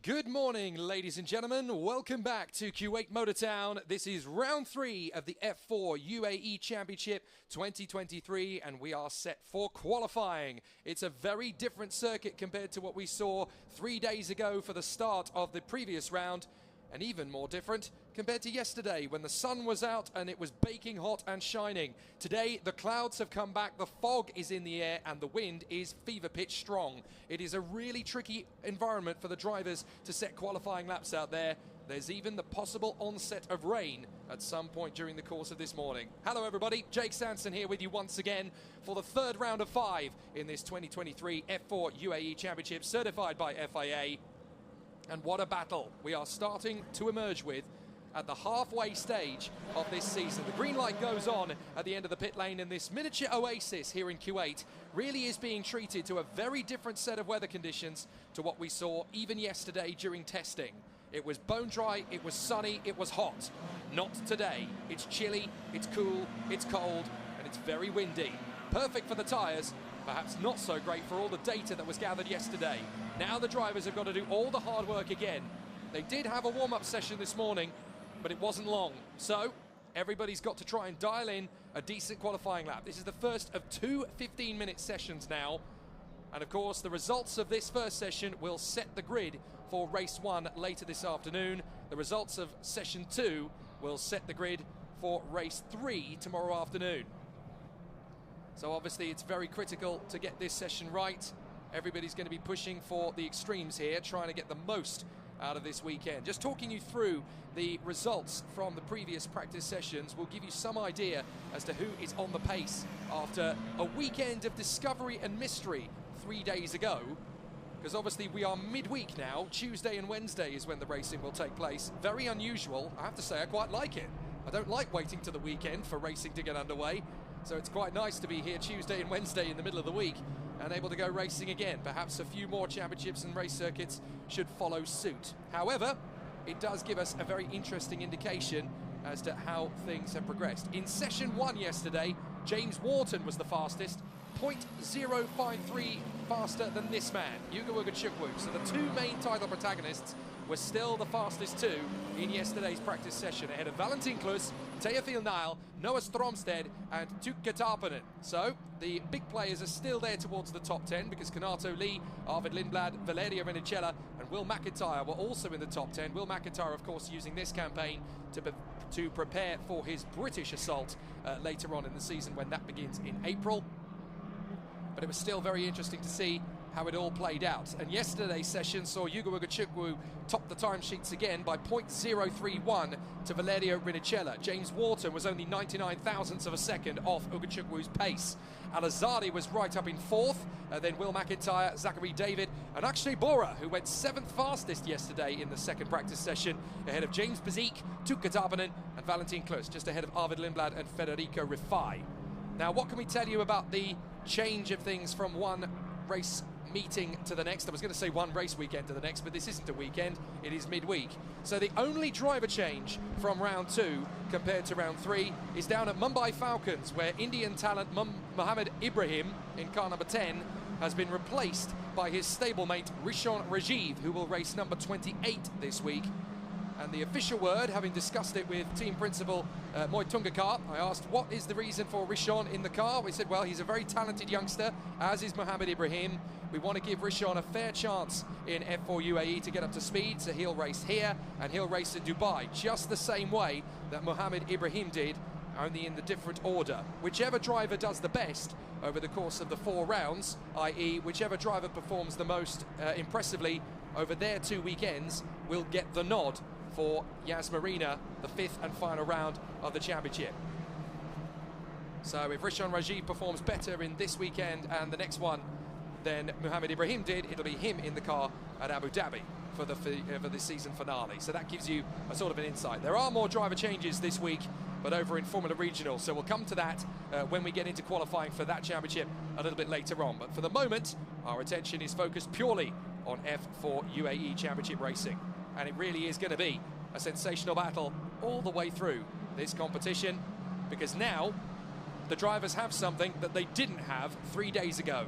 Good morning, ladies and gentlemen. Welcome back to Kuwait Motor Town. This is round 3 of the F4 UAE Championship 2023, and we are set for qualifying. It's a very different circuit compared to what we saw 3 days ago for the start of the previous round, and even more different compared to yesterday when the sun was out and it was baking hot and shining. Today, the clouds have come back, the fog is in the air, and the wind is fever pitch strong. It is a really tricky environment for the drivers to set qualifying laps out there. There's even the possible onset of rain at some point during the course of this morning. Hello everybody, Jake Sanson here with you once again for the third round of 5 in this 2023 F4 UAE Championship certified by FIA. And what a battle we are starting to emerge with at the halfway stage of this season. The green light goes on at the end of the pit lane, and this miniature oasis here in Kuwait really is being treated to a very different set of weather conditions to what we saw even yesterday during testing. It was bone dry, it was sunny, it was hot. Not today. It's chilly, it's cool, it's cold, and it's very windy. Perfect for the tyres, perhaps not so great for all the data that was gathered yesterday. Now the drivers have got to do all the hard work again. They did have a warm-up session this morning, but it wasn't long. So everybody's got to try and dial in a decent qualifying lap. This is the first of 2 15-minute sessions now. And of course, the results of this first session will set the grid for race 1 later this afternoon. The results of session 2 will set the grid for race 3 tomorrow afternoon. So obviously it's very critical to get this session right. Everybody's going to be pushing for the extremes here, trying to get the most out of this weekend. Just talking you through the results from the previous practice sessions will give you some idea as to who is on the pace after a weekend of discovery and mystery 3 days ago. Because obviously we are midweek now. Tuesday and Wednesday is when the racing will take place. Very unusual. I have to say I quite like it. I don't like waiting to the weekend for racing to get underway. So it's quite nice to be here Tuesday and Wednesday in the middle of the week and able to go racing again. Perhaps a few more championships and race circuits should follow suit. However, it does give us a very interesting indication as to how things have progressed. In session 1 yesterday, James Wharton was the fastest, 0.053 faster than this man, Yugo Ugachukwu. So the 2 main title protagonists were still the fastest 2 in yesterday's practice session, ahead of Valentin Klus, Teofil Nile, Noah Stromsted and Tuukka Tarpanen. So the big players are still there towards the top 10 because Kanato Lee, Arvid Lindblad, Valerio Renicella and Will McIntyre were also in the top 10. Will McIntyre, of course, using this campaign to prepare for his British assault later on in the season when that begins in April. But it was still very interesting to see how it all played out. And yesterday's session saw Yugo Ugachukwu top the timesheets again by 0.031 to Valerio Renicella. James Wharton was only 99 thousandths of a second off Ugachukwu's pace. Al-Azadi was right up in 4th, then Will McIntyre, Zachary David, and Akshay Bora, who went 7th fastest yesterday in the second practice session, ahead of James Bezique, Tuukka Tarpanen, and Valentin Klus, just ahead of Arvid Lindblad and Federico Rifai. Now, what can we tell you about the change of things from one race meeting to the next? I was going to say one race weekend to the next, but this isn't a weekend, it is midweek. So the only driver change from round 2 compared to round 3 is down at Mumbai Falcons, where Indian talent Mohammed Ibrahim in car number 10 has been replaced by his stablemate Rishon Rajiv, who will race number 28 this week. And the official word, having discussed it with team principal Moy Tungakar, I asked what is the reason for Rishon in the car. We said, well, he's a very talented youngster, as is Mohammed Ibrahim. We want to give Rishon a fair chance in F4 UAE to get up to speed, so he'll race here and he'll race in Dubai, just the same way that Mohammed Ibrahim did, only in the different order. Whichever driver does the best over the course of the 4 rounds, i.e. whichever driver performs the most impressively over their 2 weekends, will get the nod for Yas Marina, the 5th and final round of the championship. So if Rishon Rajiv performs better in this weekend and the next one than Mohammed Ibrahim did, it'll be him in the car at Abu Dhabi for the season finale. So that gives you a sort of an insight. There are more driver changes this week, but over in Formula Regional. So we'll come to that when we get into qualifying for that championship a little bit later on. But for the moment, our attention is focused purely on F4 UAE Championship racing. And it really is going to be a sensational battle all the way through this competition, because now the drivers have something that they didn't have 3 days ago: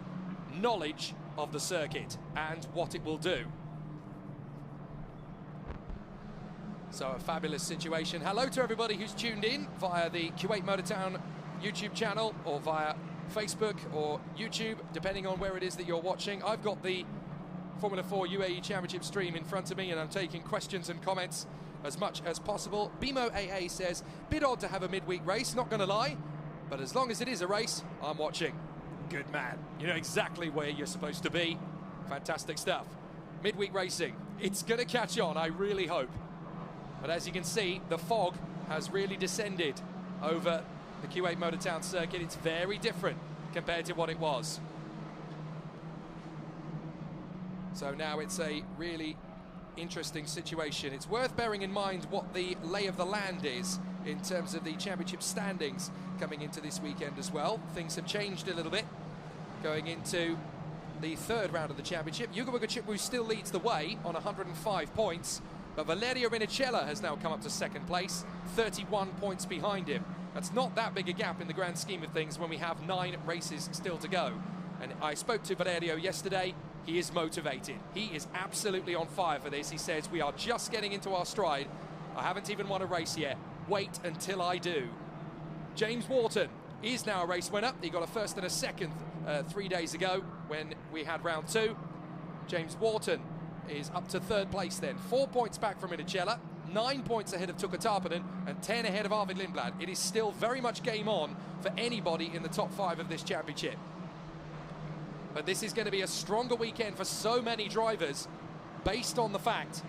knowledge of the circuit and what it will do. So a fabulous situation. Hello to everybody who's tuned in via the Kuwait Motor Town YouTube channel or via Facebook or YouTube, depending on where it is that you're watching. I've got the Formula 4 UAE Championship stream in front of me and I'm taking questions and comments as much as possible. Bimo AA says, bit odd to have a midweek race, not going to lie, but as long as it is a race, I'm watching. Good man. You know exactly where you're supposed to be. Fantastic stuff. Midweek racing. It's going to catch on, I really hope. But as you can see, the fog has really descended over the Kuwait Motor Town circuit. It's very different compared to what it was. So now it's a really interesting situation. It's worth bearing in mind what the lay of the land is in terms of the championship standings coming into this weekend as well. Things have changed a little bit going into the third round of the championship. Yugo Chipwu still leads the way on 105 points, but Valerio Minicella has now come up to second place, 31 points behind him. That's not that big a gap in the grand scheme of things when we have 9 races still to go. And I spoke to Valerio yesterday. He is motivated. He is absolutely on fire for this. He says, we are just getting into our stride. I haven't even won a race yet. Wait until I do. James Wharton is now a race winner. He got a first and a second 3 days ago when we had round 2. James Wharton is up to third place then. 4 points back from Minicella, 9 points ahead of Tuka Tarpanen, and 10 ahead of Arvid Lindblad. It is still very much game on for anybody in the top 5 of this championship. But this is going to be a stronger weekend for so many drivers based on the fact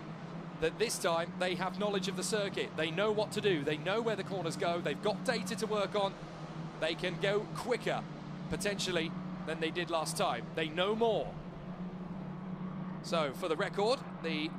that this time they have knowledge of the circuit. They know what to do. They know where the corners go. They've got data to work on. They can go quicker, potentially, than they did last time. They know more. So, for the record, the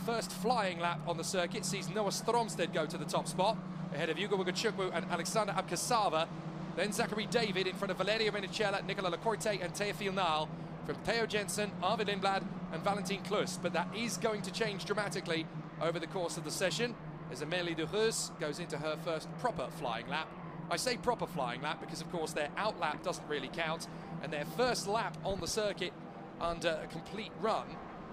first flying lap on the circuit sees Noah Stromsted go to the top spot, ahead of Yugo Chukwu and Alexander Abkasava. Then Zachary David in front of Valerio Minicella, Nicola Lacorte and Teofil Nal, from Theo Jensen, Arvid Lindblad and Valentin Klus. But that is going to change dramatically over the course of the session as Amélie de Reus goes into her first proper flying lap. I say proper flying lap because, of course, their out lap doesn't really count, and their first lap on the circuit under a complete run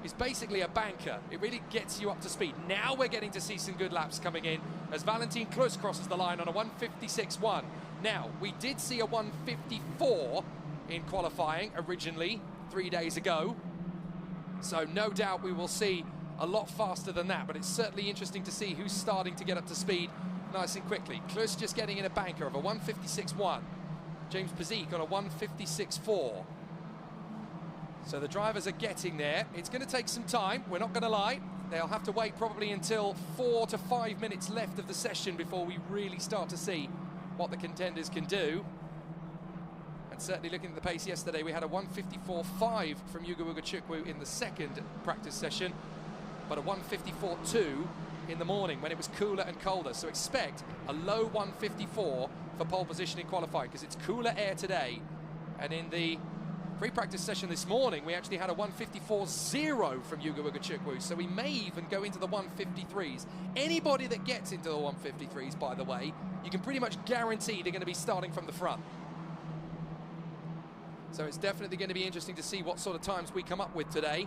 is basically a banker. It really gets you up to speed. Now we're getting to see some good laps coming in as Valentin Klus crosses the line on a 156.1. Now, we did see a 154 in qualifying originally 3 days ago, so no doubt we will see a lot faster than that, but it's certainly interesting to see who's starting to get up to speed nice and quickly. Klus just getting in a banker of a 156.1. James Pazik on a 156.4. So the drivers are getting there. It's going to take some time, we're not going to lie. They'll have to wait probably until 4 to 5 minutes left of the session before we really start to see what the contenders can do. And certainly looking at the pace yesterday, we had a 154.5 from Yugo Chukwu in the second practice session, but a 154.2 in the morning when it was cooler and colder. So expect a low 154 for pole position in qualifying because it's cooler air today. And in the pre-practice session this morning, we actually had a 154.0 from Yugo Chukwu, so we may even go into the 153s. Anybody that gets into the 153s, by the way, you can pretty much guarantee they're going to be starting from the front. So it's definitely going to be interesting to see what sort of times we come up with today.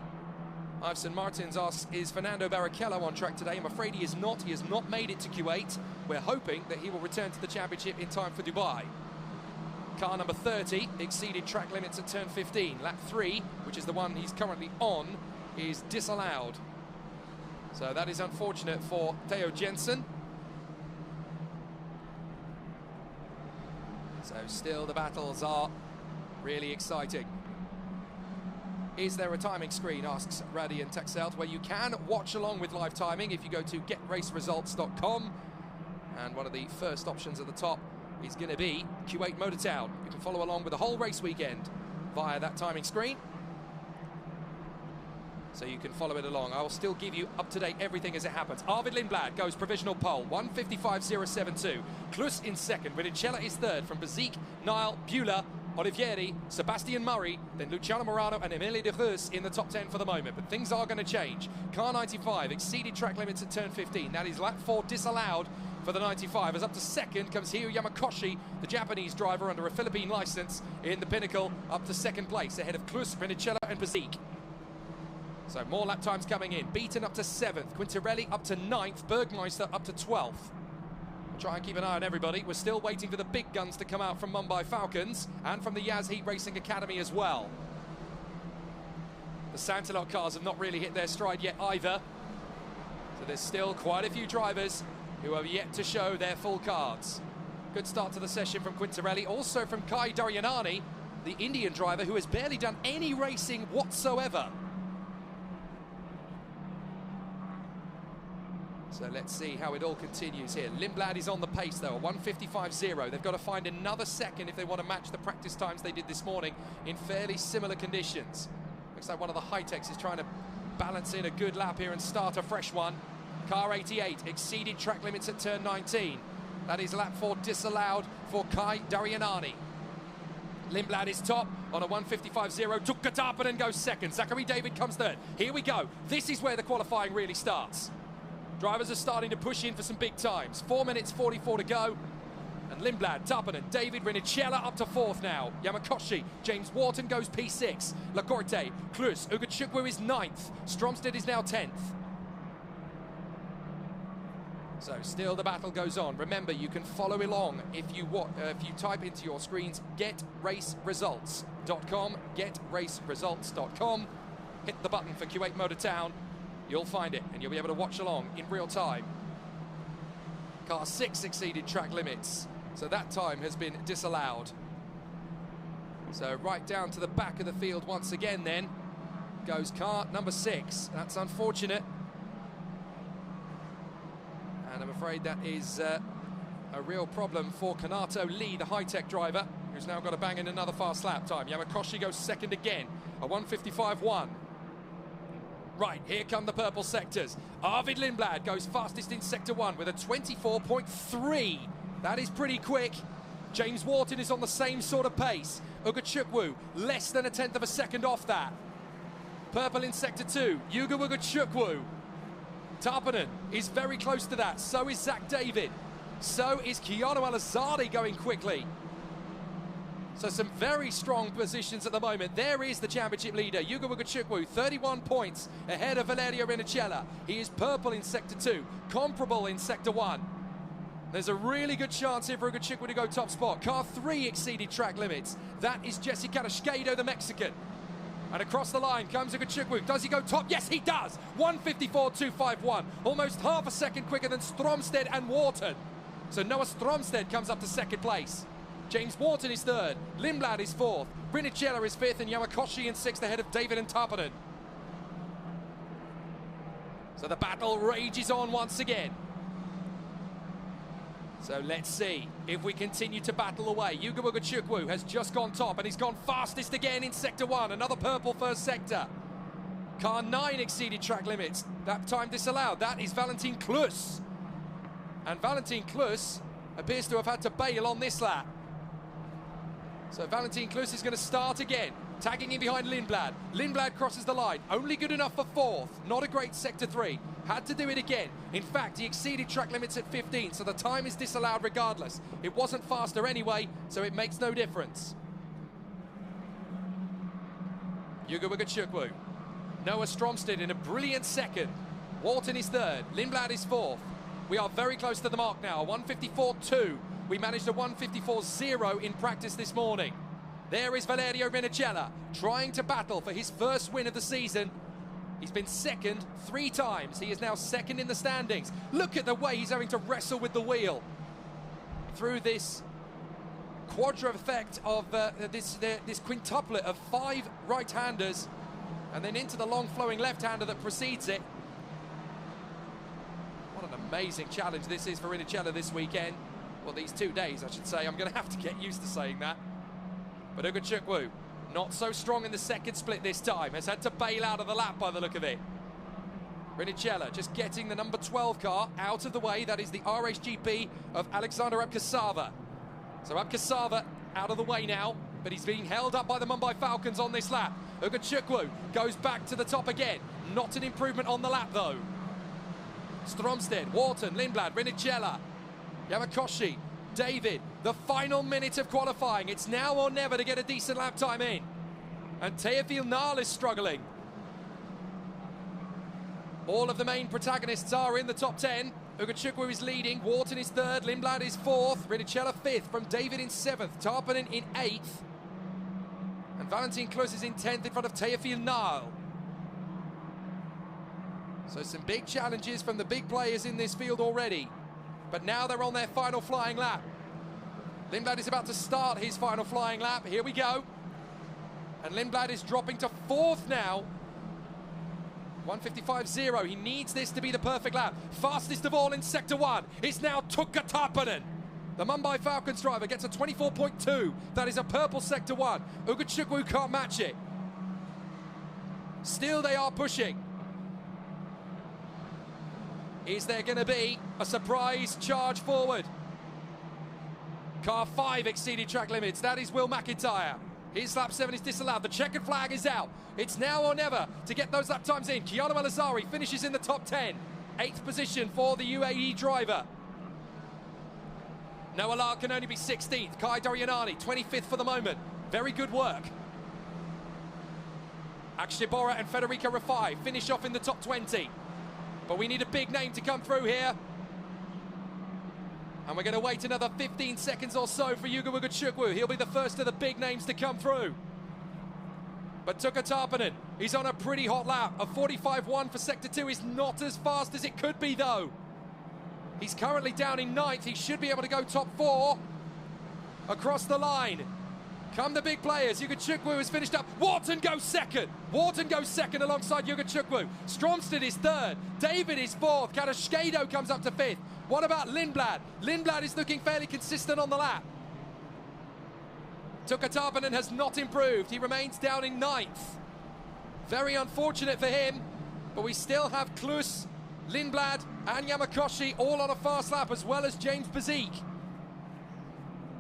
Iveson Martins asks, is Fernando Barrichello on track today? I'm afraid he is not. He has not made it to Kuwait. We're hoping that he will return to the championship in time for Dubai. Car number 30 exceeded track limits at turn 15. Lap 3, which is the one he's currently on, is disallowed. So that is unfortunate for Theo Jensen. So still the battles are really exciting. Is there a timing screen, asks Radian Texelt, where you can watch along with live timing if you go to getraceresults.com. And one of the first options at the top is going to be Kuwait Motor Town. You can follow along with the whole race weekend via that timing screen. So you can follow it along. I will still give you up-to-date everything as it happens. Arvid Lindblad goes provisional pole, 155.072. Klus in second. Minicella is third from Bazik, Niall, Bula, Olivieri, Sebastian Murray, then Luciano Morano and Amélie de Reus in the top 10 for the moment. But things are going to change. Car 95 exceeded track limits at turn 15. That is lap 4 disallowed for the 95. As up to second comes Hiro Yamakoshi, the Japanese driver under a Philippine license in the pinnacle, up to second place ahead of Klus, Minicella and Bazik. So more lap times coming in. Beaton up to 7th, Quintarelli up to 9th, Bergmeister up to 12th. We'll try and keep an eye on everybody. We're still waiting for the big guns to come out from Mumbai Falcons and from the Yaz Heat Racing Academy as well. The Santalot cars have not really hit their stride yet either. So there's still quite a few drivers who have yet to show their full cards. Good start to the session from Quintarelli, also from Kai Daryanani, the Indian driver who has barely done any racing whatsoever. So let's see how it all continues here. Lindblad is on the pace though, a 1:55.0. They've got to find another second if they want to match the practice times they did this morning in fairly similar conditions. Looks like one of the high-techs is trying to balance in a good lap here and start a fresh one. Car 88 exceeded track limits at turn 19. That is lap 4 disallowed for Kai Daryanani. Lindblad is top on a 1:55.0. Tukka Tarpanen goes second. Zachary David comes third. Here we go. This is where the qualifying really starts. Drivers are starting to push in for some big times. 4 minutes 44 to go. And Lindblad, Tarpanen, David Rinicella up to 4th now. Yamakoshi, James Wharton goes P6. Lacorte, Klus, Ugachukwu is 9th. Stromstead is now 10th. So still the battle goes on. Remember, you can follow along if you type into your screens getraceresults.com, getraceresults.com. Hit the button for Kuwait Motor Town. You'll find it and you'll be able to watch along in real time. Car 6 exceeded track limits, so that time has been disallowed. So right down to the back of the field once again then goes car number 6. That's unfortunate. And I'm afraid that is a real problem for Kanato Lee, the high-tech driver, who's now got to bang in another fast lap time. Yamakoshi goes second again, a 1:55.1. Right, here come the purple sectors. Arvid Lindblad goes fastest in Sector 1 with a 24.3. That is pretty quick. James Wharton is on the same sort of pace. Ugachukwu, less than a 1/10 of a second off that. Purple in Sector 2, Yuga Ugachukwu. Tarpanen is very close to that. So is Zach David. So is Keanu Alazade going quickly. So some very strong positions at the moment. There is the championship leader, Yuga Ugachukwu, 31 points ahead of Valerio Rinicella. He is purple in Sector 2, comparable in Sector 1. There's a really good chance here for Ugachukwu to go top spot. Car 3 exceeded track limits. That is Jesse Carrasquedo, the Mexican. And across the line comes Ugachukwu. Does he go top? Yes, he does. 1:54.251. Almost half a second quicker than Stromstead and Wharton. So Noah Stromstead comes up to second place. James Wharton is third. Lindblad is fourth. Rinicella is fifth. And Yamakoshi in sixth ahead of David and Tarpanen. So the battle rages on once again. So let's see if we continue to battle away. Yuga Ugachukwu has just gone top and he's gone fastest again in Sector 1. Another purple first sector. Car 9 exceeded track limits. That time disallowed. That is Valentin Klus. And Valentin Klus appears to have had to bail on this lap. So Valentin Klus is going to start again, tagging in behind Lindblad. Lindblad crosses the line, only good enough for 4th. Not a great Sector 3. Had to do it again. In fact, he exceeded track limits at 15, so the time is disallowed regardless. It wasn't faster anyway, so it makes no difference. Yuga Ugachukwu. Noah Stromstead in a brilliant second. Wharton is third. Lindblad is 4th. We are very close to the mark now, 1:54.2. We managed a 1:54.0 in practice this morning. There is Valerio Rinicella trying to battle for his first win of the season. He's been second 3 times. He is now second in the standings. Look at the way he's having to wrestle with the wheel through this quadra effect of this quintuplet of 5 right-handers and then into the long flowing left-hander that precedes it. What an amazing challenge this is for Rinicella this weekend. Well, these 2 days, I should say. I'm going to have to get used to saying that. But Ugachukwu, not so strong in the second split this time. Has had to bail out of the lap by the look of it. Rinicella just getting the number 12 car out of the way. That is the RSGP of Alexander Abkasava. So Abkasava out of the way now, but he's being held up by the Mumbai Falcons on this lap. Ugachukwu goes back to the top again. Not an improvement on the lap, though. Stromstead, Wharton, Lindblad, Rinicella, Yamakoshi, David, the final minute of qualifying. It's now or never to get a decent lap time in. And Teofil Nal is struggling. All of the main protagonists are in the top 10. Ugachukwu is leading, Wharton is third, Lindblad is fourth, Rinicella fifth, from David in seventh, Tarpanen in eighth, and Valentin Klus is in 10th in front of Teofil Nile. So some big challenges from the big players in this field already, but now they're on their final flying lap. Lindblad is about to start his final flying lap. Here we go. And Lindblad is dropping to fourth now. 1:55.0. He needs this to be the perfect lap. Fastest of all in Sector 1 is now Tukka Tarpanen. The Mumbai Falcons driver gets a 24.2. That is a purple Sector 1. Ugachukwu can't match it. Still they are pushing. Is there going to be a surprise charge forward? Car 5 exceeded track limits. That is Will McIntyre. His lap 7 is disallowed. The checkered flag is out. It's now or never to get those lap times in. Kiano El-Azari finishes in the top 10. 8th position for the UAE driver. Noah Lark can only be 16th. Kai Dorianani, 25th for the moment. Very good work. Akshay Bora and Federico Rafai finish off in the top 20. But we need a big name to come through here. And we're going to wait another 15 seconds or so for Yuga Ugachukwu. He'll be the first of the big names to come through. But Tukka Tarpanen, he's on a pretty hot lap. A 45.1 for Sector 2 is not as fast as it could be, though. He's currently down in 9th. He should be able to go top 4 across the line. Come the big players. Ugachukwu has finished up. Wharton goes second. Wharton goes second alongside Ugachukwu. Stromstad is third. David is fourth. Kadashkedo comes up to 5th. What about Lindblad? Lindblad is looking fairly consistent on the lap. Tukka Tarpanen has not improved. He remains down in 9th. Very unfortunate for him, but we still have Klus, Lindblad and Yamakoshi all on a fast lap, as well as James Bazik.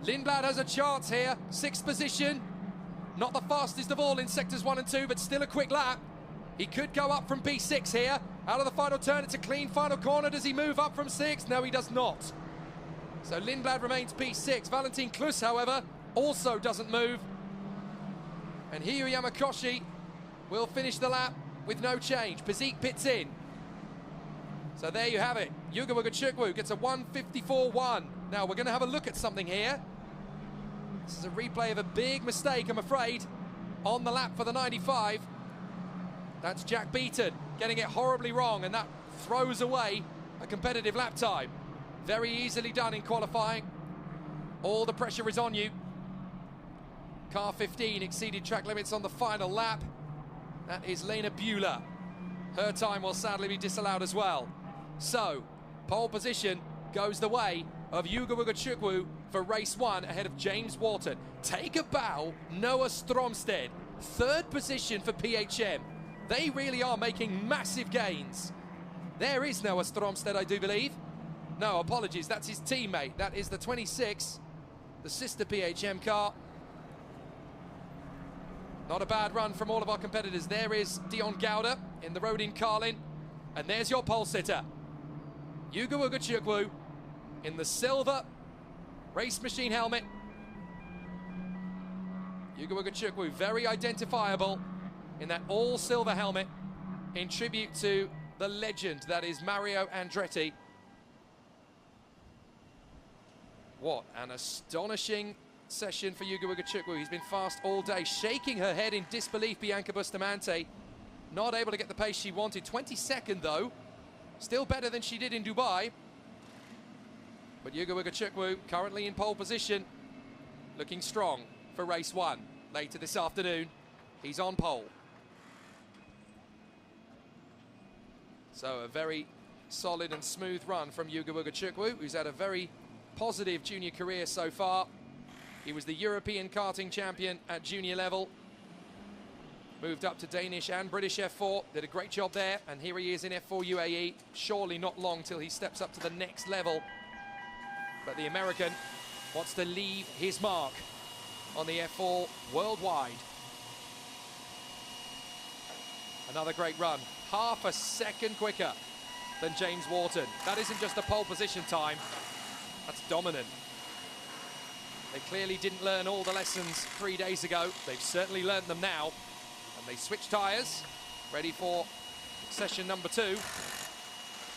Lindblad has a chance here. 6th position. Not the fastest of all in sectors 1 and 2, but still a quick lap. He could go up from P6 here. Out of the final turn, it's a clean final corner. Does he move up from 6? No, he does not. So Lindblad remains P6. Valentin Klus, however, also doesn't move. And Hiyu Yamakoshi will finish the lap with no change. Bazik pits in. So there you have it. Yuga Ugachukwu gets a 1:54.1. Now we're going to have a look at something here. This is a replay of a big mistake, I'm afraid, on the lap for the 95. That's Jack Beaton getting it horribly wrong, and that throws away a competitive lap time. Very easily done in qualifying. All the pressure is on you. Car 15 exceeded track limits on the final lap. That is Lena Bueller. Her time will sadly be disallowed as well. So, pole position goes the way of Yuga Ugachukwu for race 1 ahead of James Wharton. Take a bow, Noah Stromstad. 3rd position for PHM. They really are making massive gains. There is Noah Stromstad, I do believe. No, apologies, that's his teammate. That is the 26, the sister PHM car. Not a bad run from all of our competitors. There is Dion Gowda in the Rodin Carlin. And there's your pole sitter. Yuga Ugachukwu in the silver race machine helmet. Yuga Ugachukwu, very identifiable in that all-silver helmet in tribute to the legend that is Mario Andretti. What an astonishing session for Yuga Ugachukwu. He's been fast all day, shaking her head in disbelief, Bianca Bustamante. Not able to get the pace she wanted. 22nd, though. Still better than she did in Dubai. But Yuga Ugachukwu currently in pole position, looking strong for race 1. Later this afternoon, he's on pole. So a very solid and smooth run from Yuga Ugachukwu, who's had a very positive junior career so far. He was the European karting champion at junior level. Moved up to Danish and British F4, did a great job there, and here he is in F4 UAE. Surely not long till he steps up to the next level. But the American wants to leave his mark on the F4 worldwide. Another great run, half a second quicker than James Wharton. That isn't just a pole position time, that's dominant. They clearly didn't learn all the lessons 3 days ago. They've certainly learned them now. And they switch tyres, ready for the session number 2.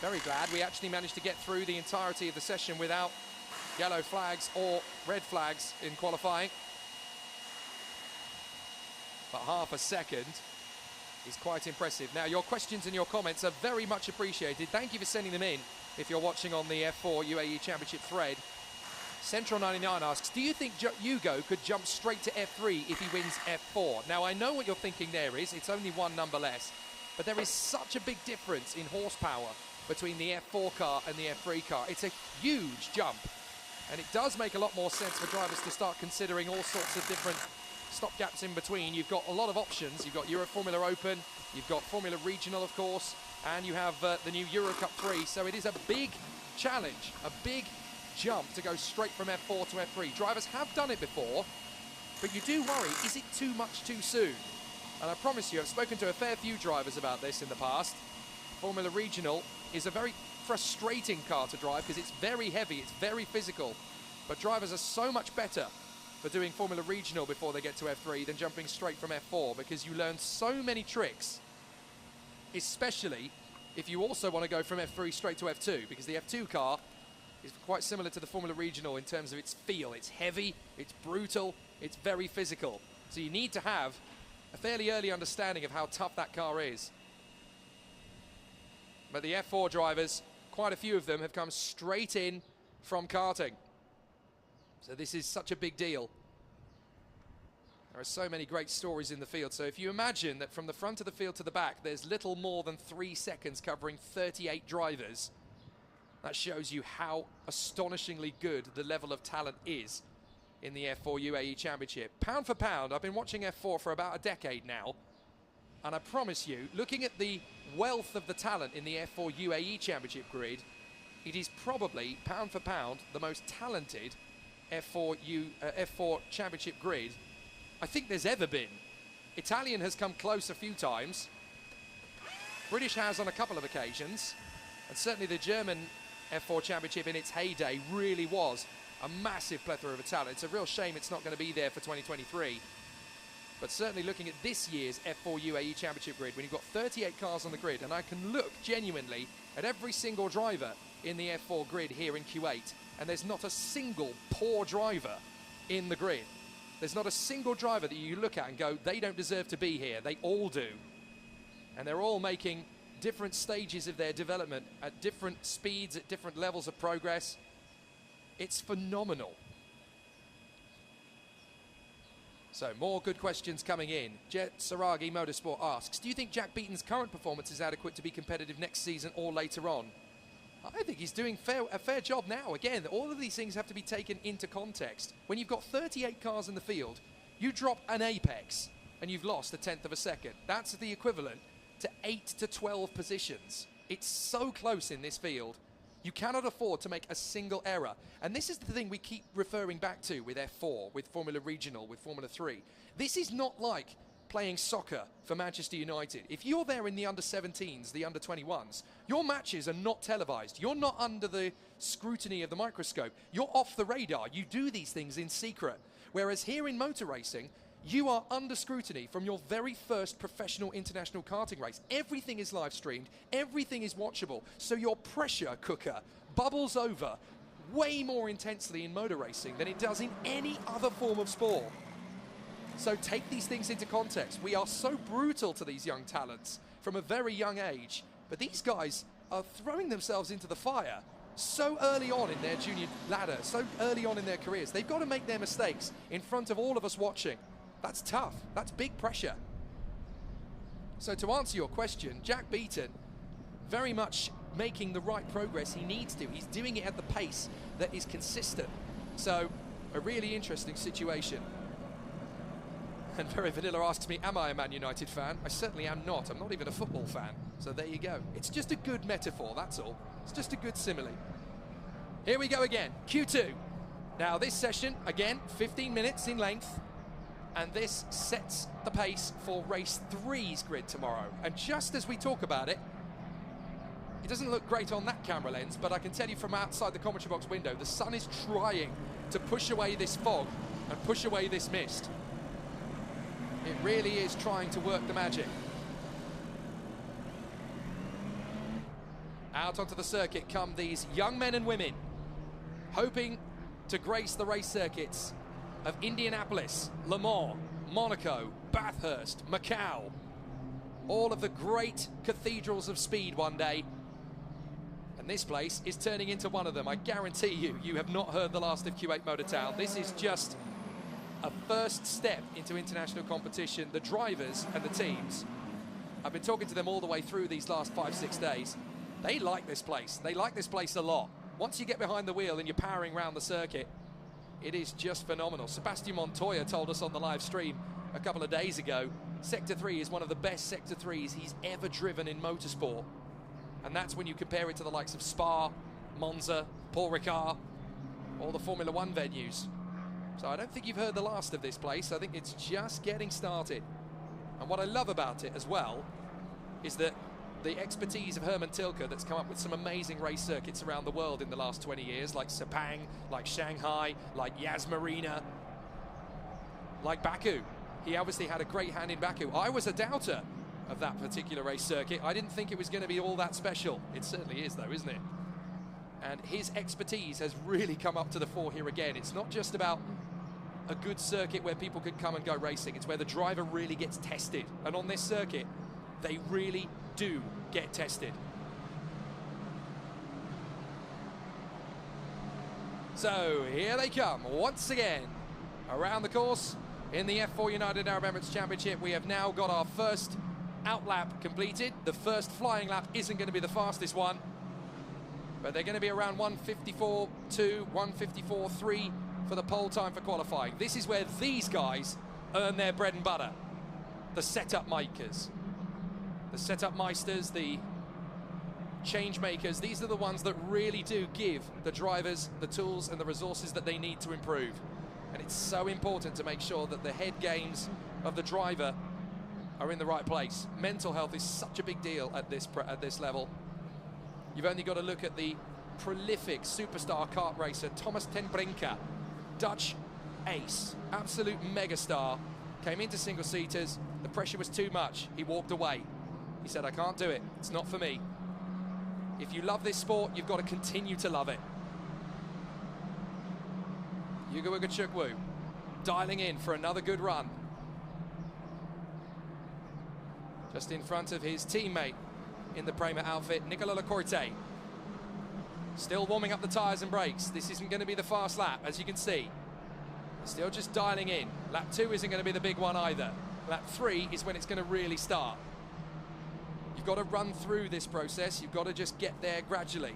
Very glad we actually managed to get through the entirety of the session without yellow flags or red flags in qualifying. But half a second is quite impressive. Now, your questions and your comments are very much appreciated. Thank you for sending them in if you're watching on the F4 UAE Championship thread. Central 99 asks, do you think Hugo could jump straight to F3 if he wins F4? Now, I know what you're thinking there is. It's only one number less. But there is such a big difference in horsepower between the F4 car and the F3 car. It's a huge jump. And it does make a lot more sense for drivers to start considering all sorts of different stopgaps in between. You've got a lot of options. You've got Euro Formula Open, you've got Formula Regional, of course, and you have the new Euro Cup 3. So it is a big challenge, a big jump to go straight from F4 to F3. Drivers have done it before, but you do worry, is it too much too soon? And I promise you, I've spoken to a fair few drivers about this in the past. Formula Regional is a very frustrating car to drive because it's very heavy, it's very physical. But drivers are so much better for doing Formula Regional before they get to F3 than jumping straight from F4, because you learn so many tricks, especially if you also want to go from F3 straight to F2, because the F2 car is quite similar to the Formula Regional in terms of its feel. It's heavy, it's brutal, it's very physical. So you need to have a fairly early understanding of how tough that car is. But the F4 drivers, quite a few of them have come straight in from karting. So this is such a big deal. There are so many great stories in the field. So if you imagine that from the front of the field to the back, there's little more than 3 seconds covering 38 drivers, that shows you how astonishingly good the level of talent is in the F4 UAE Championship. Pound for pound, I've been watching F4 for about a decade now, and I promise you, looking at the wealth of the talent in the F4 UAE Championship grid, it is probably, pound for pound, the most talented F4 Championship grid I think there's ever been. Italian has come close a few times. British has on a couple of occasions. And certainly the German F4 Championship in its heyday really was a massive plethora of talent. It's a real shame it's not going to be there for 2023. But certainly looking at this year's F4 UAE Championship grid, when you've got 38 cars on the grid, and I can look genuinely at every single driver in the F4 grid here in Kuwait, and there's not a single poor driver in the grid. There's not a single driver that you look at and go, they don't deserve to be here. They all do. And they're all making different stages of their development at different speeds, at different levels of progress. It's phenomenal. So more good questions coming in. Jet Saragi Motorsport asks, do you think Jack Beaton's current performance is adequate to be competitive next season or later on? I think he's doing a fair job now. Again, all of these things have to be taken into context. When you've got 38 cars in the field, you drop an apex and you've lost a tenth of a second. That's the equivalent to 8 to 12 positions. It's so close in this field. You cannot afford to make a single error. And this is the thing we keep referring back to with F4, with Formula Regional, with Formula 3. This is not like playing soccer for Manchester United. If you're there in the under-17s, the under-21s, your matches are not televised. You're not under the scrutiny of the microscope. You're off the radar. You do these things in secret. Whereas here in motor racing, you are under scrutiny from your very first professional international karting race. Everything is live streamed. Everything is watchable. So your pressure cooker bubbles over way more intensely in motor racing than it does in any other form of sport. So take these things into context. We are so brutal to these young talents from a very young age, but these guys are throwing themselves into the fire so early on in their junior ladder, so early on in their careers. They've got to make their mistakes in front of all of us watching. That's tough. That's big pressure. So to answer your question, Jack Beaton very much making the right progress he needs to. He's doing it at the pace that is consistent. So a really interesting situation. And Very Vanilla asks me, am I a Man United fan? I certainly am not. I'm not even a football fan. So there you go. It's just a good metaphor, that's all. It's just a good simile. Here we go again, Q2. Now this session, again, 15 minutes in length. And this sets the pace for race 3's grid tomorrow. And just as we talk about it, it doesn't look great on that camera lens, but I can tell you from outside the commentary box window, the sun is trying to push away this fog and push away this mist. It really is trying to work the magic. Out onto the circuit come these young men and women, hoping to grace the race circuits of Indianapolis, Le Mans, Monaco, Bathurst, Macau. All of the great cathedrals of speed one day. And this place is turning into one of them. I guarantee you, you have not heard the last of Kuwait Motor Town. This is just a first step into international competition. The drivers and the teams, I've been talking to them all the way through these last 5-6 days. They like this place. They like this place a lot. Once you get behind the wheel and you're powering around the circuit, it is just phenomenal. Sebastian Montoya told us on the live stream a couple of days ago, Sector 3 is one of the best Sector 3s he's ever driven in motorsport. And that's when you compare it to the likes of Spa, Monza, Paul Ricard, all the Formula 1 venues. So I don't think you've heard the last of this place. I think it's just getting started. And what I love about it as well is that the expertise of Herman Tilke that's come up with some amazing race circuits around the world in the last 20 years, like Sepang, like Shanghai, like Yas Marina, like Baku. He obviously had a great hand in Baku. I was a doubter of that particular race circuit. I didn't think it was going to be all that special. It certainly is though, isn't it? And his expertise has really come up to the fore here again. It's not just about a good circuit where people can come and go racing. It's where the driver really gets tested. And on this circuit, they really do get tested. So here they come once again around the course in the F4 United Arab Emirates Championship. We have now got our first out lap completed. The first flying lap isn't going to be the fastest one, but they're going to be around 1:54.2, 1:54.3 for the pole time for qualifying. This is where these guys earn their bread and butter. The setup makers, the setup meisters, the change makers. These are the ones that really do give the drivers the tools and the resources that they need to improve. And it's so important to make sure that the head games of the driver are in the right place. Mental health is such a big deal at this level. You've only got to look at the prolific superstar kart racer Thomas ten Brinker, Dutch ace, absolute megastar, came into single-seaters. The pressure was too much. He walked away. He said, I can't do it. It's not for me. If you love this sport, you've got to continue to love it. Yuga Chukwu dialing in for another good run. Just in front of his teammate in the Prema outfit, Nicola Lacorte. Still warming up the tyres and brakes. This isn't going to be the fast lap, as you can see. Still just dialing in. Lap 2 isn't going to be the big one either. Lap 3 is when it's going to really start. You've got to run through this process. You've got to just get there gradually.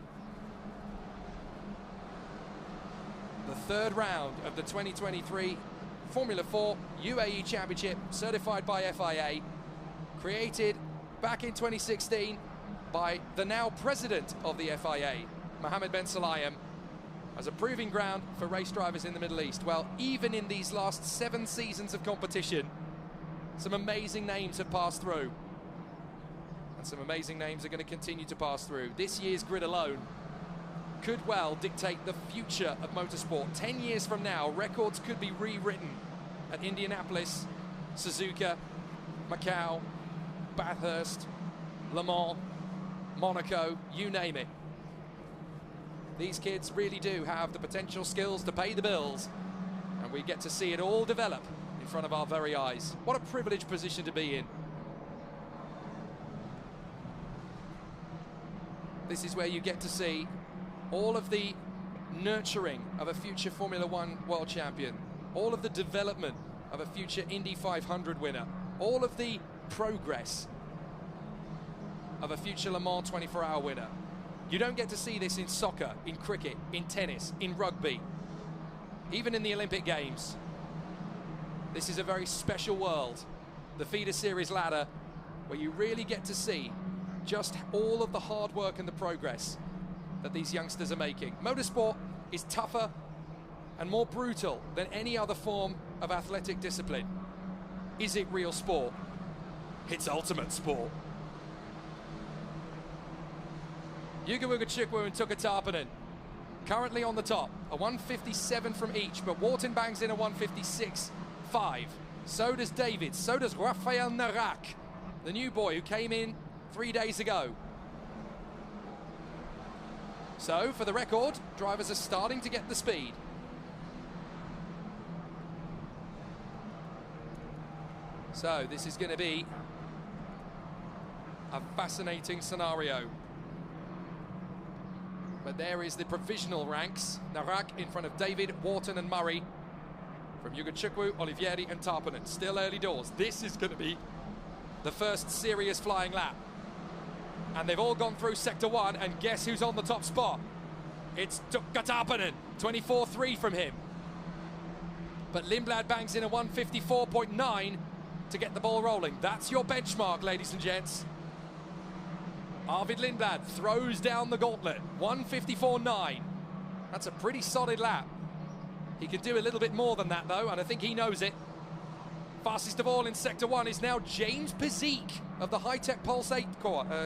The third round of the 2023 Formula 4 UAE Championship, certified by FIA, created back in 2016 by the now president of the FIA, Mohammed Ben Sulayem, as a proving ground for race drivers in the Middle East. Well, even in these last 7 seasons of competition, some amazing names have passed through. And some amazing names are going to continue to pass through. This year's grid alone could well dictate the future of motorsport. 10 years from now, records could be rewritten at Indianapolis, Suzuka, Macau, Bathurst, Le Mans, Monaco, you name it. These kids really do have the potential skills to pay the bills, and we get to see it all develop in front of our very eyes. What a privileged position to be in. This is where you get to see all of the nurturing of a future Formula 1 world champion, all of the development of a future Indy 500 winner, all of the progress of a future Le Mans 24-hour winner. You don't get to see this in soccer, in cricket, in tennis, in rugby, even in the Olympic Games. This is a very special world, the feeder series ladder, where you really get to see just all of the hard work and the progress that these youngsters are making. Motorsport is tougher and more brutal than any other form of athletic discipline. Is it real sport? It's ultimate sport. Yuga Chukwu and Tuka Tarpanen currently on the top, a 1:57 from each, but Wharton bangs in a 1:56.5. So does David, so does Rafael Narak, the new boy who came in 3 days ago. So, for the record, drivers are starting to get the speed. So, this is going to be a fascinating scenario. But there is the provisional ranks. Narak in front of David, Wharton and Murray. From Ugachukwu, Olivieri and Tarpanen. Still early doors. This is going to be the first serious flying lap. And they've all gone through Sector 1, and guess who's on the top spot? It's Tukka Tarpanen, 24.3 from him. But Lindblad bangs in a 154.9 to get the ball rolling. That's your benchmark, ladies and gents. Arvid Lindblad throws down the gauntlet, 154.9. That's a pretty solid lap. He can do a little bit more than that, though, and I think he knows it. Fastest of all in Sector 1 is now James Pizik of the High-Tech Pulse 8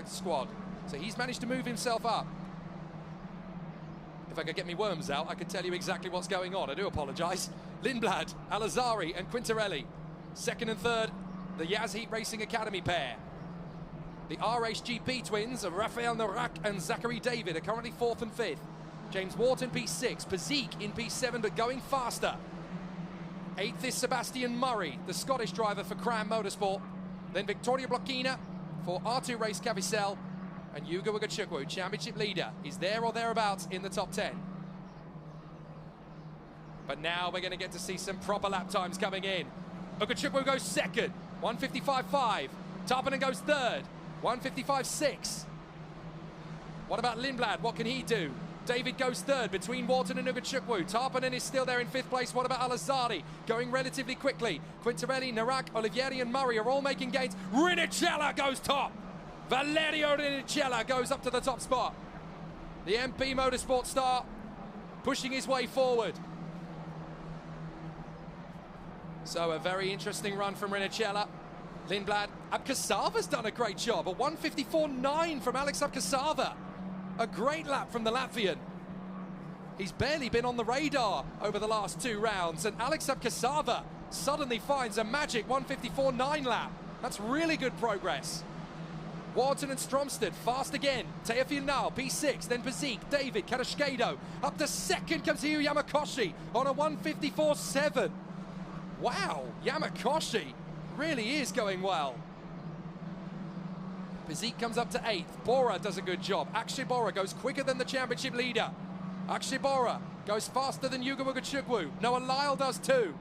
squad. So he's managed to move himself up. If I could get me worms out, I could tell you exactly what's going on. I do apologise. Lindblad, Al-Azhari and Quintarelli. Second and third, the Yazheat Racing Academy pair. The RHGP twins of Rafael Narak and Zachary David are currently 4th and 5th. James Wharton, P6. Pizik in P7, but going faster. 8th is Sebastian Murray, the Scottish driver for Cram Motorsport. Then Victoria Blokina for R2 Race Cavicel. And Yuga Ugachukwu, championship leader, is there or thereabouts in the top 10. But now we're going to get to see some proper lap times coming in. Ugachukwu goes second, 155.5. Tarpanen goes third, 155.6. What about Lindblad? What can he do? David goes third between Wharton and Ugachukwu. Tarpanen is still there in 5th place. What about Al-Azhari? Going relatively quickly. Quintarelli, Narak, Olivieri and Murray are all making gains. Rinicella goes top. Valerio Rinicella goes up to the top spot. The MP Motorsport star pushing his way forward. So a very interesting run from Rinicella. Lindblad. Abkasava's done a great job. A 154.9 from Alex Abkasava. A great lap from the Latvian. He's barely been on the radar over the last 2 rounds, and Alex Abkasava suddenly finds a magic 154.9 lap. That's really good progress. Wharton and Stromstad fast again. Teofil now, P6, then Pizik, David, Karashkedo. Up to second comes Hiyu Yamakoshi on a 154.7. Wow, Yamakoshi really is going well. Pizik comes up to 8th. Bora does a good job. Akshay Bora goes quicker than the championship leader. Akshay Bora goes faster than Yuga Ugachukwu. Noah Lyle does too.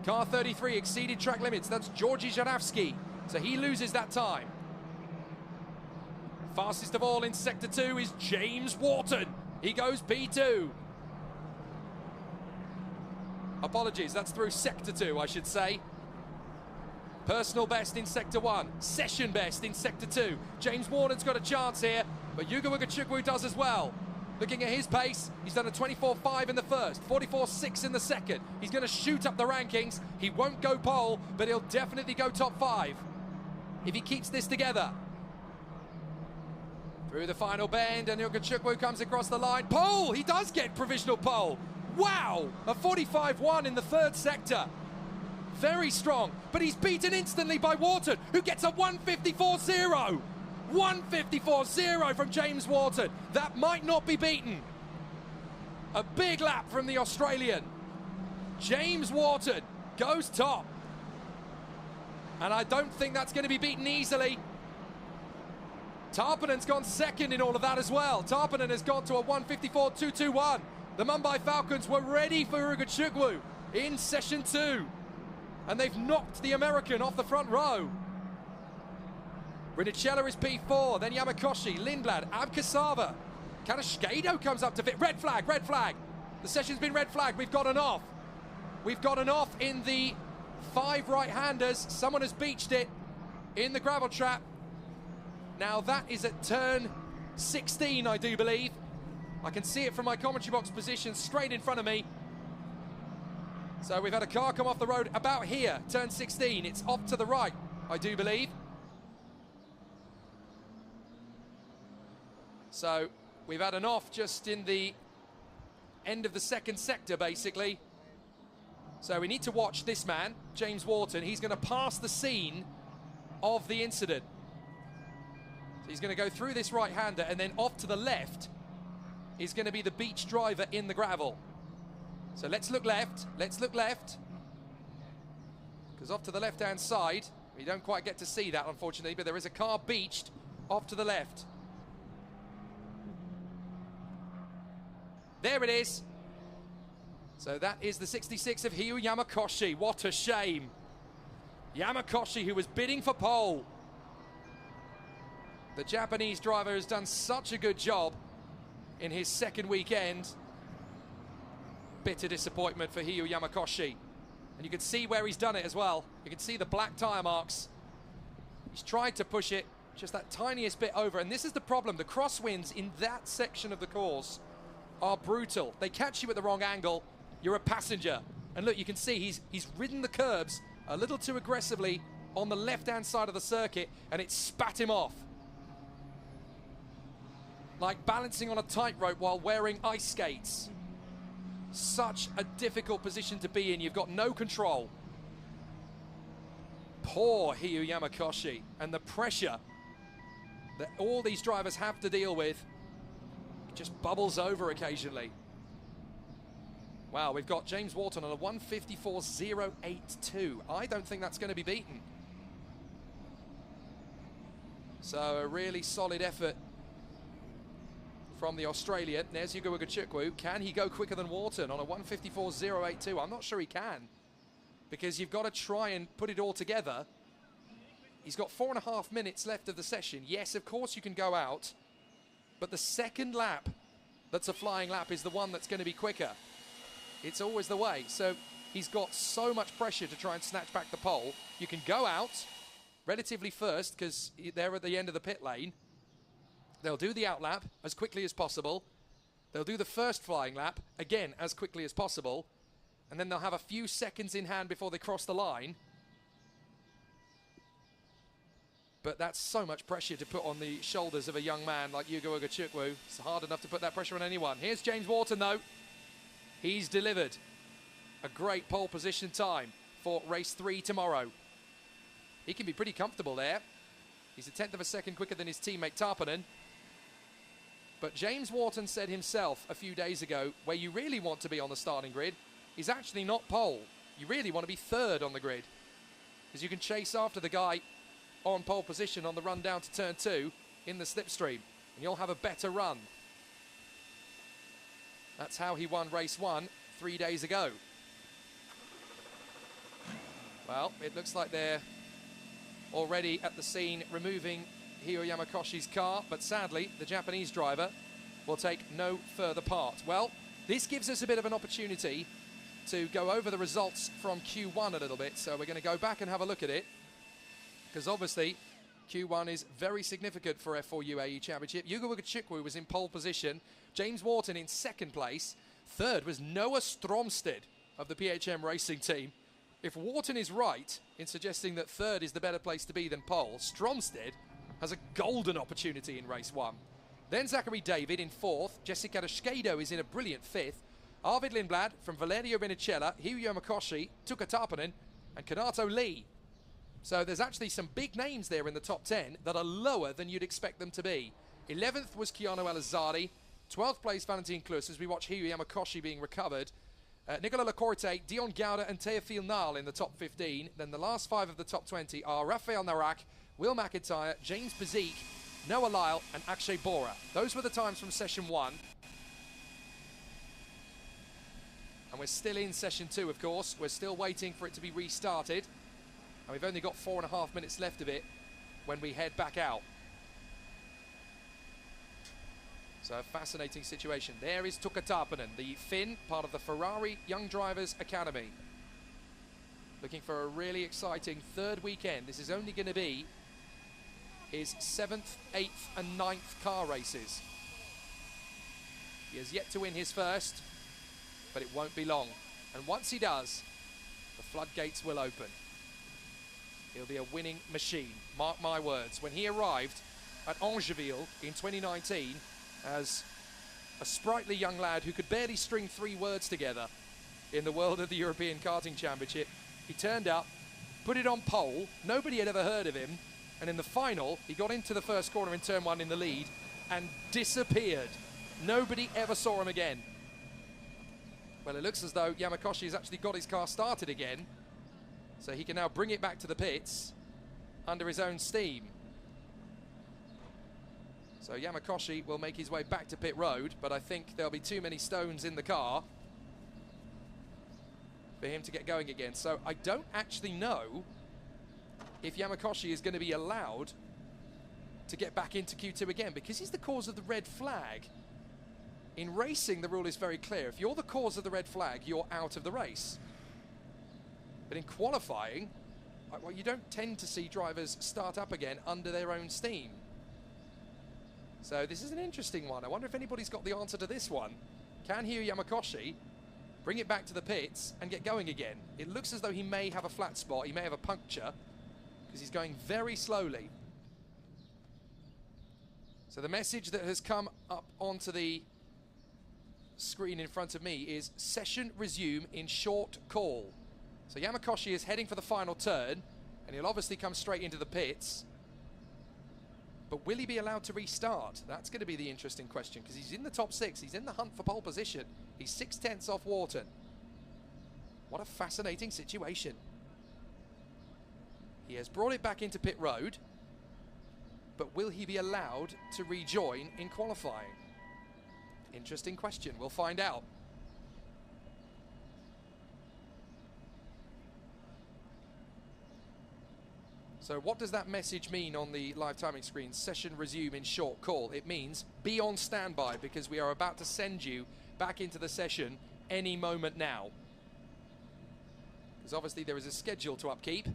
Car 33 exceeded track limits. That's Georgi Janavsky. So he loses that time. Fastest of all in Sector 2 is James Wharton. He goes P2. Apologies, that's through Sector 2, I should say. Personal best in Sector 1, session best in Sector 2. James Wharton's got a chance here, but Yuga Ugachukwu does as well. Looking at his pace, he's done a 24.5 in the first, 44.6 in the second. He's going to shoot up the rankings. He won't go pole, but he'll definitely go top 5 if he keeps this together. Through the final bend, and Ugachukwu comes across the line. Pole! He does get provisional pole. Wow! A 45.1 in the 3rd sector. Very strong, but he's beaten instantly by Wharton, who gets a 154.0. 154.0 from James Wharton. That might not be beaten. A big lap from the Australian. James Wharton goes top. And I don't think that's going to be beaten easily. Tarpanen's gone second in all of that as well. Tarpanen has gone to a 154.221. The Mumbai Falcons were ready for Ugachukwu in session 2. And they've knocked the American off the front row. Rinicella is P4, then Yamakoshi, Lindblad, Abkasava. Karashkedo comes up to fit. Red flag, red flag. The session's been red flagged. We've got an off. We've got an off in the 5 right-handers. Someone has beached it in the gravel trap. Now that is at turn 16, I do believe. I can see it from my commentary box position straight in front of me. So we've had a car come off the road about here, turn 16. It's off to the right, I do believe. So we've had an off just in the end of the 2nd sector, basically. So we need to watch this man, James Wharton. He's going to pass the scene of the incident. So he's going to go through this right-hander and then off to the left is going to be the beach driver in the gravel. So let's look left. Let's look left. Because off to the left-hand side, we don't quite get to see that, unfortunately, but there is a car beached off to the left. There it is. So that is the 66 of Hiyu Yamakoshi. What a shame. Yamakoshi, who was bidding for pole. The Japanese driver has done such a good job in his second weekend. Bitter disappointment for Hiyu Yamakoshi. And you can see where he's done it as well. You can see the black tyre marks. He's tried to push it just that tiniest bit over. And this is the problem. The crosswinds in that section of the course are brutal. They catch you at the wrong angle. You're a passenger. And look, you can see he's ridden the curbs a little too aggressively on the left-hand side of the circuit, and it spat him off. Like balancing on a tightrope while wearing ice skates. Such a difficult position to be in. You've got no control. Poor Hiyu Yamakoshi, and the pressure that all these drivers have to deal with, it just bubbles over occasionally. Wow, we've got James Wharton on a 1:54.082. I don't think that's going to be beaten. So a really solid effort from the Australian. There's Yugo Ugachukwu. Can he go quicker than Wharton on a 1:54.082? I'm not sure he can, because you've got to try and put it all together. He's got 4.5 minutes left of the session. Yes, of course you can go out, but the second lap that's a flying lap is the one that's going to be quicker. It's always the way. So he's got so much pressure to try and snatch back the pole. You can go out relatively first because they're at the end of the pit lane. They'll do the out lap as quickly as possible. They'll do the first flying lap, again, as quickly as possible. And then they'll have a few seconds in hand before they cross the line. But that's so much pressure to put on the shoulders of a young man like Yugo Ugachukwu. It's hard enough to put that pressure on anyone. Here's James Wharton, though. He's delivered a great pole position time for race 3 tomorrow. He can be pretty comfortable there. He's a 1/10 of a second quicker than his teammate Tarpanen. But James Wharton said himself a few days ago, where you really want to be on the starting grid is actually not pole. You really want to be third on the grid, because you can chase after the guy on pole position on the run down to turn 2 in the slipstream, and you'll have a better run. That's how he won race 1 3 days ago. Well, it looks like they're already at the scene removing Hiyu Yamakoshi's car, but sadly, the Japanese driver will take no further part. Well, this gives us a bit of an opportunity to go over the results from Q1 a little bit, so we're going to go back and have a look at it, because obviously Q1 is very significant for F4 UAE Championship. Yugo Ugachukwu was in pole position. James Wharton in second place. Third was Noah Stromsted of the PHM Racing team. If Wharton is right in suggesting that third is the better place to be than pole, Stromsted has a golden opportunity in race 1. Then Zachary David in fourth. Jessica Rashkedo is in a brilliant fifth. Arvid Lindblad from Valerio Benicella, Hiyu Yamakoshi, Tuka Tarpanen, and Kanato Lee. So there's actually some big names there in the top 10 that are lower than you'd expect them to be. 11th was Keanu Elazari. 12th place Valentin Klus as we watch Hiyu Yamakoshi being recovered. Nicola Lacorte, Dion Gauda and Teofil Nal in the top 15. Then the last 5 of the top 20 are Rafael Narak, Will McIntyre, James Bezique, Noah Lyle and Akshay Bora. Those were the times from session 1. And we're still in session 2, of course. We're still waiting for it to be restarted. And we've only got 4.5 minutes left of it when we head back out. So a fascinating situation. There is Tuka Tarpanen, the Finn, part of the Ferrari Young Drivers Academy. Looking for a really exciting third weekend. This is only going to be his 7th, 8th and 9th car races. He has yet to win his first, but it won't be long. And once he does, the floodgates will open. He'll be a winning machine, mark my words. When he arrived at Angeville in 2019 as a sprightly young lad who could barely string 3 words together in the world of the European Karting Championship, he turned up, put it on pole, nobody had ever heard of him, and in the final, he got into the first corner in turn 1 in the lead and disappeared. Nobody ever saw him again. Well, it looks as though Yamakoshi has actually got his car started again, so he can now bring it back to the pits under his own steam. So Yamakoshi will make his way back to pit road, but I think there'll be too many stones in the car for him to get going again. So I don't actually know if Yamakoshi is going to be allowed to get back into Q2 again, because he's the cause of the red flag. In racing, the rule is very clear. If you're the cause of the red flag, you're out of the race. But in qualifying, well, you don't tend to see drivers start up again under their own steam. So this is an interesting one. I wonder if anybody's got the answer to this one. Can Hiro Yamakoshi bring it back to the pits and get going again? It looks as though he may have a flat spot. He may have a puncture because he's going very slowly. So the message that has come up onto the screen in front of me is session resume in short call. So Yamakoshi is heading for the final turn, and he'll obviously come straight into the pits. But will he be allowed to restart? That's going to be the interesting question, because he's in the top 6. He's in the hunt for pole position. He's 6/10 off Wharton. What a fascinating situation. He has brought it back into pit road, but will he be allowed to rejoin in qualifying? Interesting question. We'll find out. So what does that message mean on the live timing screen? Session resume in short call. It means be on standby, because we are about to send you back into the session any moment now. Because obviously there is a schedule to upkeep.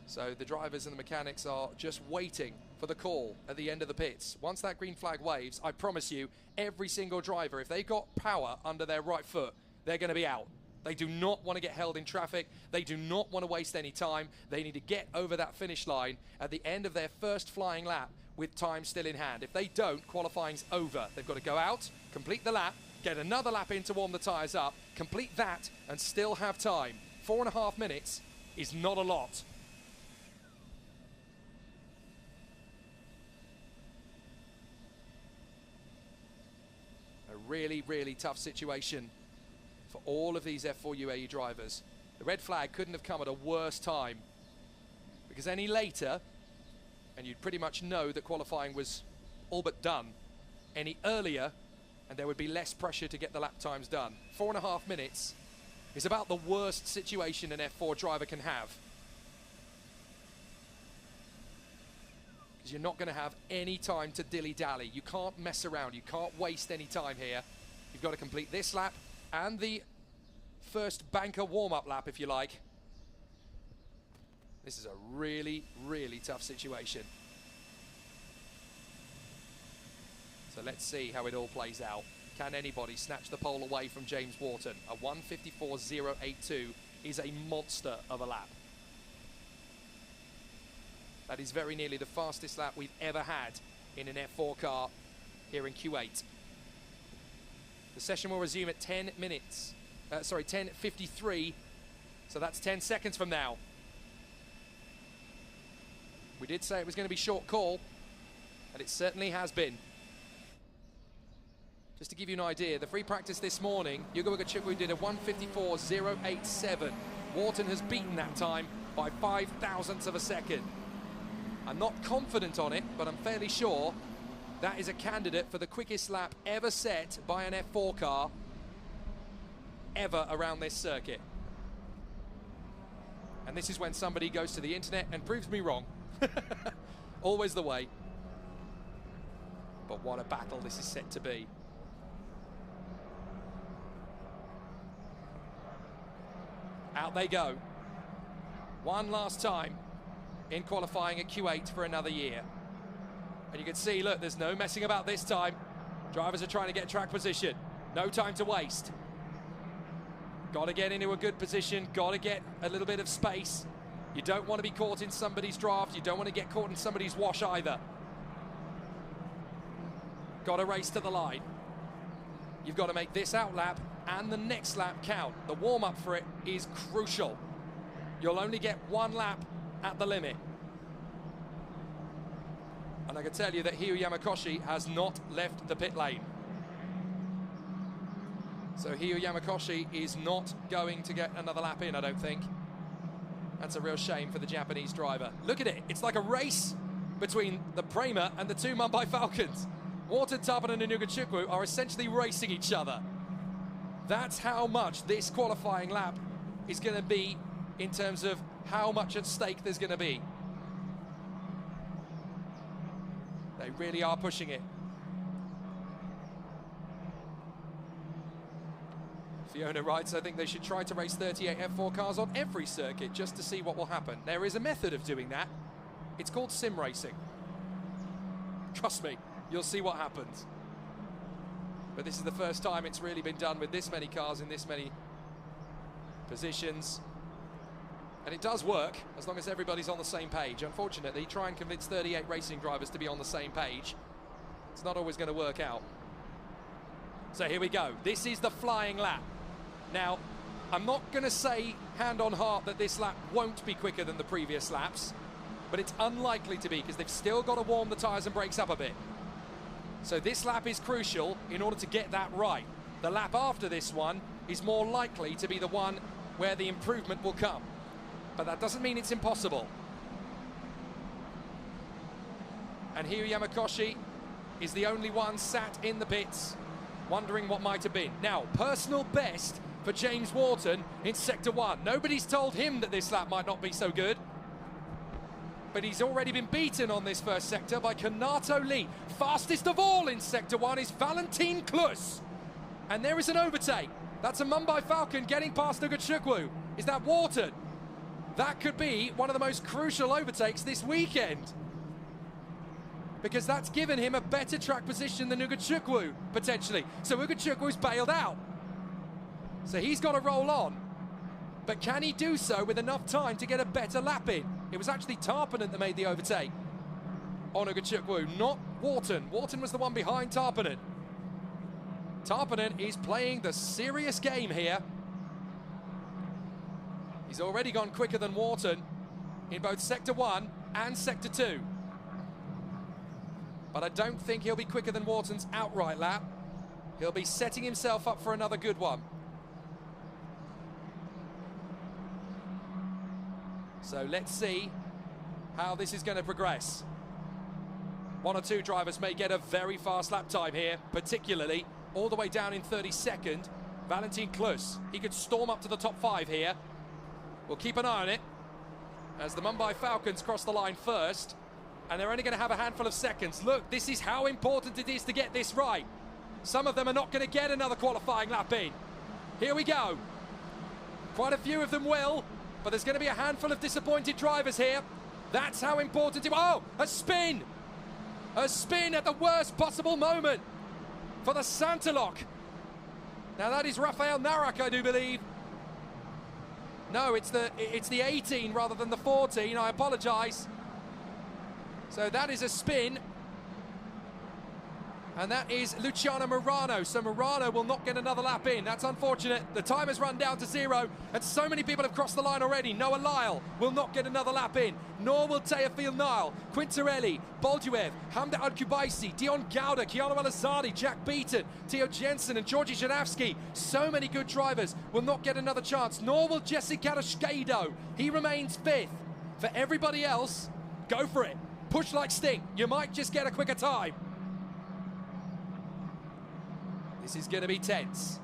So the drivers and the mechanics are just waiting for the call at the end of the pits. Once that green flag waves, I promise you, every single driver, if they got power under their right foot, they're going to be out. They do not want to get held in traffic. They do not want to waste any time. They need to get over that finish line at the end of their first flying lap with time still in hand. If they don't, qualifying's over. They've got to go out, complete the lap, get another lap in to warm the tyres up, complete that, and still have time. 4.5 minutes is not a lot. A really, really tough situation for all of these F4 UAE drivers. The red flag couldn't have come at a worse time, because any later, and you'd pretty much know that qualifying was all but done. Any earlier, and there would be less pressure to get the lap times done. 4.5 minutes is about the worst situation an F4 driver can have, because you're not going to have any time to dilly-dally. You can't mess around. You can't waste any time here. You've got to complete this lap and the first banker warm-up lap, if you like. This is a really, really tough situation. So let's see how it all plays out. Can anybody snatch the pole away from James Wharton? A 1:54.082 is a monster of a lap. That is very nearly the fastest lap we've ever had in an F4 car here in Kuwait. The session will resume at 10 minutes. 10:53. So that's 10 seconds from now. We did say it was going to be short call, and it certainly has been. Just to give you an idea, the free practice this morning, Yugo Chukwu did a 1:54.087. Wharton has beaten that time by 0.005 of a second. I'm not confident on it, but I'm fairly sure that is a candidate for the quickest lap ever set by an F4 car ever around this circuit. And this is when somebody goes to the internet and proves me wrong. Always the way. But what a battle this is set to be. Out they go. One last time in qualifying at Q8 for another year. And you can see, look, there's no messing about this time. Drivers are trying to get track position. No time to waste. Got to get into a good position. Got to get a little bit of space. You don't want to be caught in somebody's draft. You don't want to get caught in somebody's wash either. Got to race to the line. You've got to make this out lap and the next lap count. The warm-up for it is crucial. You'll only get one lap at the limit. And I can tell you that Hiro Yamakoshi has not left the pit lane. So Hiro Yamakoshi is not going to get another lap in, I don't think. That's a real shame for the Japanese driver. Look at it. It's like a race between the Prema and the two Mumbai Falcons. Wharton, Tarpanen and Nugachukwu are essentially racing each other. That's how much this qualifying lap is going to be in terms of how much at stake there's going to be. They really are pushing it. Fiona writes, I think they should try to race 38 F4 cars on every circuit just to see what will happen. There is a method of doing that. It's called sim racing. Trust me, you'll see what happens. But this is the first time it's really been done with this many cars in this many positions. And it does work as long as everybody's on the same page. Unfortunately, try and convince 38 racing drivers to be on the same page. It's not always going to work out. So here we go. This is the flying lap. Now, I'm not going to say hand on heart that this lap won't be quicker than the previous laps, but it's unlikely to be because they've still got to warm the tyres and brakes up a bit. So this lap is crucial in order to get that right. The lap after this one is more likely to be the one where the improvement will come. But that doesn't mean it's impossible. And Hiro Yamakoshi is the only one sat in the pits wondering what might have been. Now, personal best for James Wharton in Sector 1. Nobody's told him that this lap might not be so good. But he's already been beaten on this first sector by Kanato Lee. Fastest of all in Sector 1 is Valentin Klus. And there is an overtake. That's a Mumbai Falcon getting past Nugachukwu. Is that Wharton? That could be one of the most crucial overtakes this weekend, because that's given him a better track position than Nugachukwu, potentially. So Nugachukwu's bailed out. So he's got to roll on. But can he do so with enough time to get a better lap in? It was actually Tarpanen that made the overtake on Nugachukwu, not Wharton. Wharton was the one behind Tarpanen. Tarpanen is playing the serious game here. He's already gone quicker than Wharton in both Sector 1 and Sector 2. But I don't think he'll be quicker than Wharton's outright lap. He'll be setting himself up for another good one. So let's see how this is going to progress. One or two drivers may get a very fast lap time here, particularly all the way down in 32nd. Valentin Klus, he could storm up to the top 5 here. We'll keep an eye on it as the Mumbai Falcons cross the line first, and they're only going to have a handful of seconds. Look, this is how important it is to get this right. Some of them are not going to get another qualifying lap in. Here we go. Quite a few of them will, but there's going to be a handful of disappointed drivers here. That's how important it... Oh, a spin! A spin at the worst possible moment for the Santalock. Now that is Rafael Narak, I do believe. No, it's the 18 rather than the 14. I apologise. So that is a spin. And that is Luciano Morano. So Morano will not get another lap in. That's unfortunate. The time has run down to 0, and so many people have crossed the line already. Noah Lyle will not get another lap in, nor will Teofil Nile, Quintarelli, Bolduev, Hamda Al-Kubaisi, Dion Gauda, Keanu Elazadi, Jack Beaton, Theo Jensen and Georgi Janavsky. So many good drivers will not get another chance, nor will Jesse Carrasquedo. He remains 5th. For everybody else, go for it. Push like Sting. You might just get a quicker time. This is going to be tense.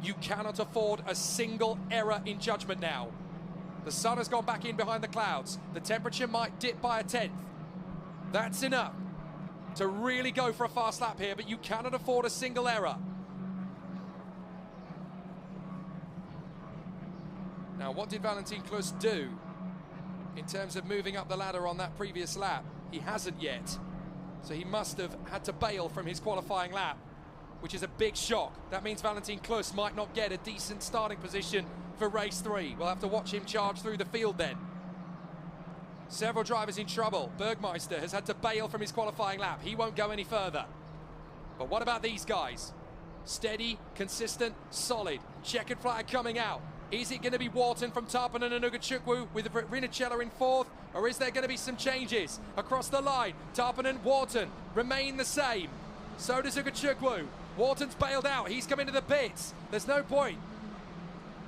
You cannot afford a single error in judgment now. The sun has gone back in behind the clouds. The temperature might dip by a 1/10. That's enough to really go for a fast lap here, but you cannot afford a single error. Now, what did Valentin Klus do in terms of moving up the ladder on that previous lap? He hasn't yet. So he must have had to bail from his qualifying lap, which is a big shock. That means Valentin Klus might not get a decent starting position for race 3. We'll have to watch him charge through the field then. Several drivers in trouble. Bergmeister has had to bail from his qualifying lap. He won't go any further. But what about these guys? Steady, consistent, solid. Checkered flag coming out. Is it going to be Wharton from Tarpanen and Nugachukwu with Rinacella in 4th? Or is there going to be some changes across the line? Tarpan and Wharton remain the same. So does Ugachukwu. Wharton's bailed out. He's come into the pits. There's no point.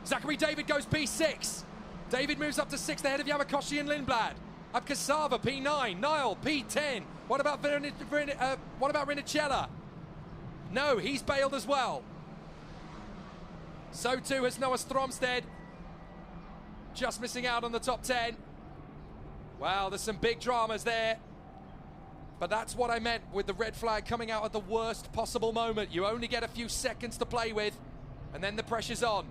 Zachary David goes P6. David moves up to 6th ahead of Yamakoshi and Lindblad. Up Cassava, P9. Niall, P10. What about Rinicella? No, he's bailed as well. So too has Noah Stromsted. Just missing out on the top 10. Wow, there's some big dramas there. But that's what I meant with the red flag coming out at the worst possible moment. You only get a few seconds to play with, and then the pressure's on.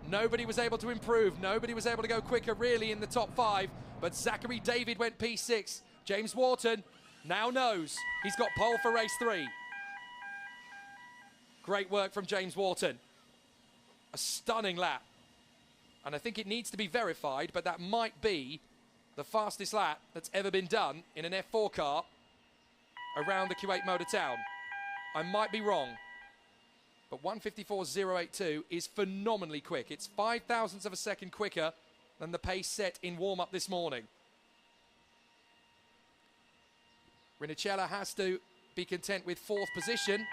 Nobody was able to improve. Nobody was able to go quicker, really, in the top 5. But Zachary David went P6. James Wharton now knows he's got pole for race 3. Great work from James Wharton. A stunning lap. And I think it needs to be verified, but that might be the fastest lap that's ever been done in an F4 car around the Kuwait Motor Town. I might be wrong, but 1:54.082 is phenomenally quick. It's 0.005 of a second quicker than the pace set in warm-up this morning. Rinicella has to be content with 4th position.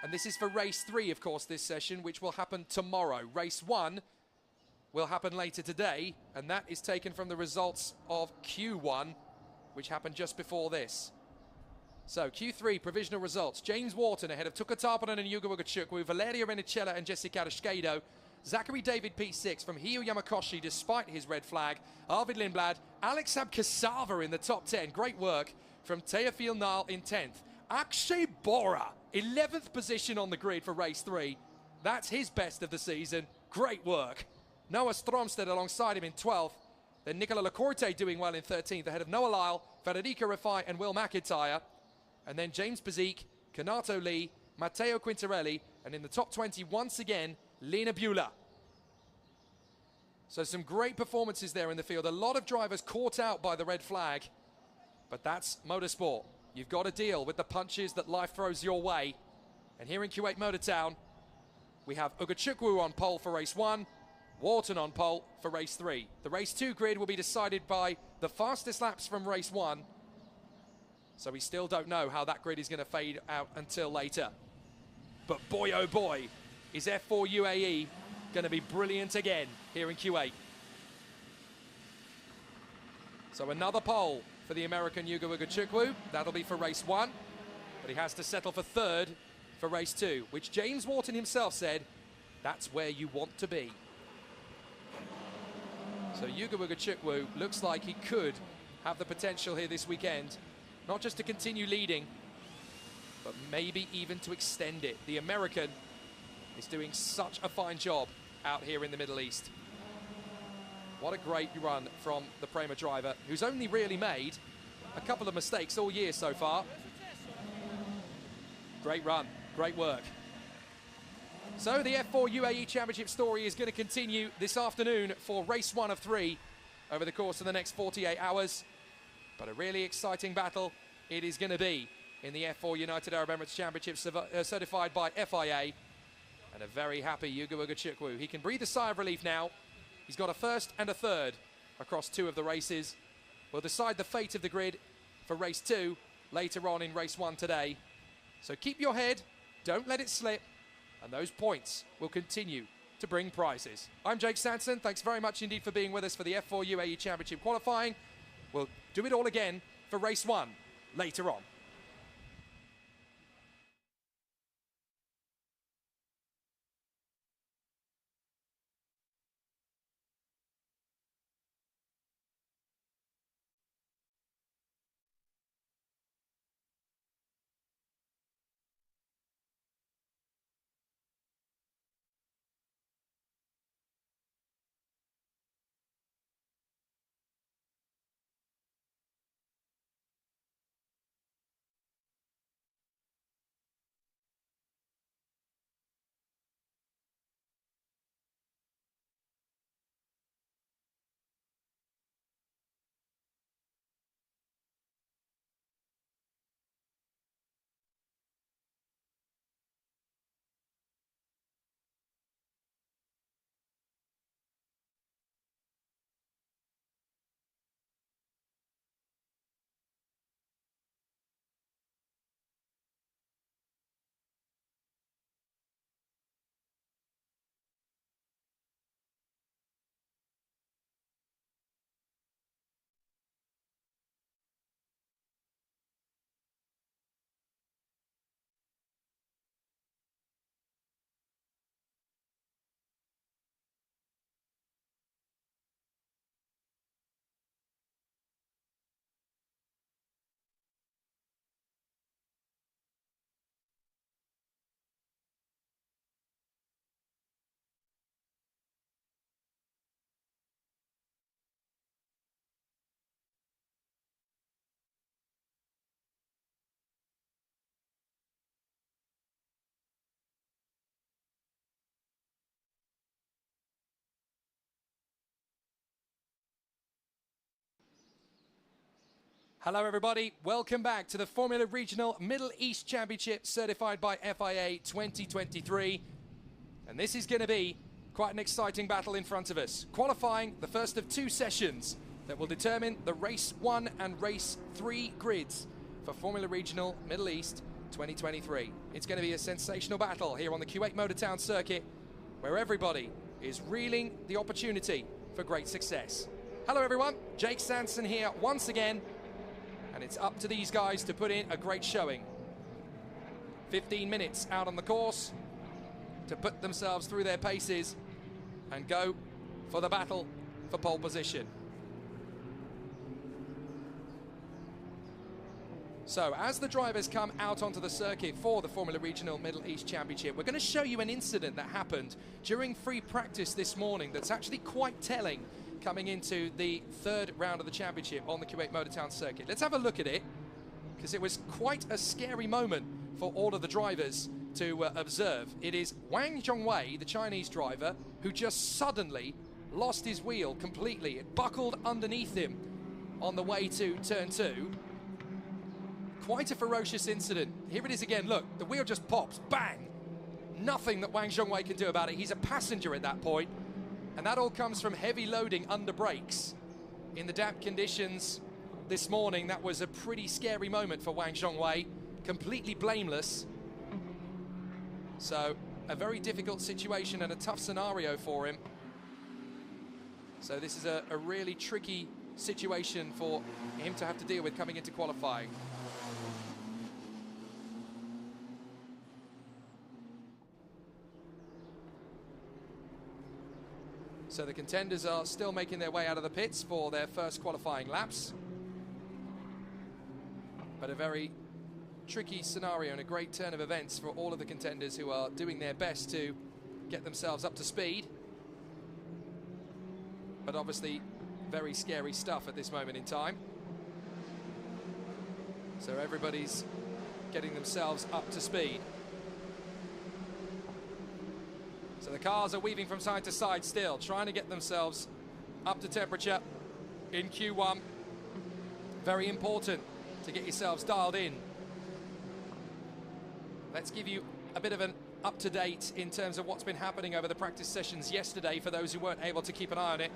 And this is for race 3, of course, this session, which will happen tomorrow. Race 1 will happen later today, and that is taken from the results of Q1, which happened just before this. So, Q3, provisional results. James Wharton ahead of Tuka Tarpanen and Yuga Ugachukwu, Valeria Rinicella and Jessica Arashkedo. Zachary David P6 from Hio Yamakoshi, despite his red flag. Arvid Lindblad, Alex Abkasava in the top 10. Great work from Teofil Nile in 10th. Akshay Bora, 11th position on the grid for race 3. That's his best of the season. Great work. Noah Stromsted alongside him in 12th. Then Nicola Lacorte doing well in 13th ahead of Noah Lyle, Federica Rafai and Will McIntyre. And then James Bazik, Kanato Lee, Matteo Quintarelli, and in the top 20 once again, Lena Beulah. So some great performances there in the field. A lot of drivers caught out by the red flag, but that's motorsport. You've got to deal with the punches that life throws your way. And here in Kuwait Motor Town, we have Ugachukwu on pole for race 1, Wharton on pole for race 3. The race 2 grid will be decided by the fastest laps from race 1. So we still don't know how that grid is going to fade out until later. But boy, oh boy, is F4 UAE going to be brilliant again here in Kuwait. So another pole for the American Yuga Ugachukwu. That'll be for race 1. But he has to settle for 3rd for race 2, which James Wharton himself said, that's where you want to be. So Yuga Ugachukwu looks like he could have the potential here this weekend, not just to continue leading, but maybe even to extend it. The American is doing such a fine job out here in the Middle East. What a great run from the Prema driver, who's only really made a couple of mistakes all year so far. Great run, great work. So the F4 UAE Championship story is going to continue this afternoon for race 1 of 3 over the course of the next 48 hours. But a really exciting battle it is going to be in the F4 United Arab Emirates Championship certified by FIA. And a very happy Yuga Ugachukwu. He can breathe a sigh of relief now. He's got a 1st and a 3rd across 2 of the races. We'll decide the fate of the grid for race 2 later on in race 1 today. So keep your head, don't let it slip, and those points will continue to bring prizes. I'm Jake Sanson. Thanks very much indeed for being with us for the F4 UAE Championship qualifying. We'll do it all again for race 1 later on. Hello everybody, welcome back to the Formula Regional Middle East Championship certified by FIA 2023. And this is going to be quite an exciting battle in front of us. Qualifying the first of two sessions that will determine the Race 1 and Race 3 grids for Formula Regional Middle East 2023. It's going to be a sensational battle here on the Kuwait Motor Town circuit where everybody is reeling the opportunity for great success. Hello everyone, Jake Sanson here once again. And it's up to these guys to put in a great showing. 15 minutes out on the course to put themselves through their paces and go for the battle for pole position. So as the drivers come out onto the circuit for the Formula Regional Middle East Championship, we're going to show you an incident that happened during free practice this morning that's actually quite telling coming into the third round of the championship on the Kuwait Motor Town circuit. Let's have a look at it, because it was quite a scary moment for all of the drivers to observe. It is Wang Zhongwei, the Chinese driver, who just suddenly lost his wheel completely. It buckled underneath him on the way to turn 2. Quite a ferocious incident. Here it is again, look, the wheel just pops, bang! Nothing that Wang Zhongwei can do about it. He's a passenger at that point. And that all comes from heavy loading under brakes. In the damp conditions this morning, that was a pretty scary moment for Wang Zhongwei. Completely blameless. So, a very difficult situation and a tough scenario for him. So this is a really tricky situation for him to have to deal with coming into qualifying. So the contenders are still making their way out of the pits for their first qualifying laps. But a very tricky scenario and a great turn of events for all of the contenders who are doing their best to get themselves up to speed. But obviously very scary stuff at this moment in time. So everybody's getting themselves up to speed. So the cars are weaving from side to side still, trying to get themselves up to temperature in Q1. Very important to get yourselves dialed in. Let's give you a bit of an up-to-date in terms of what's been happening over the practice sessions yesterday for those who weren't able to keep an eye on it.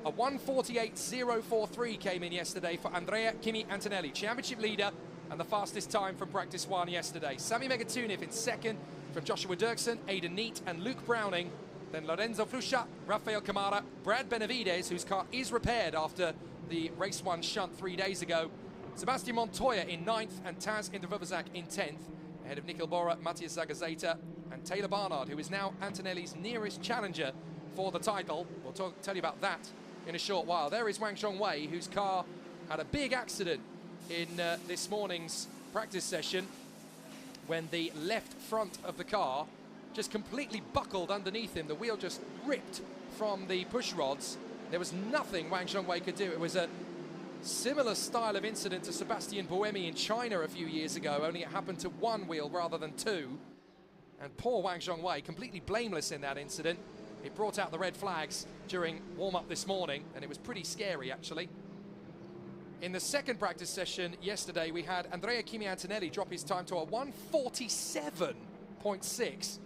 A 1:48.043 came in yesterday for Andrea Kimi Antonelli, championship leader and the fastest time from practice 1 yesterday. Sami Megatuniv in second, from Joshua Dirksen, Aidan Neate and Luke Browning. Then Lorenzo Flusha, Rafael Camara, Brad Benavides, whose car is repaired after the race 1 shunt 3 days ago. Sebastian Montoya in 9th and Taz Indravovazak in 10th. Ahead of Nikhil Bora, Matthias Zagazeta and Taylor Barnard, who is now Antonelli's nearest challenger for the title. We'll tell you about that in a short while. There is Wang Zhongwei, whose car had a big accident in this morning's practice session, when the left front of the car just completely buckled underneath him. The wheel just ripped from the push rods. There was nothing Wang Zhongwei could do. It was a similar style of incident to Sebastian Buemi in China a few years ago, only it happened to one wheel rather than two. And poor Wang Zhongwei, completely blameless in that incident. It brought out the red flags during warm-up this morning, and it was pretty scary actually. In the second practice session yesterday, we had Andrea Kimi Antonelli drop his time to a 1:47.6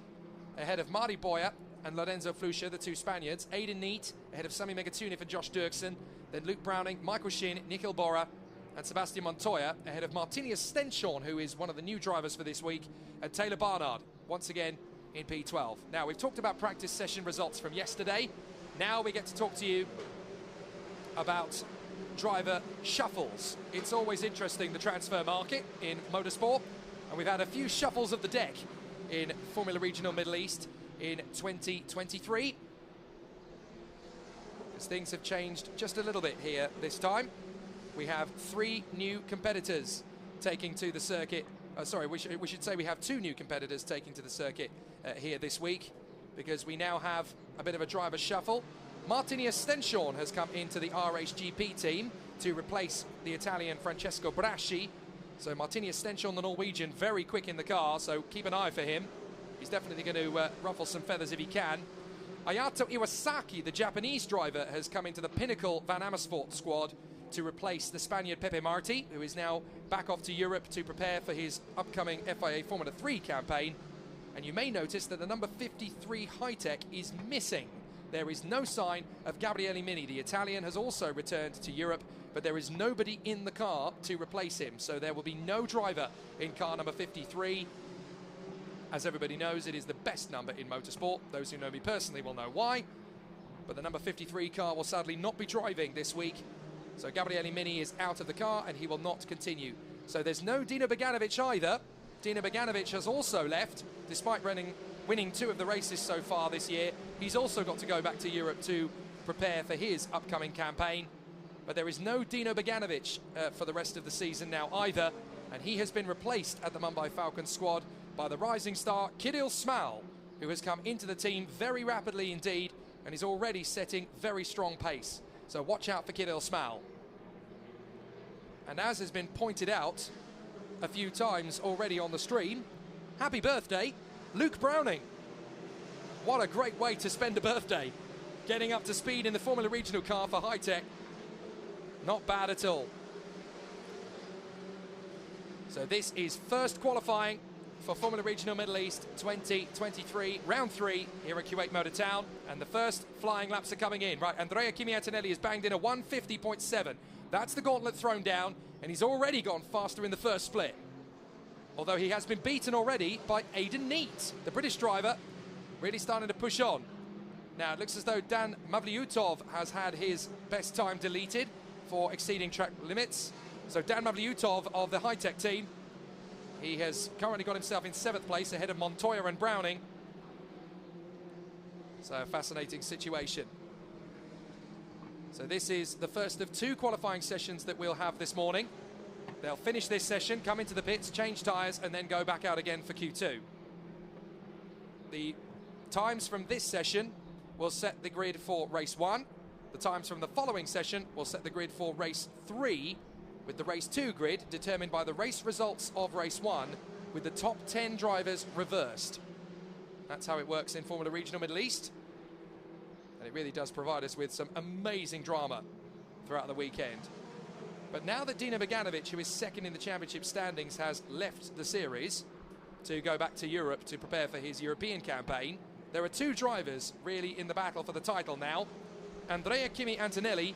ahead of Mari Boya and Lorenzo Flusha, the two Spaniards. Aidan Neate ahead of Sami Megatuniv and Josh Dirksen. Then Luke Browning, Michael Shin, Nikhil Bora and Sebastian Montoya ahead of Martinius Stenshorn, who is one of the new drivers for this week, and Taylor Barnard, once again in P12. Now, we've talked about practice session results from yesterday. Now we get to talk to you about driver shuffles. It's always interesting, the transfer market in motorsport, and we've had a few shuffles of the deck in Formula Regional Middle East in 2023. As things have changed just a little bit here this time. We have 3 new competitors taking to the circuit. Sorry, we should say we have 2 new competitors taking to the circuit here this week, because we now have a bit of a driver shuffle. Martinius Stenshorn has come into the RHGP team to replace the Italian Francesco Braschi. So Martinius Stenshorn, the Norwegian, very quick in the car, so keep an eye for him. He's definitely going to ruffle some feathers if he can. Ayato Iwasaki, the Japanese driver, has come into the Pinnacle Van Amersfoort squad to replace the Spaniard Pepe Marti, who is now back off to Europe to prepare for his upcoming FIA Formula 3 campaign. And you may notice that the number 53 high-tech is missing. There is no sign of Gabriele Mini. The Italian has also returned to Europe, but there is nobody in the car to replace him. So there will be no driver in car number 53. As everybody knows, it is the best number in motorsport. Those who know me personally will know why. But the number 53 car will sadly not be driving this week. So Gabriele Mini is out of the car and he will not continue. So there's no Dino Beganovic either. Dino Beganovic has also left, despite winning 2 of the races so far this year. He's also got to go back to Europe to prepare for his upcoming campaign. But there is no Dino Beganovic for the rest of the season now either. And he has been replaced at the Mumbai Falcons squad by the rising star Kirill Smal, who has come into the team very rapidly indeed and is already setting very strong pace. So watch out for Kirill Smal. And as has been pointed out a few times already on the stream, happy birthday, Luke Browning. What a great way to spend a birthday. Getting up to speed in the Formula Regional car for high-tech. Not bad at all. So this is first qualifying for Formula Regional Middle East 2023, round 3 here at Kuwait Motor Town, and the first flying laps are coming in. Right, Andrea Kimi Antonelli has banged in a 150.7. That's the gauntlet thrown down, and he's already gone faster in the first split. Although he has been beaten already by Aidan Neate, the British driver, really starting to push on. Now, it looks as though Dan Mavlyutov has had his best time deleted for exceeding track limits. So Dan Mavlyutov of the high-tech team, he has currently got himself in 7th place ahead of Montoya and Browning. So a fascinating situation. So this is the first of 2 qualifying sessions that we'll have this morning. They'll finish this session, come into the pits, change tyres, and then go back out again for Q2. The times from this session will set the grid for race 1. The times from the following session will set the grid for race 3, with the race 2 grid determined by the race results of race 1, with the top 10 drivers reversed. That's how it works in Formula Regional Middle East. And it really does provide us with some amazing drama throughout the weekend. But now that Dino Beganovic, who is 2nd in the championship standings, has left the series to go back to Europe to prepare for his European campaign, there are 2 drivers really in the battle for the title now. Andrea Kimi Antonelli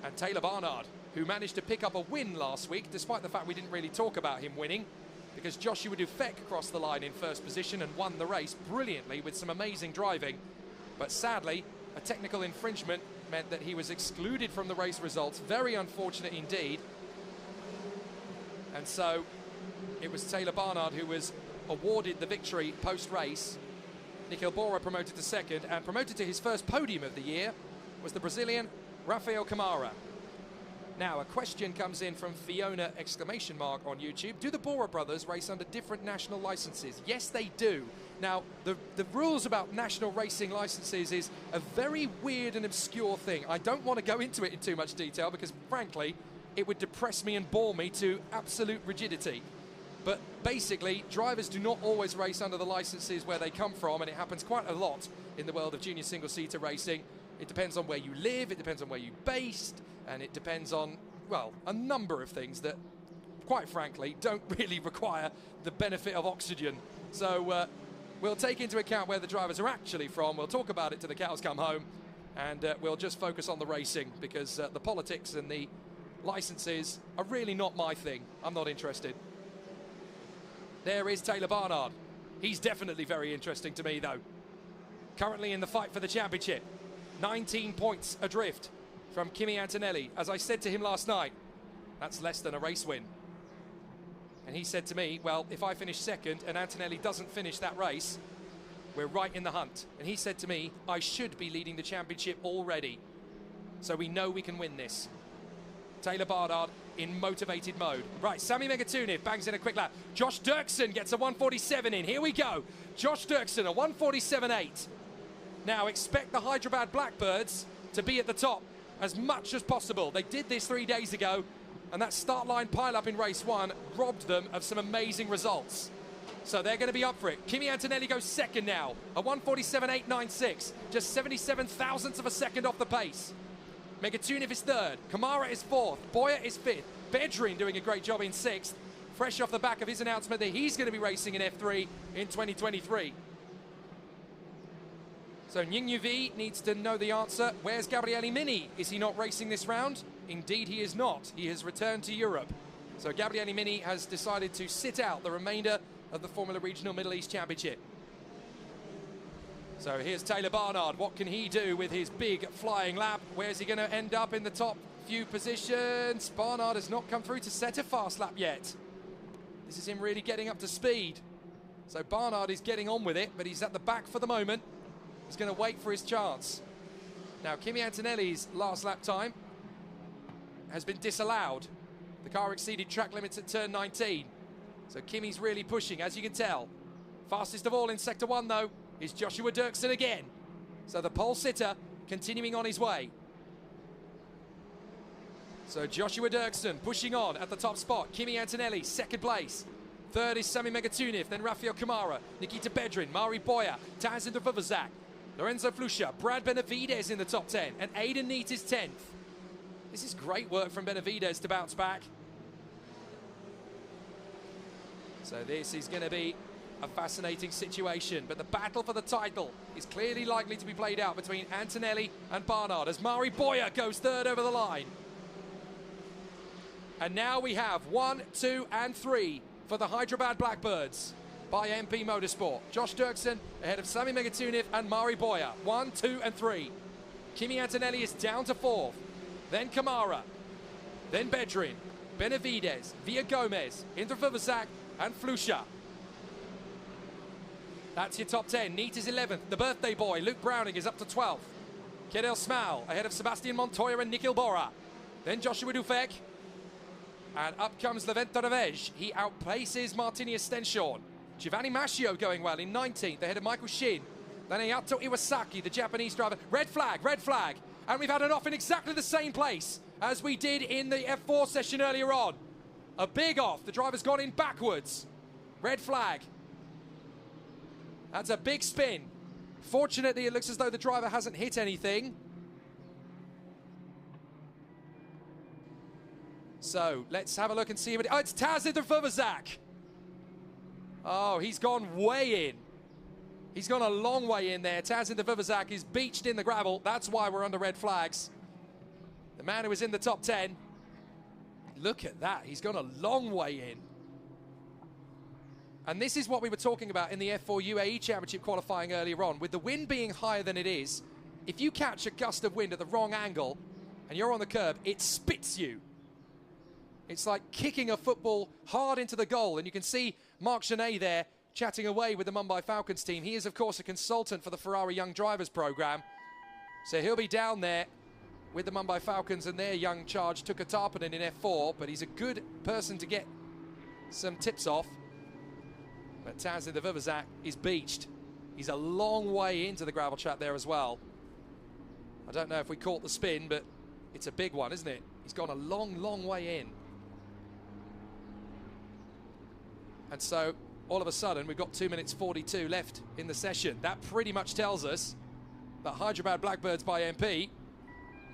and Taylor Barnard, who managed to pick up a win last week, despite the fact we didn't really talk about him winning, because Joshua Dufek crossed the line in 1st position and won the race brilliantly with some amazing driving. But sadly, a technical infringement meant that he was excluded from the race results. Very unfortunate indeed. And so it was Taylor Barnard who was awarded the victory post-race. Nikhil Bora promoted to 2nd, and promoted to his first podium of the year was the Brazilian Rafael Camara. Now, a question comes in from Fiona exclamation mark on YouTube. Do the Bora brothers race under different national licenses? Yes, they do. Now, the rules about national racing licenses is a very weird and obscure thing. I don't want to go into it in too much detail because, frankly, it would depress me and bore me to absolute rigidity. But basically, drivers do not always race under the licenses where they come from, and it happens quite a lot in the world of junior single-seater racing. It depends on where you live, it depends on where you're based, and it depends on, well, a number of things that, quite frankly, don't really require the benefit of oxygen. So we'll take into account where the drivers are actually from. We'll talk about it till the cows come home, and we'll just focus on the racing, because the politics and the licenses are really not my thing. I'm not interested. There is Taylor Barnard. He's definitely very interesting to me, though. Currently in the fight for the championship. 19 points adrift from Kimi Antonelli. As I said to him last night, that's less than a race win. And he said to me, well, if I finish 2nd and Antonelli doesn't finish that race, we're right in the hunt. And he said to me, I should be leading the championship already. So we know we can win this. Taylor Barnard in motivated mode. Right, Sami Megatuniv bangs in a quick lap. Josh Dirksen gets a 147 in. Here we go. Josh Dirksen, a 147.8. Now, expect the Hyderabad Blackbirds to be at the top as much as possible. They did this 3 days ago, and that start line pile-up in race 1 robbed them of some amazing results. So they're going to be up for it. Kimi Antonelli goes 2nd now, a 147.896, just 77 thousandths of a second off the pace. Megatunov is third. Kamara is fourth. Boyer is fifth. Bedrin doing a great job in sixth. Fresh off the back of his announcement that he's going to be racing in F3 in 2023. So Nyingyu needs to know the answer. Where's Gabriele Mini? Is he not racing this round? Indeed he is not. He has returned to Europe. So Gabriele Mini has decided to sit out the remainder of the Formula Regional Middle East Championship. So here's Taylor Barnard. What can he do with his big flying lap? Where's he going to end up in the top few positions? Barnard has not come through to set a fast lap yet. This is him really getting up to speed. So Barnard is getting on with it, but he's at the back for the moment. He's going to wait for his chance. Now, Kimi Antonelli's last lap time has been disallowed. The car exceeded track limits at turn 19. So Kimi's really pushing, as you can tell. Fastest of all in Sector 1, though, is Joshua Dirksen again. So the pole sitter continuing on his way. So Joshua Dirksen pushing on at the top spot. Kimi Antonelli, second place. Third is Sami Megatunov, then Rafael Kamara, Nikita Bedrin, Mari Boyer, Tazinder Vuvazak, Lorenzo Flusha, Brad Benavides in the top 10, and Aidan Neat is 10th. This is great work from Benavides to bounce back. So this is going to be a fascinating situation, but the battle for the title is clearly likely to be played out between Antonelli and Barnard as Mari Boyer goes third over the line. And now we have 1, 2, and 3 for the Hyderabad Blackbirds by MP Motorsport. Josh Dirksen ahead of Sami Megatunov and Mari Boyer. 1, 2, and 3. Kimi Antonelli is down to 4th. Then Kamara. Then Bedrin. Benavides. Villa Gomez. Indra Vuvazak and Flusha. That's your top 10. Neat is 11th. The birthday boy, Luke Browning, is up to 12th. Kedel Smal ahead of Sebastian Montoya and Nikhil Bora. Then Joshua Dufek. And up comes Levent Donovej. He outpaces Martinius Stenshorn. Giovanni Mascio going well in 19th, ahead of Michael Shin. Then Ayato Iwasaki, the Japanese driver. Red flag, red flag. And we've had it off in exactly the same place as we did in the F4 session earlier on. A big off. The driver's gone in backwards. Red flag. That's a big spin. Fortunately, it looks as though the driver hasn't hit anything. So let's have a look and see. Oh, it's Tazinder Vuvazak. Oh, he's gone way in. He's gone a long way in there. Tazinder Vuvazak is beached in the gravel. That's why we're under red flags. The man who was in the top 10. Look at that. He's gone a long way in. And this is what we were talking about in the F4 UAE Championship qualifying earlier on. With the wind being higher than it is, if you catch a gust of wind at the wrong angle and you're on the curb, it spits you. It's like kicking a football hard into the goal. And you can see Mark Genet there chatting away with the Mumbai Falcons team. He is, of course, a consultant for the Ferrari Young Drivers program. So he'll be down there with the Mumbai Falcons and their young charge, Tuka Tarpanen in F4. But he's a good person to get some tips off. But Tazinder Vuvazak is beached. He's a long way into the gravel trap there as well. I don't know if we caught the spin, but it's a big one, isn't it? He's gone a long, long way in. And so, all of a sudden, we've got 2 minutes 42 left in the session. That pretty much tells us that Hyderabad Blackbirds by MP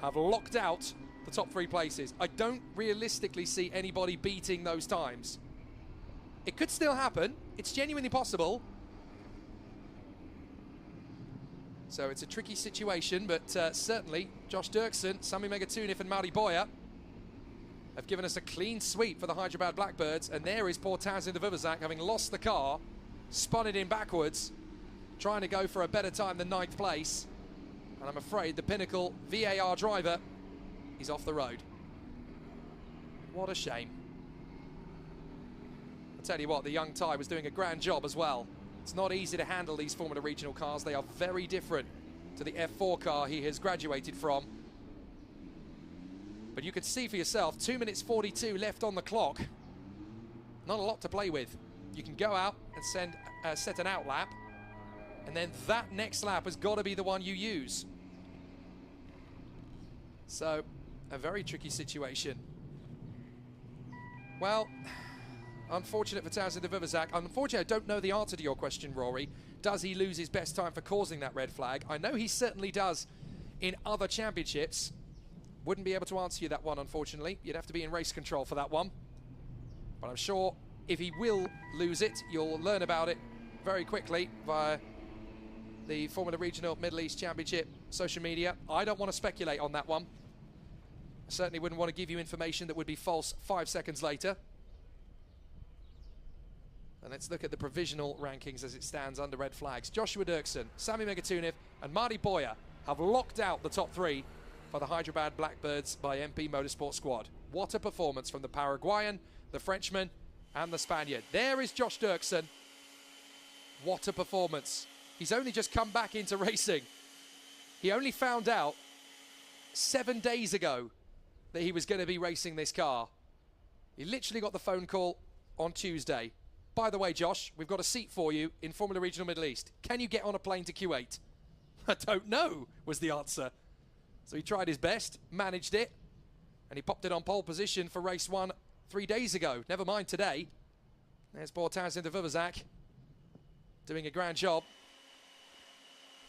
have locked out the top 3 places. I don't realistically see anybody beating those times. It could still happen. It's genuinely possible. So it's a tricky situation, but certainly Josh Dirksen, Sami Megatunov and Mari Boyer have given us a clean sweep for the Hyderabad Blackbirds. And there is poor Tazinder Vuvazak, having lost the car, spun it in backwards, trying to go for a better time than 9th place. And I'm afraid the Pinnacle VAR driver is off the road. What a shame. I'll tell you what, the young Thai was doing a grand job as well. It's not easy to handle these Formula Regional cars. They are very different to the F4 car he has graduated from. But you can see for yourself, 2 minutes 42 left on the clock. Not a lot to play with. You can go out and set an out lap, and then that next lap has got to be the one you use. So, a very tricky situation. Well, unfortunate for Tazinder Vuvazak. Unfortunately, I don't know the answer to your question, Rory. Does he lose his best time for causing that red flag? I know he certainly does in other championships. Wouldn't be able to answer you that one, unfortunately. You'd have to be in race control for that one. But I'm sure if he will lose it, you'll learn about it very quickly via the Formula Regional Middle East Championship social media. I don't want to speculate on that one. I certainly wouldn't want to give you information that would be false 5 seconds later. And let's look at the provisional rankings as it stands under red flags. Joshua Dirksen, Sami Megatuniv and Marty Boyer have locked out the top 3 for the Hyderabad Blackbirds by MP Motorsport squad. What a performance from the Paraguayan, the Frenchman and the Spaniard. There is Josh Dirksen. What a performance. He's only just come back into racing. He only found out 7 days ago that he was going to be racing this car. He literally got the phone call on Tuesday. By the way, Josh, we've got a seat for you in Formula Regional Middle East. Can you get on a plane to Kuwait? I don't know, was the answer. So he tried his best, managed it, and he popped it on pole position for race 1 3 days ago. Never mind today. There's poor Townsend de Vuvazak doing a grand job.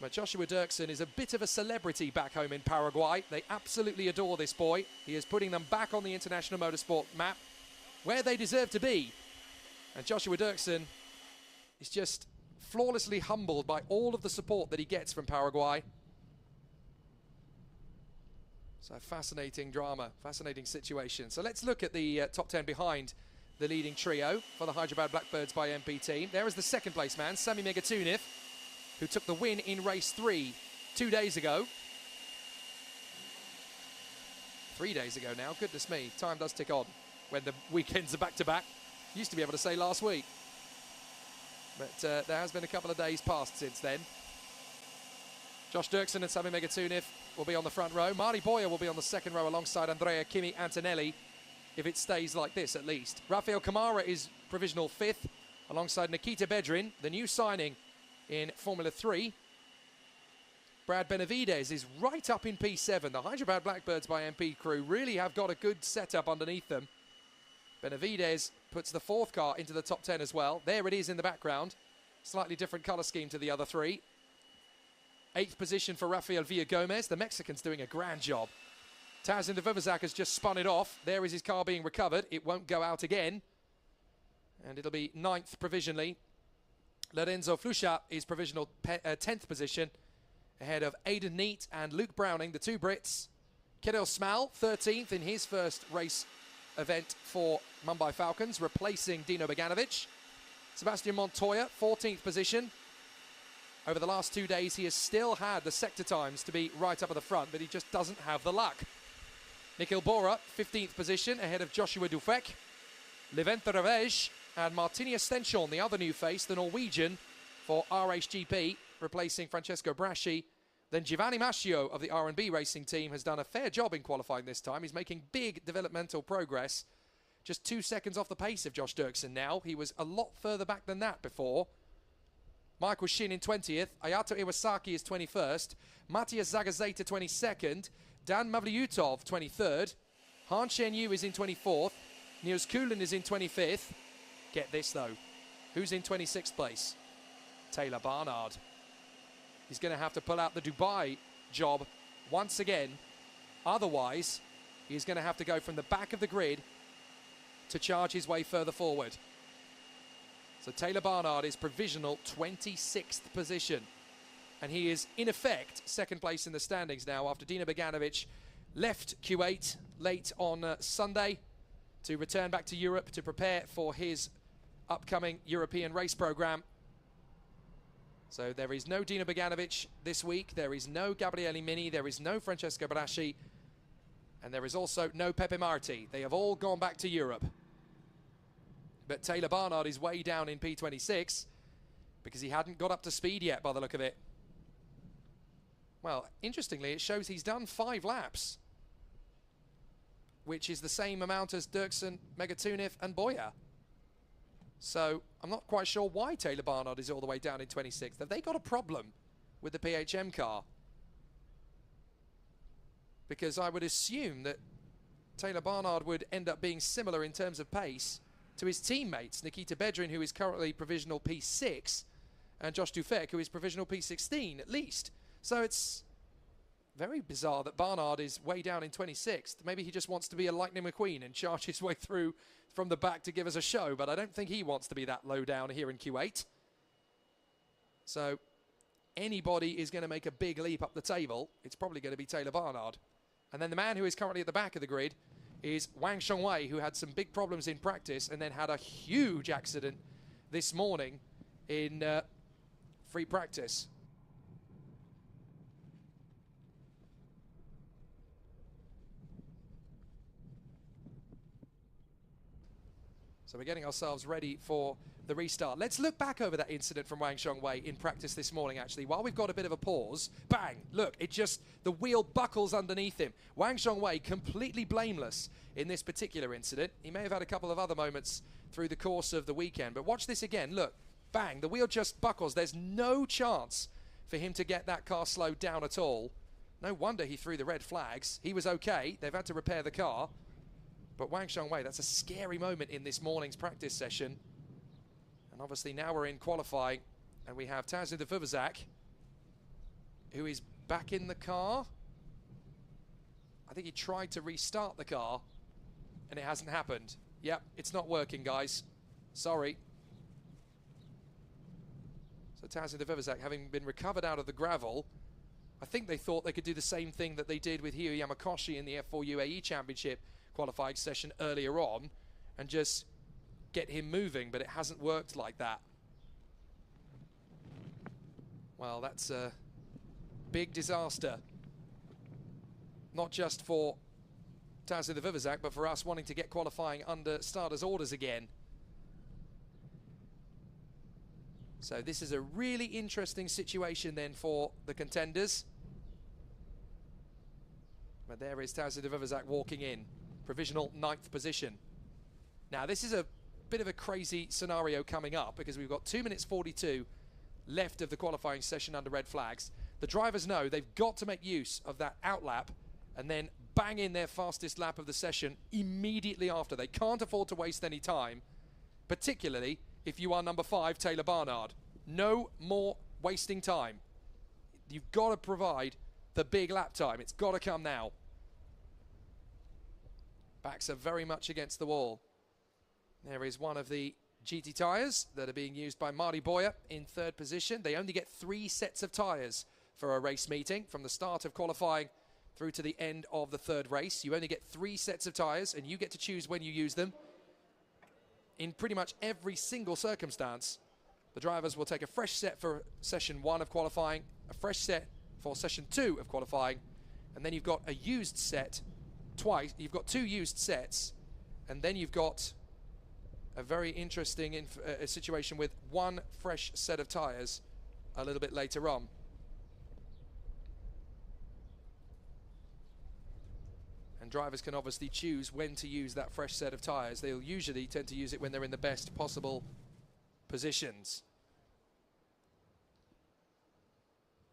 But Joshua Dirksen is a bit of a celebrity back home in Paraguay. They absolutely adore this boy. He is putting them back on the international motorsport map, where they deserve to be. And Joshua Dirksen is just flawlessly humbled by all of the support that he gets from Paraguay. So fascinating drama, fascinating situation. So let's look at the top 10 behind the leading trio for the Hyderabad Blackbirds by MP team. There is the second place man, Sami Megatuniv, who took the win in race 3 2 days ago. 3 days ago now, goodness me, time does tick on when the weekends are back-to-back. Used to be able to say last week. But there has been a couple of days past since then. Josh Dirksen and Sami Megatuniv will be on the front row. Marty Boyer will be on the second row alongside Andrea Kimi Antonelli, if it stays like this at least. Rafael Camara is provisional 5th, alongside Nikita Bedrin, the new signing in Formula 3. Brad Benavides is right up in P7. The Hyderabad Blackbirds by MP crew really have got a good setup underneath them. Benavides puts the 4th car into the top 10 as well. There it is in the background. Slightly different colour scheme to the other 3. 8th position for Rafael Villagomez. The Mexican's doing a grand job. Townsend de Vuvazak has just spun it off. There is his car being recovered. It won't go out again. And it'll be 9th provisionally. Lorenzo Flusha is provisional 10th position, ahead of Aidan Neat and Luke Browning, the 2 Brits. Kedel Smal, 13th in his first race event for Mumbai Falcons, replacing Dino Beganovic. Sebastian Montoya, 14th position. Over the last 2 days, he has still had the sector times to be right up at the front, but he just doesn't have the luck. Nikhil Bora, 15th position, ahead of Joshua Dufek. Levent Revej and Martinia Stenchon, the other new face, the Norwegian, for RHGP, replacing Francesco Braschi. Then Giovanni Mascio of the R&B racing team has done a fair job in qualifying this time. He's making big developmental progress. Just 2 seconds off the pace of Josh Dirksen now. He was a lot further back than that before. Michael Shin in 20th. Ayato Iwasaki is 21st. Matthias Zagazeta 22nd. Dan Mavliutov 23rd. Han Shen Yu is in 24th. Niels Kuhlen is in 25th. Get this though. Who's in 26th place? Taylor Barnard. He's going to have to pull out the Dubai job once again. Otherwise, he's going to have to go from the back of the grid to charge his way further forward. So Taylor Barnard is provisional 26th position. And he is, in effect, second place in the standings now after Dino Beganovic left Kuwait late on Sunday to return back to Europe to prepare for his upcoming European race program. So there is no Dino Beganovic this week. There is no Gabriele Mini. There is no Francesco Braschi. And there is also no Pepe Marti. They have all gone back to Europe. But Taylor Barnard is way down in P26 because he hadn't got up to speed yet by the look of it. Well, interestingly, it shows he's done 5 laps, which is the same amount as Dirksen, Megatuniv and Boyer. So I'm not quite sure why Taylor Barnard is all the way down in 26th. Have they got a problem with the PHM car? Because I would assume that Taylor Barnard would end up being similar in terms of pace to his teammates, Nikita Bedrin, who is currently provisional P6, and Josh Dufek, who is provisional P16 at least. So it's very bizarre that Barnard is way down in 26th. Maybe he just wants to be a Lightning McQueen and charge his way through from the back to give us a show, but I don't think he wants to be that low down here in Kuwait. So anybody is going to make a big leap up the table, it's probably going to be Taylor Barnard. And then the man who is currently at the back of the grid is Wang Shengwei, who had some big problems in practice and then had a huge accident this morning in free practice. So we're getting ourselves ready for the restart. Let's look back over that incident from Wang Shengwei in practice this morning, actually. While we've got a bit of a pause, bang, look, the wheel buckles underneath him. Wang Shengwei completely blameless in this particular incident. He may have had a couple of other moments through the course of the weekend, but watch this again. Look, bang, the wheel just buckles. There's no chance for him to get that car slowed down at all. No wonder he threw the red flags. He was okay. They've had to repair the car. But Wang Shengwei, that's a scary moment in this morning's practice session. And obviously now we're in qualifying, and we have Tazid Vuvazak, who is back in the car. I think he tried to restart the car, and it hasn't happened. Yep, it's not working, guys. Sorry. So Tazid Vuvazak, having been recovered out of the gravel, I think they thought they could do the same thing that they did with Hiro Yamakoshi in the F4 UAE Championship qualifying session earlier on and just get him moving, but it hasn't worked like that. Well, that's a big disaster, not just for Tazid Vuvazak, but for us wanting to get qualifying under starters' orders again. So this is a really interesting situation then for the contenders. But there is Tazid Vuvazak walking in, provisional 9th position. Now this is a bit of a crazy scenario coming up because we've got 2 minutes 42 left of the qualifying session under red flags. The drivers know they've got to make use of that outlap and then bang in their fastest lap of the session immediately after. They can't afford to waste any time, particularly if you are number 5, Taylor Barnard. No more wasting time. You've got to provide the big lap time. It's got to come now. Backs are very much against the wall. There is one of the GT tyres that are being used by Marty Boyer in 3rd position. They only get 3 sets of tyres for a race meeting from the start of qualifying through to the end of the 3rd race. You only get 3 sets of tyres and you get to choose when you use them. In pretty much every single circumstance, the drivers will take a fresh set for session 1 of qualifying, a fresh set for session 2 of qualifying, and then you've got a used set twice. You've got 2 used sets, and then you've got a very interesting situation with 1 fresh set of tyres a little bit later on. And drivers can obviously choose when to use that fresh set of tyres. They'll usually tend to use it when they're in the best possible positions.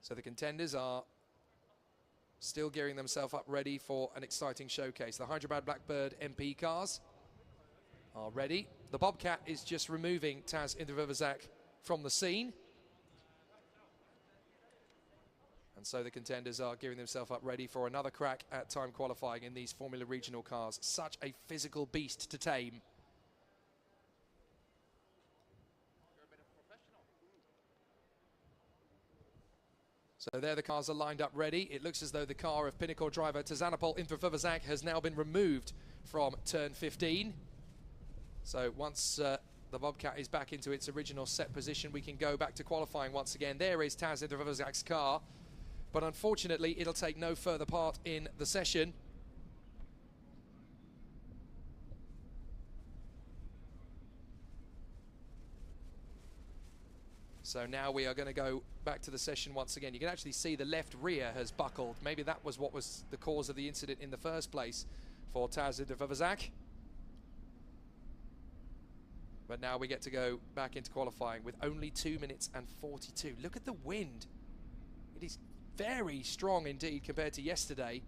So the contenders are still gearing themselves up ready for an exciting showcase. The Hyderabad Blackbird MP cars are ready. The Bobcat is just removing Tazid Vuvazak from the scene. And so the contenders are gearing themselves up ready for another crack at time qualifying in these Formula Regional cars. Such a physical beast to tame. So there the cars are lined up ready. It looks as though the car of Pinnacle driver Tazanapol Vuvazak has now been removed from turn 15. So once the Bobcat is back into its original set position, we can go back to qualifying once again. There is Tazid Vuvazak's car, but unfortunately it'll take no further part in the session. So now we are going to go back to the session once again. You can actually see the left rear has buckled. Maybe that was what was the cause of the incident in the first place for Tazid Vuvazak. But now we get to go back into qualifying with only 2 minutes and 42. Look at the wind. It is very strong indeed compared to yesterday.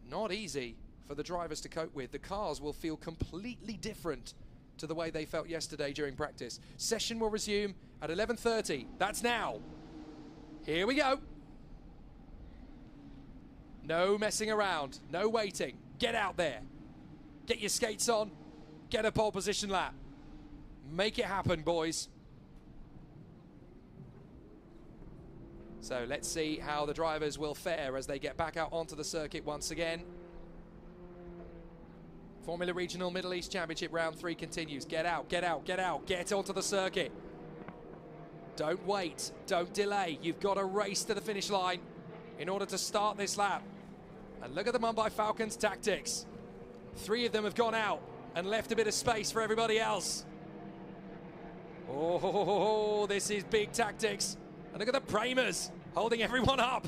Not easy for the drivers to cope with. The cars will feel completely different to the way they felt yesterday during practice. Session will resume at 11:30. That's now. Here we go. No messing around, no waiting. Get out there. Get your skates on. Get a pole position lap. Make it happen, boys. So let's see how the drivers will fare as they get back out onto the circuit once again. Formula Regional Middle East Championship round 3 continues. Get out, get out, get out. Get onto the circuit. Don't wait, don't delay. You've got to race to the finish line in order to start this lap. And look at the Mumbai Falcons tactics. 3 of them have gone out and left a bit of space for everybody else. Oh, this is big tactics. And look at the Pramers holding everyone up.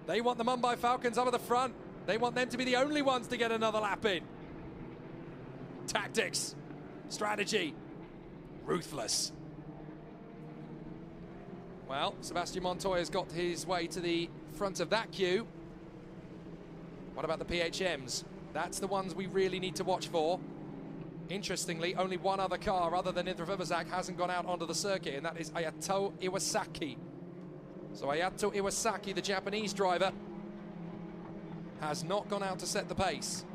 They want the Mumbai Falcons up at the front. They want them to be the only ones to get another lap in. Tactics, strategy, ruthless. Well, Sebastian Montoya's got his way to the front of that queue. What about the PHMs? That's the ones we really need to watch for. Interestingly, only one other car other than Indra Vivazak hasn't gone out onto the circuit, and that is Ayato Iwasaki. So Ayato Iwasaki, the Japanese driver, has not gone out to set the pace.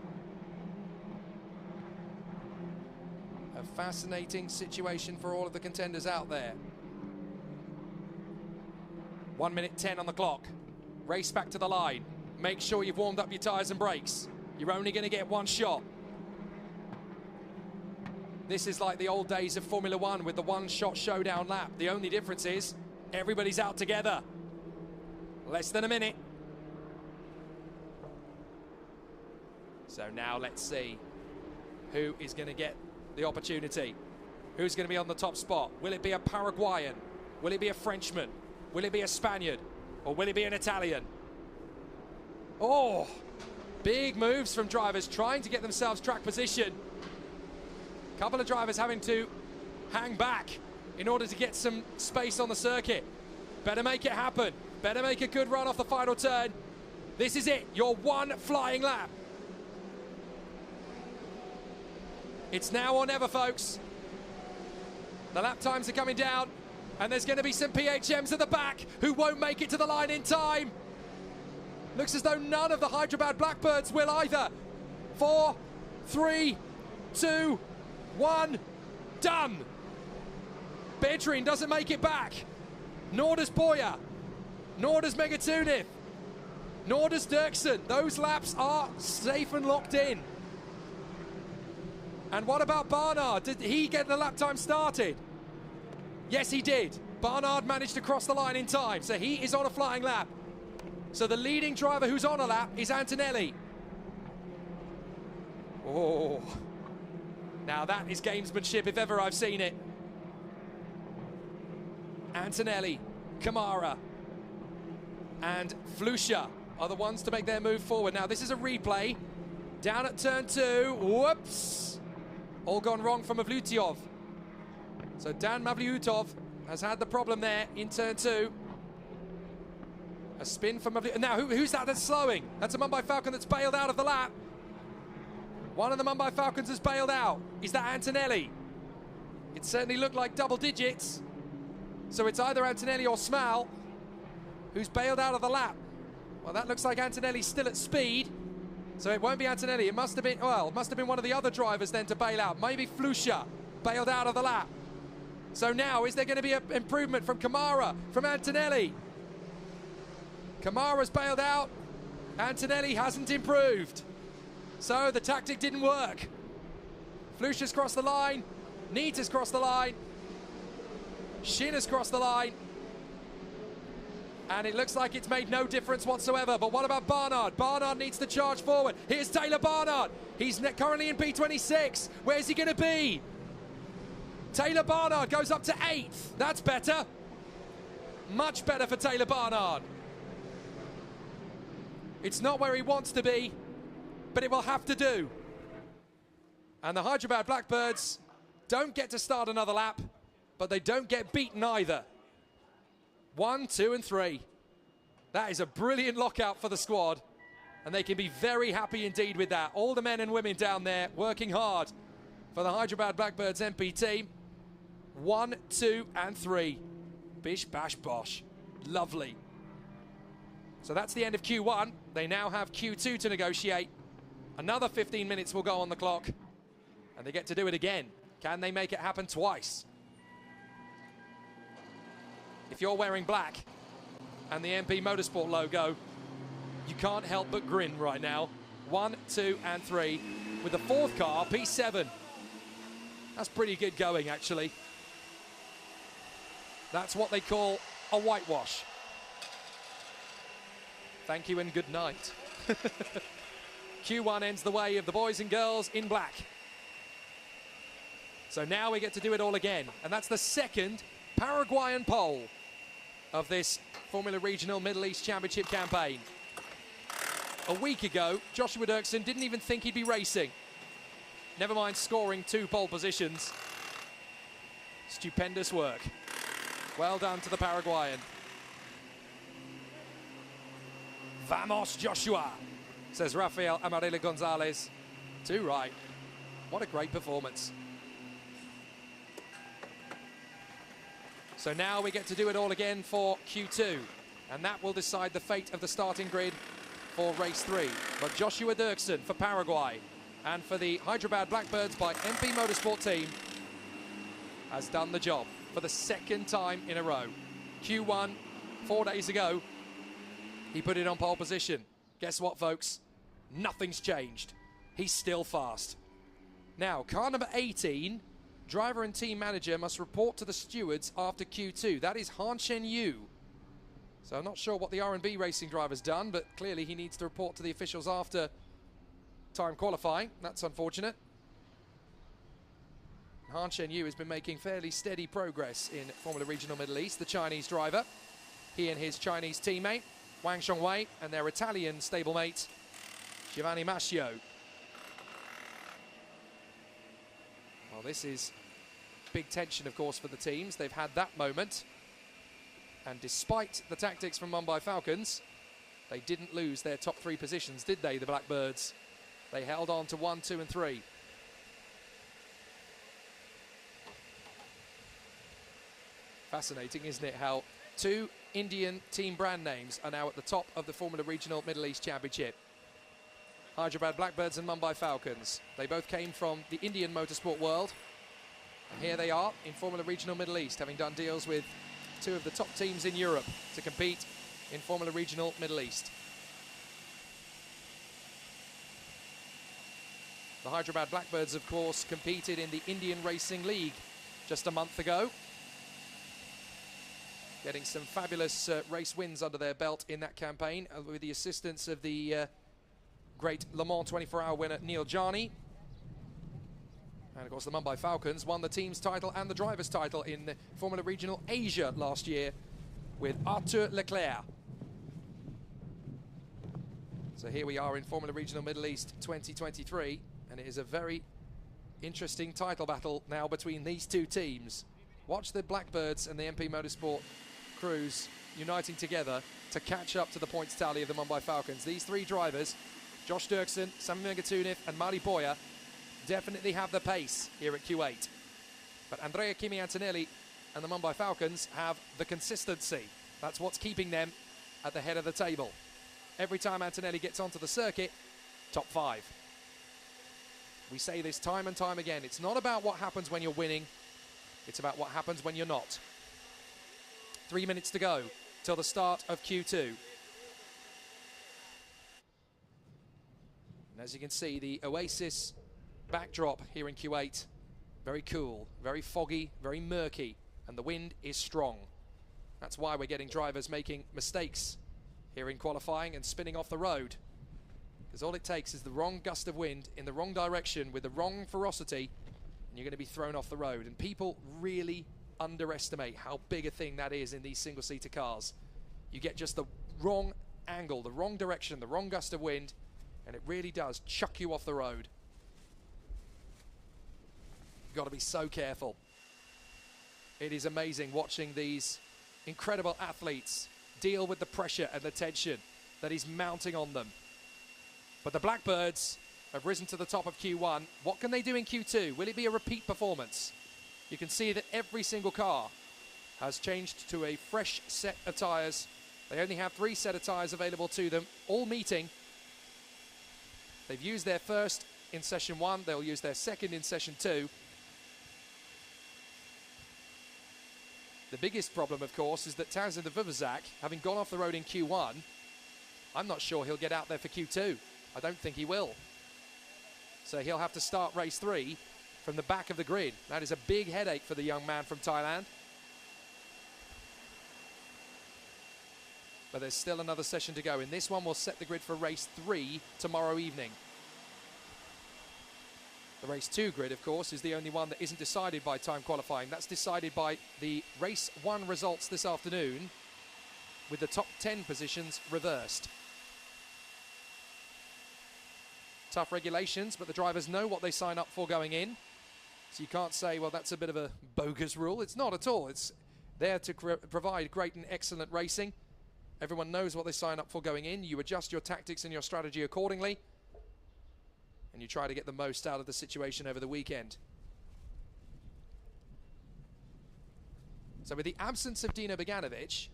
A fascinating situation for all of the contenders out there. 1 minute 10 on the clock. Race back to the line. Make sure you've warmed up your tyres and brakes. You're only going to get one shot. This is like the old days of Formula 1 with the one-shot showdown lap. The only difference is everybody's out together. Less than a minute. So now let's see who is going to get the opportunity. Who's going to be on the top spot? Will it be a Paraguayan? Will it be a Frenchman? Will it be a Spaniard? Or will it be an Italian? Oh, big moves from drivers trying to get themselves track position. Couple of drivers having to hang back in order to get some space on the circuit. Better make it happen. Better make a good run off the final turn. This is it, your one flying lap. It's now or never, folks. The lap times are coming down, and there's going to be some PHMs at the back who won't make it to the line in time. Looks as though none of the Hyderabad Blackbirds will either. 4, 3, 2, 1, done. Bedrin doesn't make it back. Nor does Boya. Nor does Megatunith. Nor does Dirksen. Those laps are safe and locked in. And what about Barnard? Did he get the lap time started? Yes, he did. Barnard managed to cross the line in time, so he is on a flying lap. So the leading driver who's on a lap is Antonelli. Oh, now that is gamesmanship if ever I've seen it. Antonelli, Kamara, and Flusha are the ones to make their move forward. Now this is a replay. Down at turn 2, whoops. All gone wrong from Mavlyutov. So Dan Mavlyutov has had the problem there in turn 2. A spin from Mavlyutov. Now who's that that's slowing? That's a Mumbai Falcon that's bailed out of the lap. One of the Mumbai Falcons has bailed out. Is that Antonelli? It certainly looked like double digits. So it's either Antonelli or Smal who's bailed out of the lap. Well, that looks like Antonelli's still at speed. So it won't be Antonelli. It must have been, well, it must have been one of the other drivers then to bail out. Maybe Flusha bailed out of the lap. So now, is there going to be an improvement from Kamara, from Antonelli? Kamara's bailed out. Antonelli hasn't improved. So the tactic didn't work. Flusha's crossed the line. Neat has crossed the line. Shin has crossed the line. And it looks like it's made no difference whatsoever. But what about Barnard? Barnard needs to charge forward. Here's Taylor Barnard. He's currently in P26. Where's he going to be? Taylor Barnard goes up to 8th. That's better. Much better for Taylor Barnard. It's not where he wants to be, but it will have to do. And the Hyderabad Blackbirds don't get to start another lap, but they don't get beaten either. 1, 2, and 3. That is a brilliant lockout for the squad, and they can be very happy indeed with that. All the men and women down there working hard for the Hyderabad Blackbirds MP team. 1, 2, and 3. Bish, bash, bosh. Lovely. So that's the end of Q1. They now have Q2 to negotiate. Another 15 minutes will go on the clock, and they get to do it again. Can they make it happen twice? If you're wearing black and the MP Motorsport logo, you can't help but grin right now. 1, 2, and 3. With the fourth car, P7. That's pretty good going, actually. That's what they call a whitewash. Thank you and good night. Q1 ends the way of the boys and girls in black. So now we get to do it all again. And that's the second Paraguayan pole of this Formula Regional Middle East Championship campaign. A week ago, Joshua Dirksen didn't even think he'd be racing. Never mind scoring 2 pole positions. Stupendous work. Well done to the Paraguayan. Vamos, Joshua, says Rafael Amarilla Gonzalez. Too right. What a great performance. So now we get to do it all again for Q2, and that will decide the fate of the starting grid for race 3. But Joshua Dirksen for Paraguay and for the Hyderabad Blackbirds by MP Motorsport team has done the job for the second time in a row. Q1, 4 days ago, he put it on pole position. Guess what, folks? Nothing's changed. He's still fast. Now, car number 18, driver and team manager must report to the stewards after Q2. That is Han Shen Yu. So I'm not sure what the R&B racing driver's done, but clearly he needs to report to the officials after time qualifying. That's unfortunate. Han Shen Yu has been making fairly steady progress in Formula Regional Middle East, the Chinese driver. He and his Chinese teammate, Wang Xiongwei, and their Italian stablemate, Giovanni Mascio. Well, this is big tension, of course, for the teams. They've had that moment. And despite the tactics from Mumbai Falcons, they didn't lose their top 3 positions, did they, the Blackbirds? They held on to 1, 2, and 3. Fascinating, isn't it, how 2 Indian team brand names are now at the top of the Formula Regional Middle East Championship. Hyderabad Blackbirds and Mumbai Falcons. They both came from the Indian motorsport world. And here they are in Formula Regional Middle East, having done deals with 2 of the top teams in Europe to compete in Formula Regional Middle East. The Hyderabad Blackbirds, of course, competed in the Indian Racing League just a month ago, getting some fabulous race wins under their belt in that campaign with the assistance of the great Le Mans 24-hour winner Neil Jani. And of course the Mumbai Falcons won the team's title and the driver's title in the Formula Regional Asia last year with Arthur Leclerc. So here we are in Formula Regional Middle East 2023, and it is a very interesting title battle now between these 2 teams. Watch the Blackbirds and the MP Motorsport crews uniting together to catch up to the points tally of the Mumbai Falcons. These 3 drivers, Josh Dirksen, Sami Megatunev and Mari Boya, definitely have the pace here at Q8. But Andrea Kimi Antonelli and the Mumbai Falcons have the consistency. That's what's keeping them at the head of the table. Every time Antonelli gets onto the circuit, top 5. We say this time and time again. It's not about what happens when you're winning. It's about what happens when you're not. 3 minutes to go till the start of Q2. And as you can see, the Oasis backdrop here in Kuwait, very cool, very foggy, very murky, and the wind is strong. That's why we're getting drivers making mistakes here in qualifying and spinning off the road, because all it takes is the wrong gust of wind in the wrong direction with the wrong ferocity, and you're going to be thrown off the road. And people really underestimate how big a thing that is in these single-seater cars. You get just the wrong angle, the wrong direction, the wrong gust of wind, and it really does chuck you off the road. You've got to be so careful. It is amazing watching these incredible athletes deal with the pressure and the tension that is mounting on them. But the Blackbirds have risen to the top of Q1. What can they do in Q2? Will it be a repeat performance? You can see that every single car has changed to a fresh set of tyres They only have 3 set of tyres available to them, all meeting. They've used their first in session 1, they'll use their second in session 2. The biggest problem, of course, is that Townsend de Vuvuzak, having gone off the road in Q1, I'm not sure he'll get out there for Q2. I don't think he will. So he'll have to start race 3 from the back of the grid. That is a big headache for the young man from Thailand. But there's still another session to go. And this one will set the grid for race 3 tomorrow evening. The race 2 grid, of course, is the only one that isn't decided by time qualifying. That's decided by the race 1 results this afternoon, with the top 10 positions reversed. Tough regulations, but the drivers know what they sign up for going in. So you can't say, well, that's a bit of a bogus rule. It's not at all. It's there to provide great and excellent racing. Everyone knows what they sign up for going in. You adjust your tactics and your strategy accordingly. And you try to get the most out of the situation over the weekend. So with the absence of Dino Beganovic,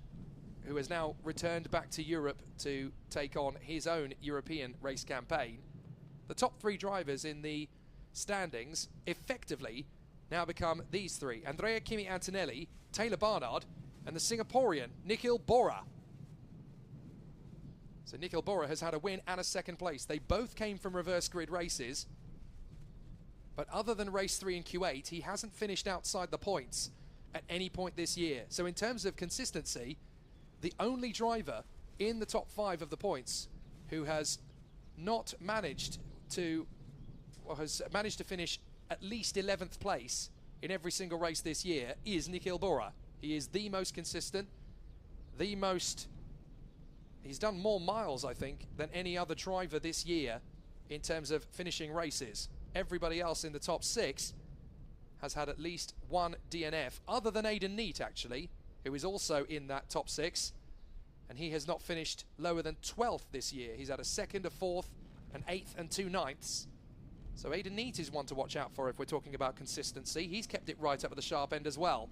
who has now returned back to Europe to take on his own European race campaign, the top 3 drivers in the standings effectively now become these 3. Andrea Kimi Antonelli, Taylor Barnard, and the Singaporean Nikhil Bora. So Nikhil Bora has had a win and a second place. They both came from reverse grid races. But other than race 3 in Kuwait, he hasn't finished outside the points at any point this year. So in terms of consistency, the only driver in the top 5 of the points who has not managed to, or has managed to finish at least 11th place in every single race this year is Nikhil Bora. He is the most consistent, the most... He's done more miles, I think, than any other driver this year in terms of finishing races. Everybody else in the top 6 has had at least 1 DNF, other than Aidan Neate, actually, who is also in that top 6. And he has not finished lower than 12th this year. He's had a 2nd, a 4th, an 8th and 2 9ths. So Aidan Neate is one to watch out for if we're talking about consistency. He's kept it right up at the sharp end as well.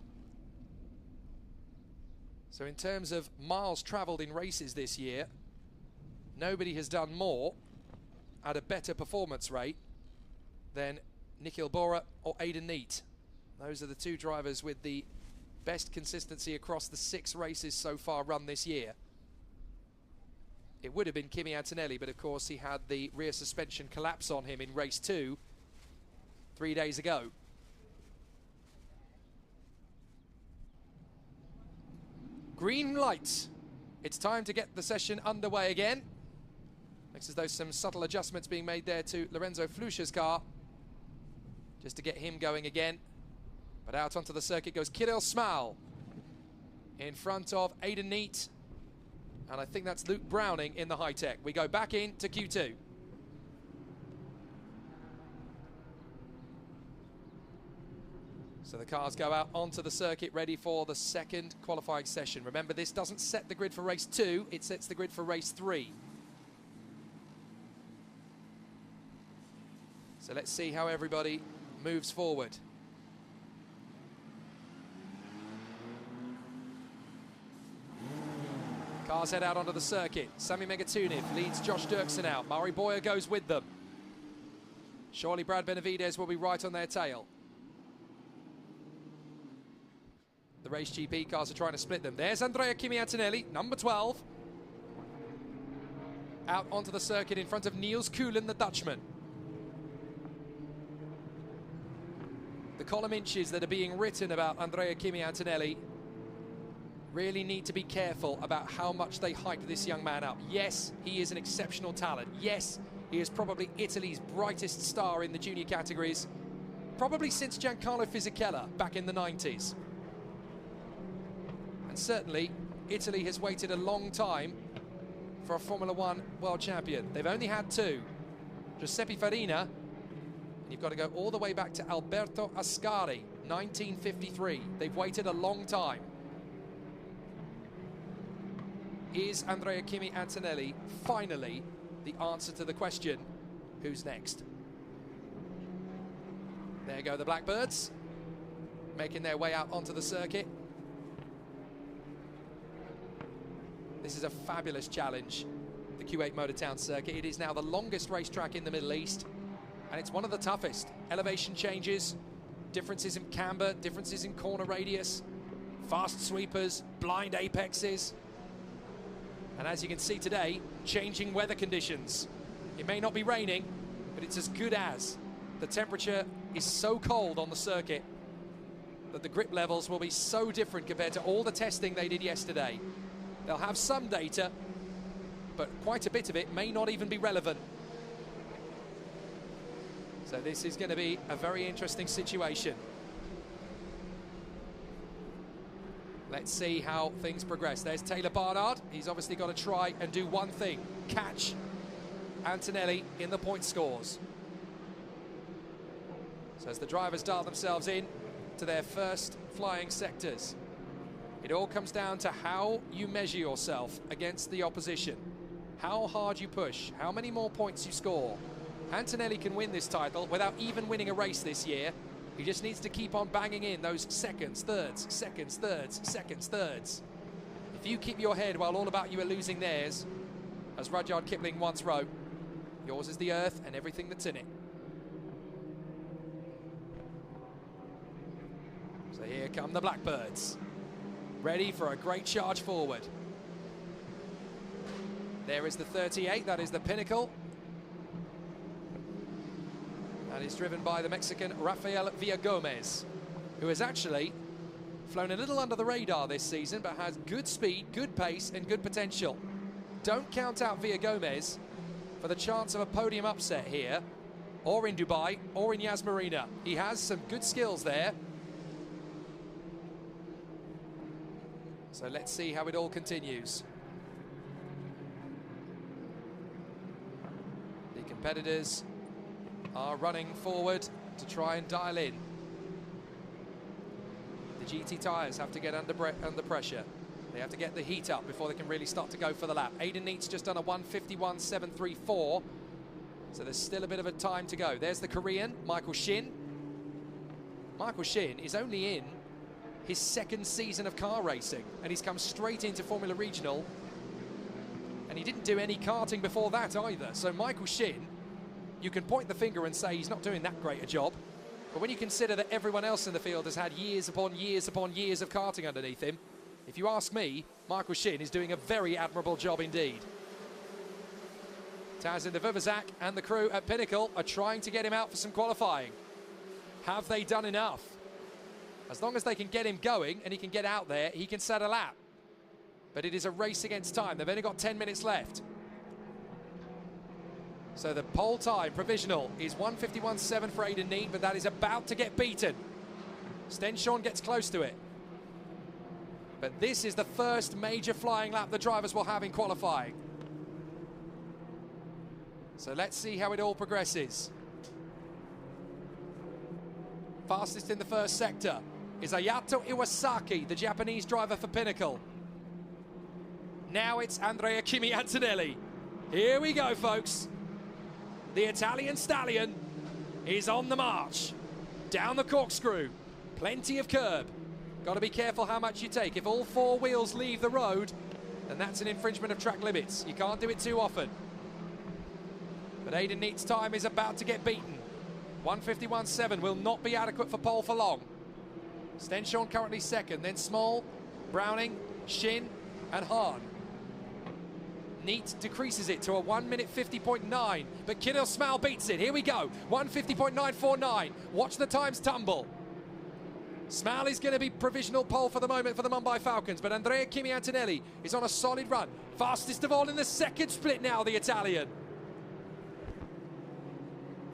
So in terms of miles travelled in races this year, nobody has done more at a better performance rate than Nikhil Bora or Aidan Neate. Those are the 2 drivers with the best consistency across the 6 races so far run this year. It would have been Kimi Antonelli, but of course he had the rear suspension collapse on him in race 2 3 days ago. Green light. It's time to get the session underway again. Looks as though some subtle adjustments being made there to Lorenzo Flusha's car, just to get him going again. But out onto the circuit goes Kirill Smal in front of Aidan Neate. And I think that's Luke Browning in the high-tech. We go back into Q2. So the cars go out onto the circuit ready for the second qualifying session. Remember, this doesn't set the grid for race 2, it sets the grid for race 3. So let's see how everybody moves forward. Cars head out onto the circuit. Sami Megatuniv leads Josh Dirksen out. Murray Boyer goes with them. Surely Brad Benavides will be right on their tail. The Race GP cars are trying to split them. There's Andrea Kimi Antonelli, number 12. Out onto the circuit in front of Niels Kuhlen, the Dutchman. The column inches that are being written about Andrea Kimi Antonelli really need to be careful about how much they hype this young man up. Yes, he is an exceptional talent. Yes, he is probably Italy's brightest star in the junior categories, probably since Giancarlo Fisichella back in the 90s. And certainly, Italy has waited a long time for a Formula One world champion. They've only had 2. Giuseppe Farina, and you've got to go all the way back to Alberto Ascari, 1953. They've waited a long time. Is Andrea Kimi Antonelli finally the answer to the question, who's next? There go the Blackbirds, making their way out onto the circuit. This is a fabulous challenge, the Kuwait Motor Town circuit. It is now the longest racetrack in the Middle East, and it's one of the toughest. Elevation changes, differences in camber, differences in corner radius, fast sweepers, blind apexes, and as you can see today, changing weather conditions. It may not be raining, but it's as good as. The temperature is so cold on the circuit that the grip levels will be so different compared to all the testing they did yesterday. They'll have some data, but quite a bit of it may not even be relevant. So this is going to be a very interesting situation. Let's see how things progress. There's Taylor Barnard. He's obviously got to try and do one thing: catch Antonelli in the point scores. So as the drivers dial themselves in to their first flying sectors, it all comes down to how you measure yourself against the opposition, how hard you push, how many more points you score. Antonelli can win this title without even winning a race this year. He just needs to keep on banging in those seconds, thirds, seconds, thirds, seconds, thirds. If you keep your head while all about you are losing theirs, as Rudyard Kipling once wrote, yours is the earth and everything that's in it. So here come the Blackbirds, ready for a great charge forward. There is the 38, that is the Pinnacle. That is driven by the Mexican Rafael Villagomez, who has actually flown a little under the radar this season, but has good speed, good pace, and good potential. Don't count out Villagomez for the chance of a podium upset here, or in Dubai, or in Yas Marina. He has some good skills there. So let's see how it all continues. The competitors are running forward to try and dial in. The GT tyres have to get under pressure. They have to get the heat up before they can really start to go for the lap. Aidan Neat's just done a 1:51.734, so there's still a bit of a time to go. There's the Korean, Michael Shin. Michael Shin is only in his second season of car racing, and he's come straight into Formula Regional, and he didn't do any karting before that either. So Michael Shin, you can point the finger and say he's not doing that great a job, but when you consider that everyone else in the field has had years upon years upon years of karting underneath him, if you ask me, Michael Shin is doing a very admirable job indeed. Tazin de Vivazak and the crew at Pinnacle are trying to get him out for some qualifying. Have they done enough? As long as they can get him going and he can get out there, he can set a lap. But it is a race against time. They've only got 10 minutes left. So the pole time provisional is 1:51.7 for Aidan Neat, but that is about to get beaten. Stenshorn gets close to it. But this is the first major flying lap the drivers will have in qualifying. So let's see how it all progresses. Fastest in the first sector is Ayato Iwasaki, the Japanese driver for Pinnacle. Now it's Andrea Kimi Antonelli. Here we go, folks. The Italian stallion is on the march. Down the corkscrew. Plenty of curb. Got to be careful how much you take. If all four wheels leave the road, then that's an infringement of track limits. You can't do it too often. But Aidan Neat's time is about to get beaten. 1:51.7 will not be adequate for pole for long. Stenshorn currently second, then Small, Browning, Shin, and Hahn. Neat decreases it to a 1:50.9, but Kirill Smal beats it. Here we go, 1:50.949. Watch the times tumble. Smal is going to be provisional pole for the moment for the Mumbai Falcons, but Andrea Kimi Antonelli is on a solid run. Fastest of all in the second split now, the Italian.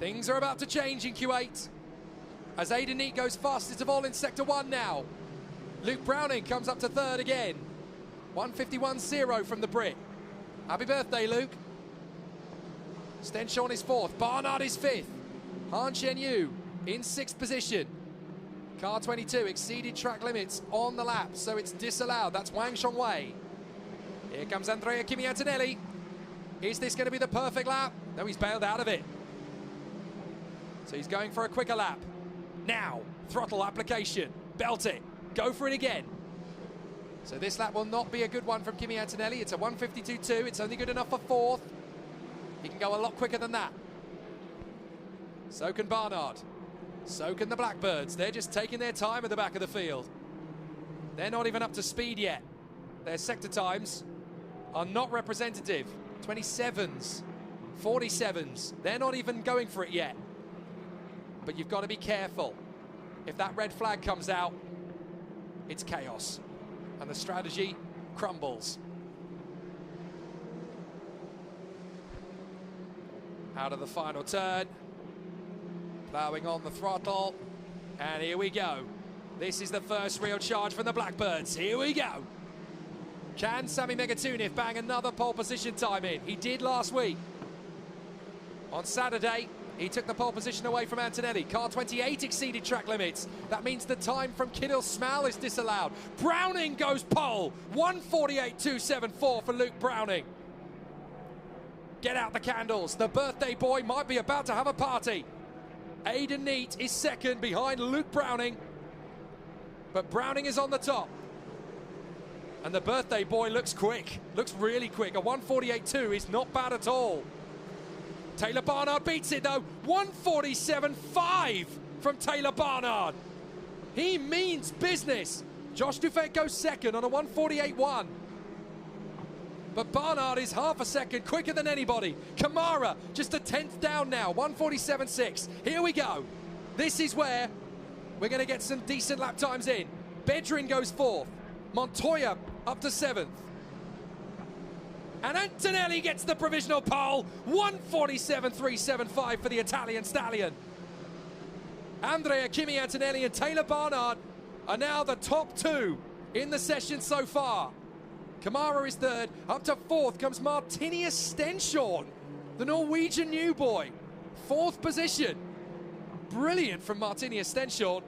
Things are about to change in Kuwait, as Aidan Neat goes fastest of all in Sector 1 now. Luke Browning comes up to third again. 1:51.0 from the Brit. Happy birthday, Luke. Stenshorn is fourth. Barnard is fifth. Han Chen-Yu in sixth position. Car 22 exceeded track limits on the lap, so it's disallowed. That's Wang Shongwei. Here comes Andrea Kimi Antonelli. Is this going to be the perfect lap? No, he's bailed out of it. So he's going for a quicker lap. Now, throttle application. Belt it. Go for it again. So this lap will not be a good one from Kimi Antonelli. It's a 1:52.2. It's only good enough for fourth. He can go a lot quicker than that. So can Barnard. So can the Blackbirds. They're just taking their time at the back of the field. They're not even up to speed yet. Their sector times are not representative. 27s, 47s. They're not even going for it yet. But you've got to be careful. If that red flag comes out, it's chaos. And the strategy crumbles. Out of the final turn. Ploughing on the throttle. And here we go. This is the first real charge from the Blackbirds. Here we go. Can Sami Megatuniv bang another pole position time in? He did last week. On Saturday, he took the pole position away from Antonelli. Car 28 exceeded track limits. That means the time from Kirill Smal is disallowed. Browning goes pole. 1:48.274 for Luke Browning. Get out the candles. The birthday boy might be about to have a party. Aidan Neat is second behind Luke Browning. But Browning is on the top. And the birthday boy looks quick. Looks really quick. A 1:48.2 is not bad at all. Taylor Barnard beats it though. 1:47.5 from Taylor Barnard. He means business. Josh Dufett goes second on a 1:48.1. But Barnard is half a second quicker than anybody. Kamara just a 10th down now. 1:47.6. Here we go. This is where we're going to get some decent lap times in. Bedrin goes fourth. Montoya up to seventh. And Antonelli gets the provisional pole. 1:47.375 for the Italian stallion. Andrea Kimi Antonelli and Taylor Barnard are now the top two in the session so far. Kamara is third. Up to fourth comes Martinius Stenshorn, the Norwegian new boy. Fourth position. Brilliant from Martinius Stenshorn.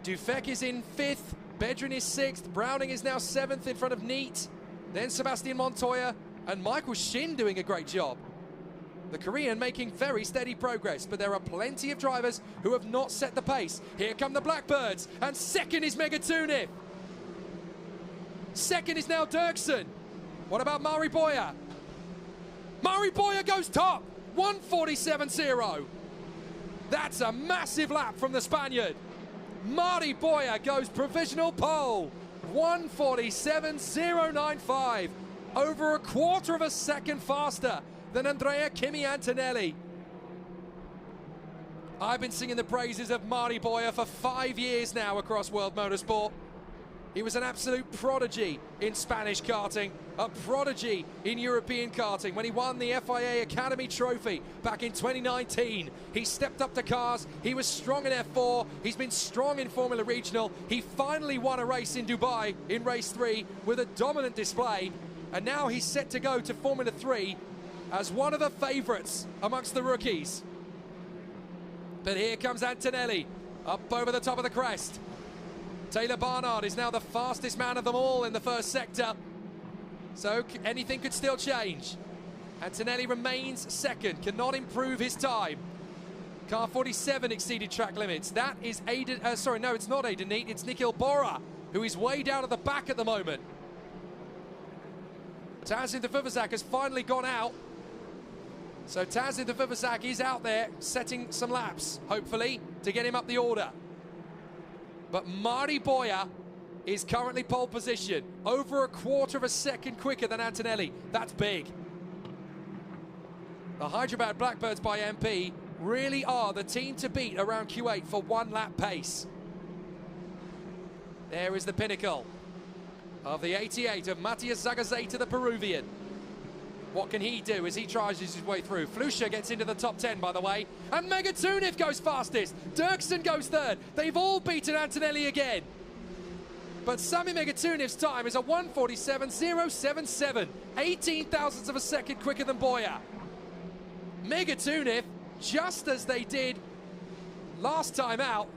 Dufek is in fifth. Bedrin is sixth. Browning is now seventh in front of Neat. Then Sebastian Montoya and Michael Shin doing a great job. The Korean making very steady progress, but there are plenty of drivers who have not set the pace. Here come the Blackbirds, and second is Megatuniv. Second is now Dirksen. What about Mari Boya? Mari Boya goes top. 1:47.0. That's a massive lap from the Spaniard. Mari Boya goes provisional pole. 1:47.095. Over a quarter of a second faster than Andrea Kimi Antonelli. I've been singing the praises of Mari Boya for 5 years now across World Motorsport. He was an absolute prodigy in Spanish karting, a prodigy in European karting. When he won the FIA Academy Trophy back in 2019, he stepped up to cars. He was strong in F4. He's been strong in Formula Regional. He finally won a race in Dubai in race 3 with a dominant display. And now he's set to go to Formula 3 as one of the favourites amongst the rookies. But here comes Antonelli up over the top of the crest. Taylor Barnard is now the fastest man of them all in the first sector. So anything could still change. Antonelli remains second, cannot improve his time. Car 47 exceeded track limits. That is Aidan, sorry, no, it's not Aidan Neat, it's Nikhil Bora, who is way down at the back at the moment. Tazin Vuvuzak has finally gone out. So Tazin Vuvuzak is out there setting some laps, hopefully, to get him up the order. But Mari Boya is currently pole position, over a quarter of a second quicker than Antonelli. That's big. The Hyderabad Blackbirds by MP really are the team to beat around Kuwait for one lap pace. There is the pinnacle of the 88 of Matthias Zagazeta, the Peruvian. What can he do as he tries his way through? Flusha gets into the top 10, by the way. And Megatuniv goes fastest. Dirksen goes third. They've all beaten Antonelli again. But Sami Megatuniv's time is a 1:47.077. 18 thousandths of a second quicker than Boya. Megatuniv, just as they did last time out.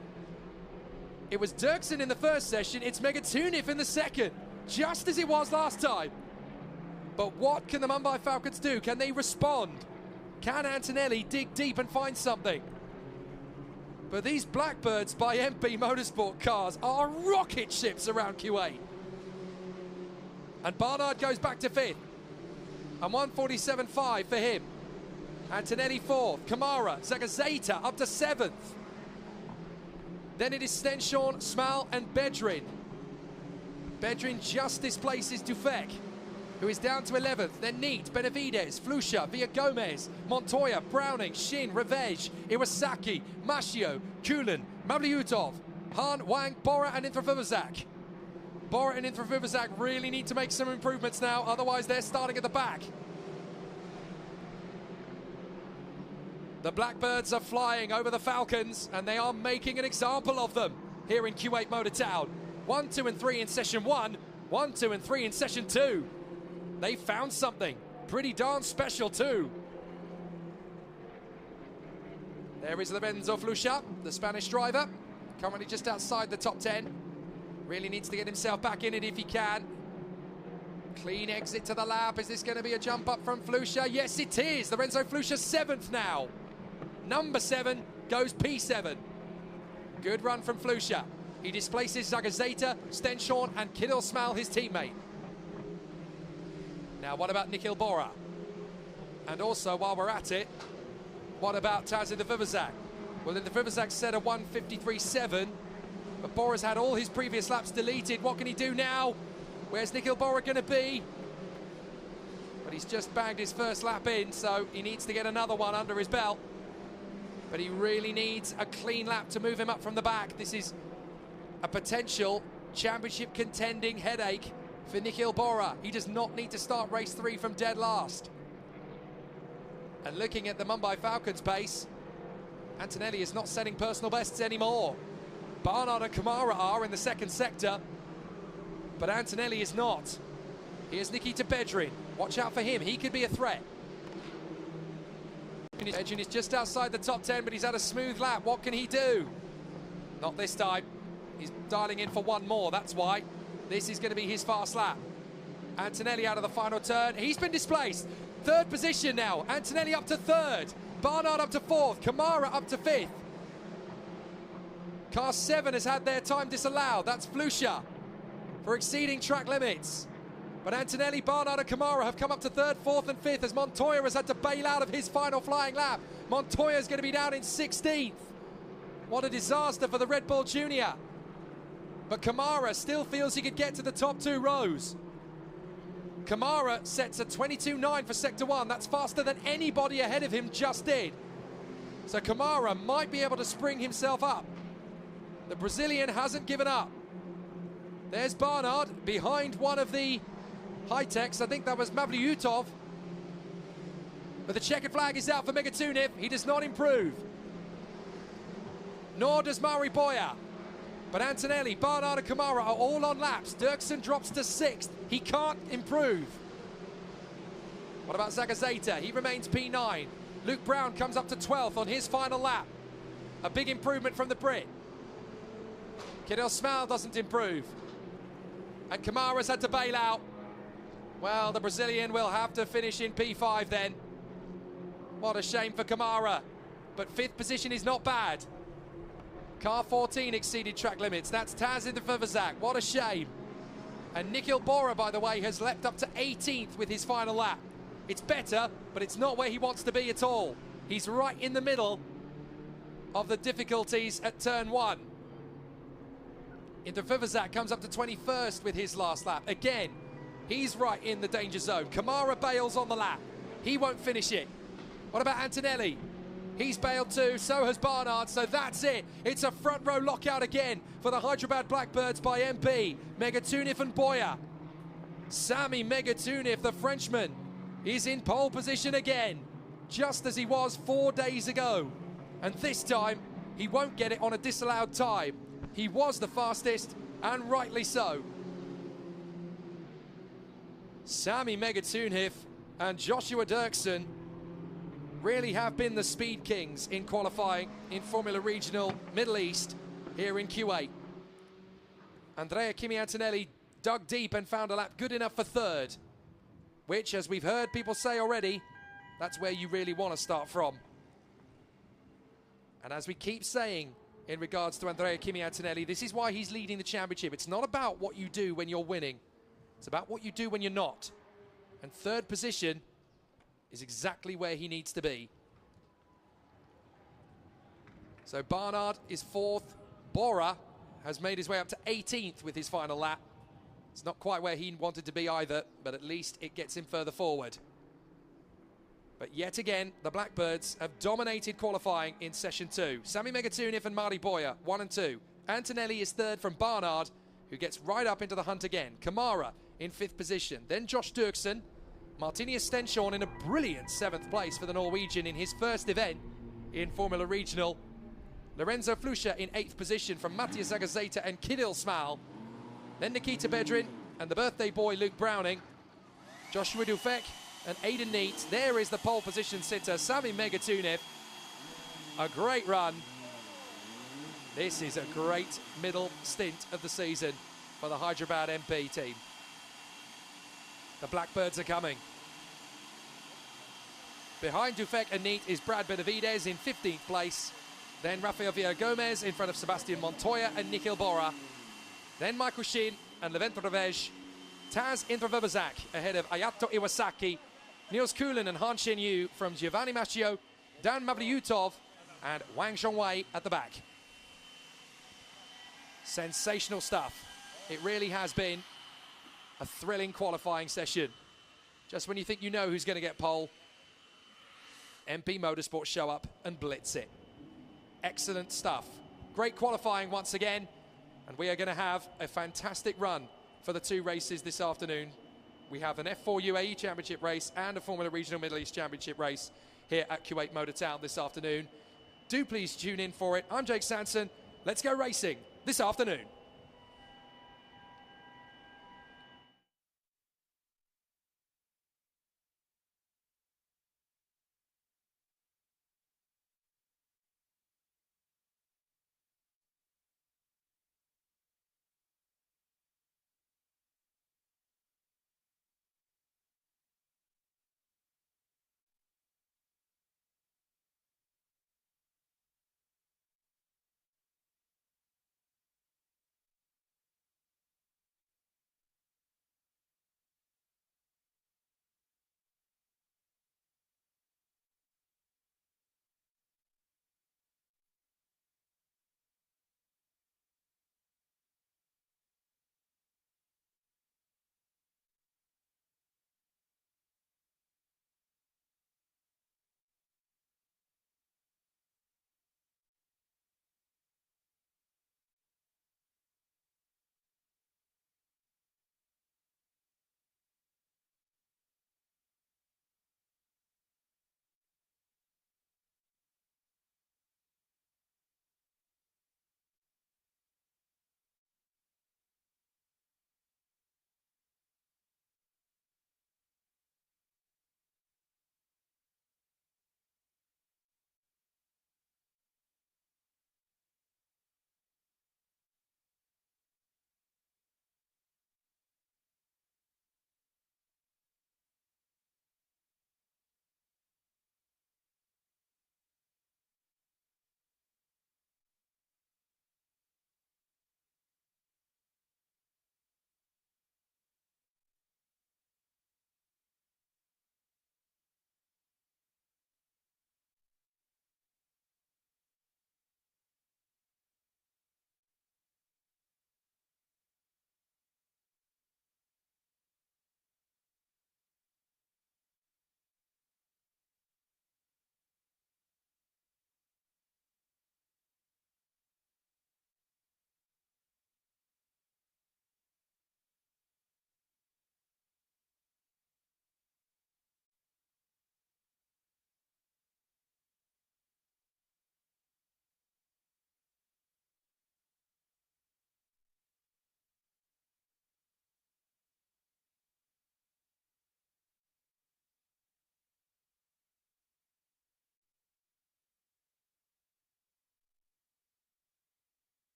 It was Dirksen in the first session. It's Megatuniv in the second. Just as it was last time. But what can the Mumbai Falcons do? Can they respond? Can Antonelli dig deep and find something? But these Blackbirds by MP Motorsport cars are rocket ships around Kuwait. And Barnard goes back to 5th. And 1:47.5 for him. Antonelli 4th. Kamara, Zagazeta up to 7th. Then it is Stenshorn, Smal and Bedrin. Bedrin just displaces Dufek, who is down to 11th. Then Neat, Benavides, Flusha, Villa Gomez, Montoya, Browning, Shin, Revej, Iwasaki, Mashio, Kulan, Mavliutov, Han, Wang, Bora and Intrafivazak. Bora and Intrafivazak really need to make some improvements now, otherwise they're starting at the back. The Blackbirds are flying over the Falcons and they are making an example of them here in Kuwait Motor Town. 1, 2 and 3 in session 1, 1, 2 and 3 in session 2. They found something pretty darn special too. There is Lorenzo Flusha, the Spanish driver, currently just outside the top 10. Really needs to get himself back in it if he can. Clean exit to the lap. Is this going to be a jump up from Flusha? Yes, it is. Lorenzo Flusha 7th now. Number 7 goes P7. Good run from Flusha. He displaces Zagazeta, Stenshorn and Kidil Smal, his teammate. Now, what about Nikhil Bora? And also, while we're at it, what about Tazid Vivazak? Well, the Vivazak set a 1:53.7, but Bora's had all his previous laps deleted. What can he do now? Where's Nikhil Bora going to be? But he's just bagged his first lap in, so he needs to get another one under his belt. But he really needs a clean lap to move him up from the back. This is a potential championship contending headache for Nikhil Bora. He does not need to start race 3 from dead last. And looking at the Mumbai Falcons pace, Antonelli is not setting personal bests anymore. Barnard and Kamara are in the second sector, but Antonelli is not. Here's Nikita Bedrin. Watch out for him. He could be a threat. Bedrin is just outside the top 10, but he's had a smooth lap. What can he do? Not this time. He's dialing in for one more, that's why. This is going to be his fast lap. Antonelli out of the final turn. He's been displaced. 3rd position now. Antonelli up to 3rd. Barnard up to 4th. Kamara up to 5th. Car 7 has had their time disallowed. That's Flusha for exceeding track limits. But Antonelli, Barnard and Kamara have come up to 3rd, 4th and 5th as Montoya has had to bail out of his final flying lap. Montoya is going to be down in 16th. What a disaster for the Red Bull Junior. But Kamara still feels he could get to the top 2 rows. Kamara sets a 22.9 for Sector 1. That's faster than anybody ahead of him just did. So Kamara might be able to spring himself up. The Brazilian hasn't given up. There's Barnard behind one of the high-techs. I think that was Mavliutov. But the checkered flag is out for Megatunev. He does not improve. Nor does Mauri Boya. But Antonelli, Barnard and Kamara are all on laps. Dirksen drops to 6th. He can't improve. What about Zagazeta? He remains P9. Luke Brown comes up to 12th on his final lap. A big improvement from the Brit. Kidil Smal doesn't improve. And Kamara's had to bail out. Well, the Brazilian will have to finish in P5 then. What a shame for Kamara. But 5th position is not bad. Car 14 exceeded track limits. That's Tazid Vivazak. What a shame. And Nikhil Bora, by the way, has leapt up to 18th with his final lap. It's better, but it's not where he wants to be at all. He's right in the middle of the difficulties at turn 1. Vivazak comes up to 21st with his last lap. Again, he's right in the danger zone. Kamara bails on the lap. He won't finish it. What about Antonelli? He's bailed too, so has Barnard, so that's it. It's a front row lockout again for the Hyderabad Blackbirds by MP, Megatunev and Boya. Sami Megatunev, the Frenchman, is in pole position again, just as he was 4 days ago. And this time, he won't get it on a disallowed time. He was the fastest, and rightly so. Sami Megatunev and Joshua Dirksen really have been the speed kings in qualifying in Formula Regional Middle East here in Kuwait. Andrea Kimi Antonelli dug deep and found a lap good enough for 3rd, which, as we've heard people say already, that's where you really want to start from. And as we keep saying, in regards to Andrea Kimi Antonelli. This is why he's leading the championship. It's not about what you do when you're winning. It's about what you do when you're not. And third position is exactly where he needs to be. So Barnard is fourth. Bora has made his way up to 18th with his final lap. It's not quite where he wanted to be either, but at least it gets him further forward. But yet again, the Blackbirds have dominated qualifying in session 2. Sami Megatunov and Mari Boyer, 1 and 2. Antonelli is third from Barnard, who gets right up into the hunt again. Kamara in 5th position. Then Josh Dirksen. Martinius Stenshorn in a brilliant 7th place for the Norwegian in his first event in Formula Regional. Lorenzo Flusha in 8th position from Matthias Agazeta and Kirill Smal. Then Nikita Bedrin and the birthday boy Luke Browning. Joshua Dufek and Aidan Neat. There is the pole position sitter, Sami Megatunov. A great run. This is a great middle stint of the season for the Hyderabad MP team. The Blackbirds are coming. Behind Dufek and Neat is Brad Benavides in 15th place. Then Rafael Villa Gomez in front of Sebastian Montoya and Nikhil Bora. Then Michael Shin and Levent Revej. Taz Indraverbazak ahead of Ayato Iwasaki. Niels Kulin and Han Shen Yu from Giovanni Macchio. Dan Mavliutov and Wang Zhongwei at the back. Sensational stuff. It really has been a thrilling qualifying session. Just when you think you know who's going to get pole, MP Motorsport show up and blitz it. Excellent stuff. Great qualifying once again, and we are going to have a fantastic run for the 2 races this afternoon. We have an F4 UAE Championship race and a Formula Regional Middle East Championship race here at Kuwait Motor Town this afternoon. Do please tune in for it. I'm Jake Sanson. Let's go racing this afternoon.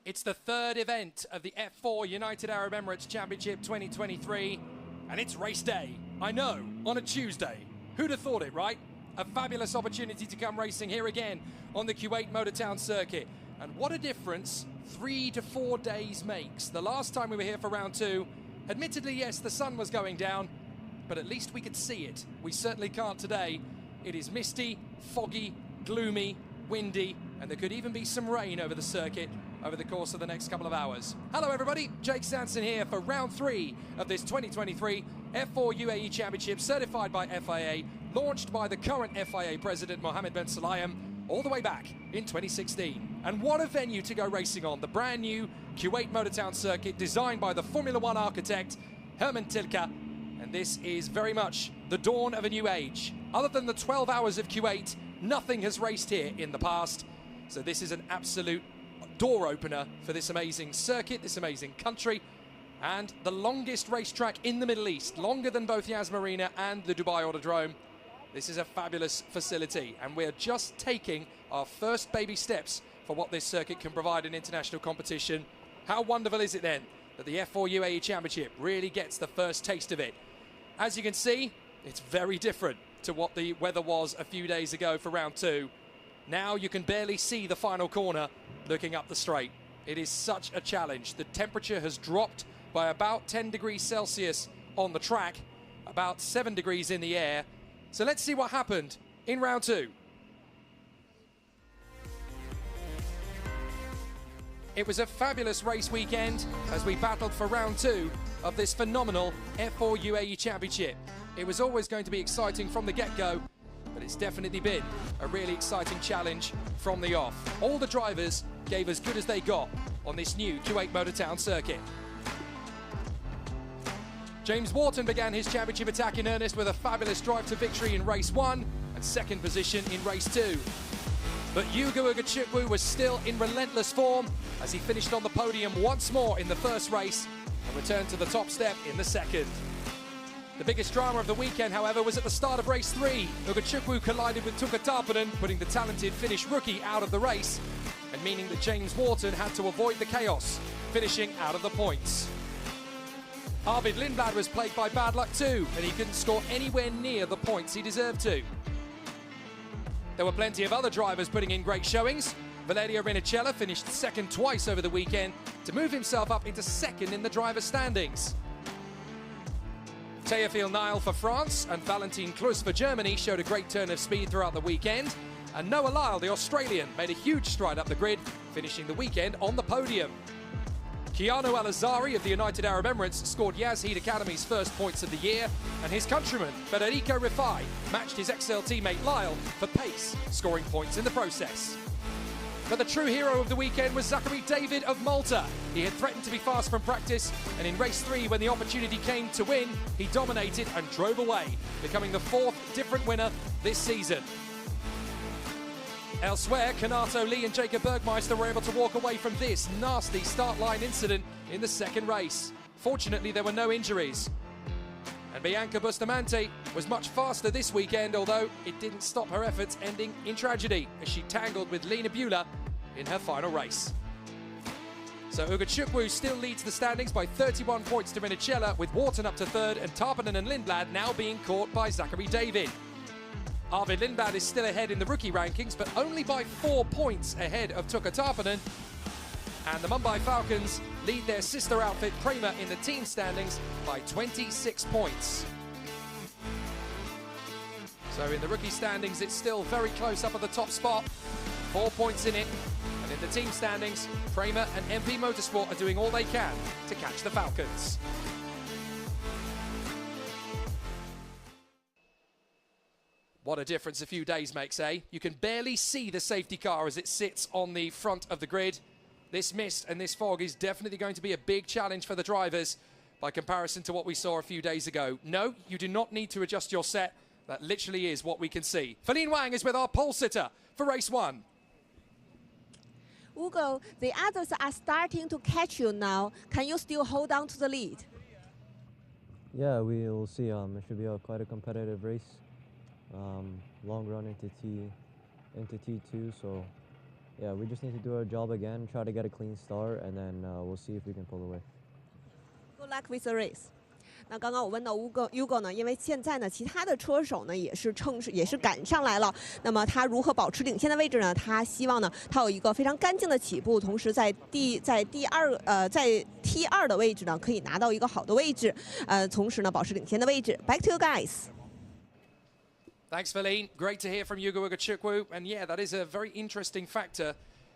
It's the third event of the F4 United Arab Emirates Championship 2023, and it's race day. I know, on a Tuesday. Who'd have thought it, right? A fabulous opportunity to come racing here again on the Kuwait Motor Town circuit. And what a difference 3 to 4 days makes. The last time we were here for round 2, admittedly, yes, the sun was going down, but at least we could see it. We certainly can't today. It is misty, foggy, gloomy, windy, and there could even be some rain over the circuit over the course of the next couple of hours. Hello everybody, Jake Sanson here for round 3 of this 2023 F4 UAE Championship, certified by FIA, launched by the current FIA President Mohammed bin Sulayem all the way back in 2016. And what a venue to go racing on, the brand new Kuwait Motor Town circuit designed by the Formula 1 architect Herman Tilke, and this is very much the dawn of a new age. Other than the 12 hours of Kuwait, nothing has raced here in the past, so this is an absolute door opener for this amazing circuit, this amazing country, and the longest racetrack in the Middle East, longer than both Yas Marina and the Dubai Autodrome. This is a fabulous facility, and we're just taking our first baby steps for what this circuit can provide in international competition. How wonderful is it then that the F4 UAE Championship really gets the first taste of it? As you can see, it's very different to what the weather was a few days ago for round 2. Now you can barely see the final corner looking up the straight. It is such a challenge. The temperature has dropped by about 10 degrees Celsius on the track, about 7 degrees in the air. So let's see what happened in round 2. It was a fabulous race weekend as we battled for round 2 of this phenomenal F4 UAE Championship. It was always going to be exciting from the get-go, but it's definitely been a really exciting challenge from the off. All the drivers gave as good as they got on this new Kuwait Motor Town circuit. James Wharton began his championship attack in earnest with a fabulous drive to victory in race 1 and second position in race 2. But Ugo Ugachukwu was still in relentless form as he finished on the podium once more in the first race and returned to the top step in the second. The biggest drama of the weekend, however, was at the start of race 3. Ugachukwu collided with Tuka Tarpanen, putting the talented Finnish rookie out of the race, and meaning that James Wharton had to avoid the chaos, finishing out of the points. Arvid Lindblad was plagued by bad luck too, and he couldn't score anywhere near the points he deserved to. There were plenty of other drivers putting in great showings. Valerio Rinicella finished second twice over the weekend to move himself up into second in the driver's standings. Théophile Nile for France and Valentin Klus for Germany showed a great turn of speed throughout the weekend. And Noah Lyle, the Australian, made a huge stride up the grid, finishing the weekend on the podium. Keanu Al-Azari of the United Arab Emirates scored Yazheed Academy's first points of the year, and his countryman, Federico Rifai, matched his XL teammate Lyle for pace, scoring points in the process. But the true hero of the weekend was Zachary David of Malta. He had threatened to be fast from practice, and in race 3, when the opportunity came to win, he dominated and drove away, becoming the 4th different winner this season. Elsewhere, Kanato Lee and Jacob Bergmeister were able to walk away from this nasty start line incident in the second race. Fortunately, there were no injuries. And Bianca Bustamante was much faster this weekend, although it didn't stop her efforts, ending in tragedy as she tangled with Lena Beulah in her final race. So Ugachukwu still leads the standings by 31 points to Rinicella, with Wharton up to 3rd and Tarpanen and Lindblad now being caught by Zachary David. Arvid Lindblad is still ahead in the rookie rankings, but only by 4 points ahead of Tuka Tarpanen. And the Mumbai Falcons lead their sister outfit Prema in the team standings by 26 points. So in the rookie standings, it's still very close up at the top spot. 4 points in it. And in the team standings, Prema and MP Motorsport are doing all they can to catch the Falcons. What a difference a few days makes, eh? You can barely see the safety car as it sits on the front of the grid. This mist and this fog is definitely going to be a big challenge for the drivers by comparison to what we saw a few days ago. No, you do not need to adjust your set. That literally is what we can see. Feline Wang is with our pole sitter for race 1. Ugo, the others are starting to catch you now. Can you still hold on to the lead? Yeah, we will see. It should be quite a competitive race. Long run into T2, so yeah, we just need to do our job again, try to get a clean start, and then we'll see if we can pull away. Good luck with the race. 那刚刚我问到 Hugo 呢，因为现在呢，其他的车手呢也是赶上来了。那么他如何保持领先的位置呢？他希望呢，他有一个非常干净的起步，同时在T2的位置呢，可以拿到一个好的位置，同时呢，保持领先的位置。Back to you guys. Thanks, Feline. Great to hear from Yugo Ugachukwu. And yeah, that is a very interesting factor.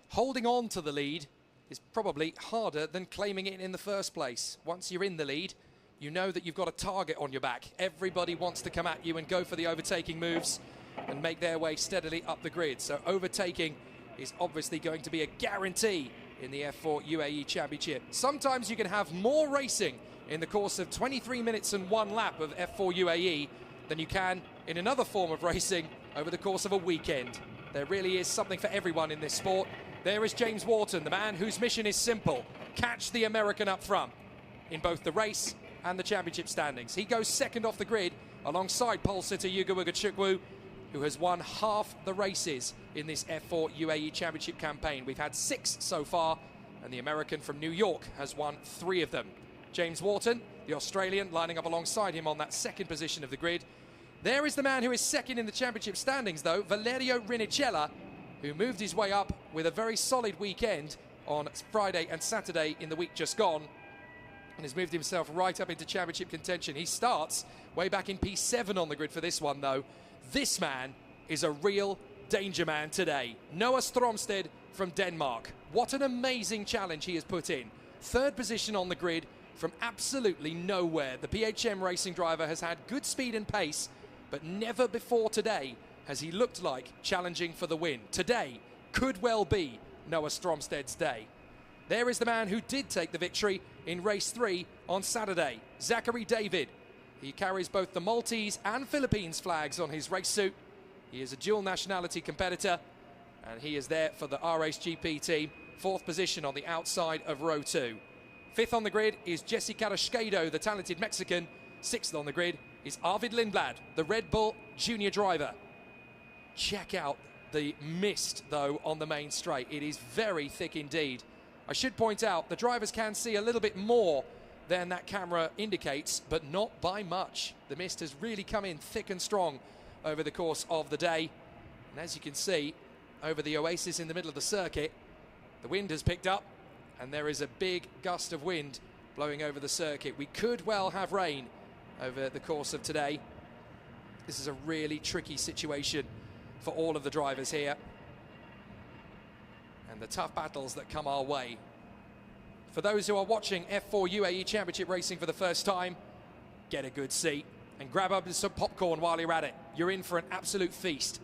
Holding on to the lead is probably harder than claiming it in the first place. Once you're in the lead, you know that you've got a target on your back. Everybody wants to come at you and go for the overtaking moves and make their way steadily up the grid. So overtaking is obviously going to be a guarantee in the F4 UAE Championship. Sometimes you can have more racing in the course of 23 minutes and 1 lap of F4 UAE than you can in another form of racing over the course of a weekend. There really is something for everyone in this sport. There is James Wharton, the man whose mission is simple: catch the American up front in both the race and the championship standings. He goes second off the grid alongside pole sitter Yugo Ugachukwu, who has won half the races in this F4 UAE Championship campaign. We've had 6 so far, and the American from New York has won 3 of them. James Wharton, the Australian, lining up alongside him on that second position of the grid. There is the man who is second in the championship standings, though, Valerio Rinicella, who moved his way up with a very solid weekend on Friday and Saturday in the week just gone, and has moved himself right up into championship contention. He starts way back in P7 on the grid for this one, though. This man is a real danger man today. Noah Stromsted from Denmark. What an amazing challenge he has put in. 3rd position on the grid from absolutely nowhere. The PHM racing driver has had good speed and pace, but never before today has he looked like challenging for the win. Today could well be Noah Stromsted's day. There is the man who did take the victory in race 3 on Saturday, Zachary David. He carries both the Maltese and Philippines flags on his race suit. He is a dual nationality competitor, and he is there for the R-Race GP team. 4th position on the outside of row 2. 5th on the grid is Jesse Carrasquedo, the talented Mexican. 6th on the grid is Arvid Lindblad, the Red Bull junior driver. Check out the mist, though, on the main straight. It is very thick indeed. I should point out the drivers can see a little bit more than that camera indicates, but not by much. The mist has really come in thick and strong over the course of the day. And as you can see, over the oasis in the middle of the circuit, the wind has picked up, and there is a big gust of wind blowing over the circuit. We could well have rain over the course of today. This is a really tricky situation for all of the drivers here, and the tough battles that come our way. For those who are watching F4 UAE Championship racing for the first time, get a good seat and grab up some popcorn while you're at it. You're in for an absolute feast.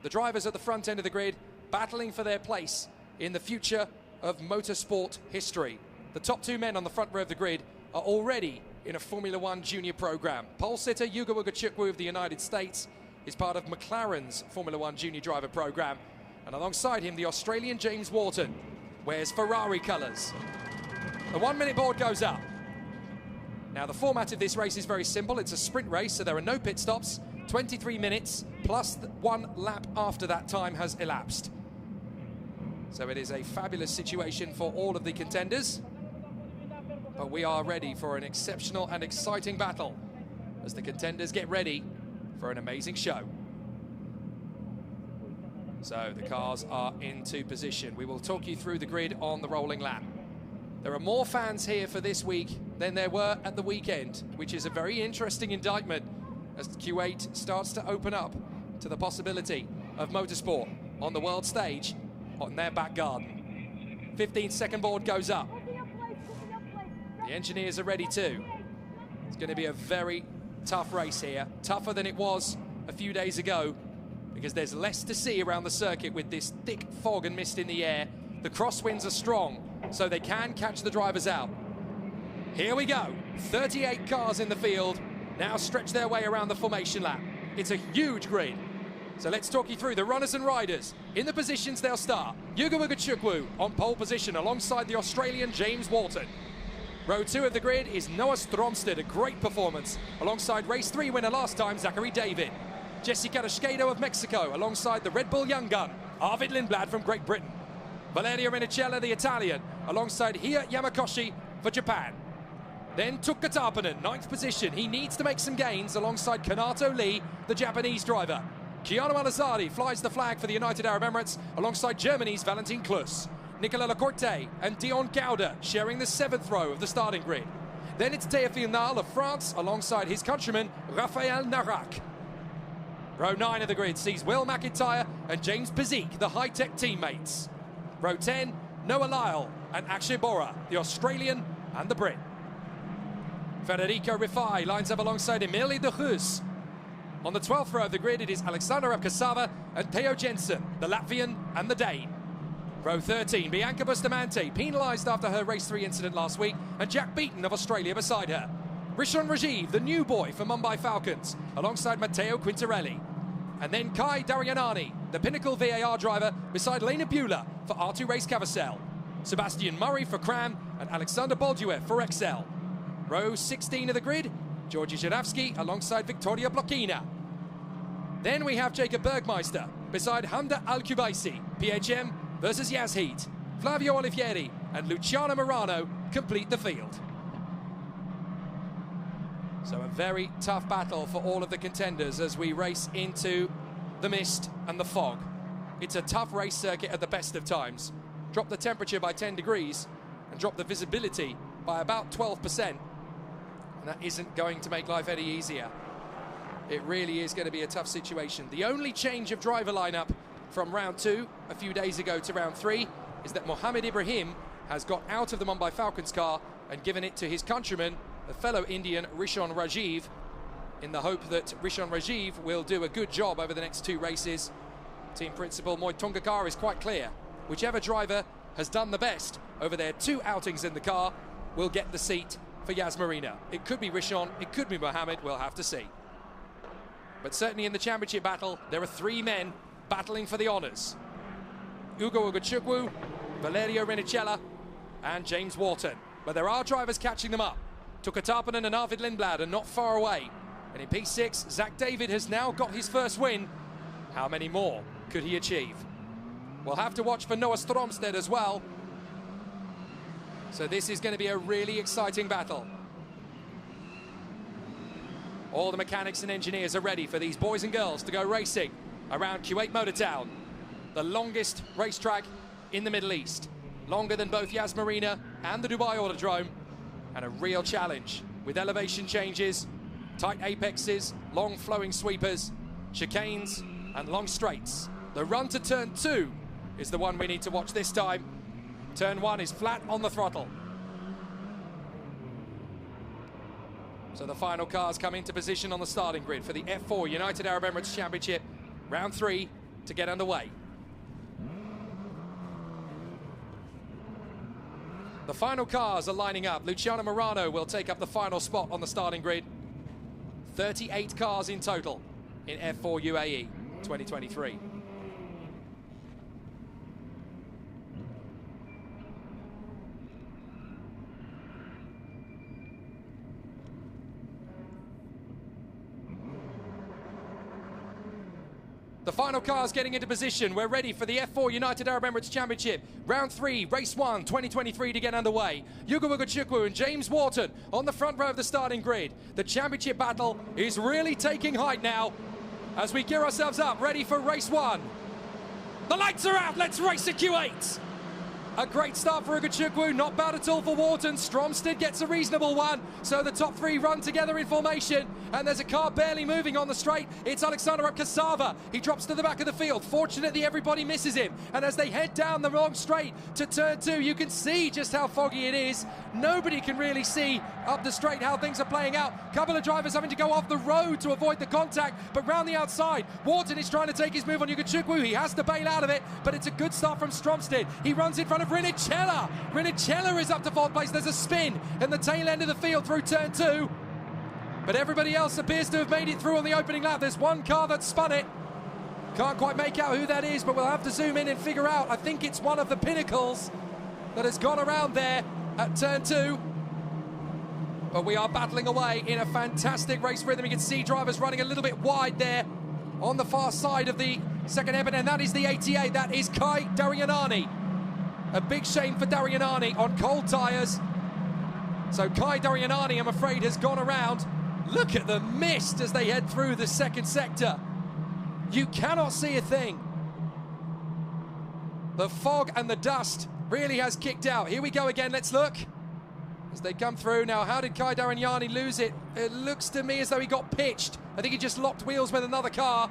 The drivers at the front end of the grid battling for their place in the future of motorsport history. The top 2 men on the front row of the grid are already in a Formula 1 junior program. Pole sitter Yugo Ugachukwu of the United States is part of McLaren's Formula 1 junior driver program, and alongside him the Australian James Wharton wears Ferrari colours. The 1-minute board goes up. Now the format of this race is very simple. It's a sprint race, so there are no pit stops. 23 minutes plus 1 lap after that time has elapsed. So it is a fabulous situation for all of the contenders, but we are ready for an exceptional and exciting battle as the contenders get ready for an amazing show. So the cars are into position. We will talk you through the grid on the rolling lap. There are more fans here for this week than there were at the weekend, which is a very interesting indictment as Kuwait starts to open up to the possibility of motorsport on the world stage on their back garden. 15-second board goes up. The engineers are ready too. It's going to be a very tough race here, tougher than it was a few days ago, because there's less to see around the circuit with this thick fog and mist in the air. The crosswinds are strong, so they can catch the drivers out. Here we go. 38 cars in the field, now stretch their way around the formation lap. It's a huge grid. So let's talk you through the runners and riders. In the positions they'll start, Yugo Ugachukwu on pole position alongside the Australian James Wharton. Row 2 of the grid is Noah Stromsted, a great performance, alongside race 3 winner last time, Zachary David. Jesse Carrasquedo of Mexico, alongside the Red Bull young gun, Arvid Lindblad from Great Britain. Valerio Rinicella, the Italian, alongside Hia Yamakoshi for Japan. Then Tukka Tarpanen, 9th position. He needs to make some gains alongside Kanato Lee, the Japanese driver. Keanu Alazadi flies the flag for the United Arab Emirates alongside Germany's Valentin Klus. Nicola Lacorte and Dion Gauda sharing the 7th row of the starting grid. Then it's Théophile Nal of France alongside his countryman Raphael Narak. Row 9 of the grid sees Will McIntyre and James Pizik, the high-tech teammates. Row 10, Noah Lyle and Akshay Bora, the Australian and the Brit. Federico Rifai lines up alongside Emile de Hus. On the 12th row of the grid, it is Alexander Abkasava and Theo Jensen, the Latvian and the Dane. Row 13, Bianca Bustamante, penalised after her race 3 incident last week, and Jack Beaton of Australia beside her. Rishon Rajiv, the new boy for Mumbai Falcons, alongside Matteo Quintarelli. And then Kai Daryanani, the Pinnacle VAR driver, beside Lena Bueller for R2 Race Cavassel. Sebastian Murray for Cram and Alexander Bolduev for Excel. Row 16 of the grid, Georgi Zhiravsky alongside Victoria Blokina. Then we have Jacob Bergmeister beside Hamda Al-Kubaisi, PHM versus Yazheat. Flavio Olivieri and Luciano Morano complete the field. So a very tough battle for all of the contenders as we race into the mist and the fog. It's a tough race circuit at the best of times. Drop the temperature by 10 degrees and drop the visibility by about 12%. And that isn't going to make life any easier. It really is going to be a tough situation. The only change of driver lineup from round 2 a few days ago to round 3 is that Mohammed Ibrahim has got out of the Mumbai Falcons car and given it to his countryman, the fellow Indian Rishon Rajiv, in the hope that Rishon Rajiv will do a good job over the next 2 races. Team principal Moy Tongakar is quite clear. Whichever driver has done the best over their 2 outings in the car will get the seat for Yas Marina. It could be Rishon, it could be Mohammed, we'll have to see. But certainly in the championship battle, there are 3 men battling for the honours. Ugo Ugochukwu, Valerio Rinicella and James Wharton. But there are drivers catching them up. Tukka Tarpanen and Arvid Lindblad are not far away. And in P6, Zach David has now got his first win. How many more could he achieve? We'll have to watch for Noah Stromsted as well. So this is going to be a really exciting battle. All the mechanics and engineers are ready for these boys and girls to go racing around Kuwait Motor Town, the longest racetrack in the Middle East. Longer than both Yas Marina and the Dubai Autodrome, and a real challenge with elevation changes, tight apexes, long flowing sweepers, chicanes and long straights. The run to turn 2 is the one we need to watch this time. Turn 1 is flat on the throttle. So the final cars come into position on the starting grid for the F4 United Arab Emirates Championship, round 3 to get underway. The final cars are lining up. Luciano Morano will take up the final spot on the starting grid. 38 cars in total in F4 UAE 2023. The final cars getting into position. We're ready for the F4 United Arab Emirates Championship. Round 3, Race 1, 2023 to get underway. Ugo Ugochukwu and James Wharton on the front row of the starting grid. The championship battle is really taking height now as we gear ourselves up, ready for Race 1. The lights are out, let's race at Q8. A great start for Ugochukwu, not bad at all for Wharton. Stromsted gets a reasonable one, so the top 3 run together in formation, and there's a car barely moving on the straight. It's Alexander Abkasava. He drops to the back of the field. Fortunately, everybody misses him, and as they head down the long straight to turn 2, you can see just how foggy it is. Nobody can really see up the straight how things are playing out. A couple of drivers having to go off the road to avoid the contact, but round the outside, Wharton is trying to take his move on Ugochukwu. He has to bail out of it, but it's a good start from Stromsted. He runs in front of Rinicella. Rinicella is up to 4th place. There's a spin in the tail end of the field through turn 2. But everybody else appears to have made it through on the opening lap. There's one car that spun it. Can't quite make out who that is, but we'll have to zoom in and figure out. I think it's one of the Pinnacles that has gone around there at turn 2. But we are battling away in a fantastic race rhythm. You can see drivers running a little bit wide there on the far side of the second hairpin, and that is the 88. That is Kai Daryanani. A big shame for Darianani on cold tyres. So Kai Darianani, I'm afraid, has gone around. Look at the mist as they head through the second sector. You cannot see a thing. The fog and the dust really has kicked out. Here we go again, let's look. As they come through now, how did Kai Darianani lose it? It looks to me as though he got pitched. I think he just locked wheels with another car.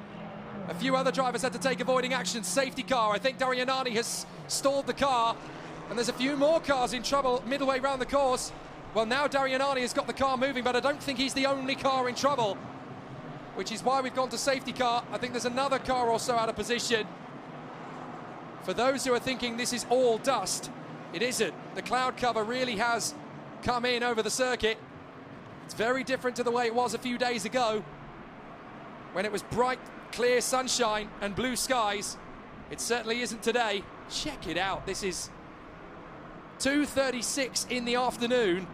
A few other drivers had to take avoiding action. Safety car, I think Darianani has stalled the car. And there's a few more cars in trouble midway round the course. Well, now Darianani has got the car moving, but I don't think he's the only car in trouble, which is why we've gone to safety car. I think there's another car also out of position. For those who are thinking this is all dust, it isn't. The cloud cover really has come in over the circuit. It's very different to the way it was a few days ago when it was bright, clear sunshine and blue skies. It certainly isn't today. Check it out. This is 2:36 in the afternoon,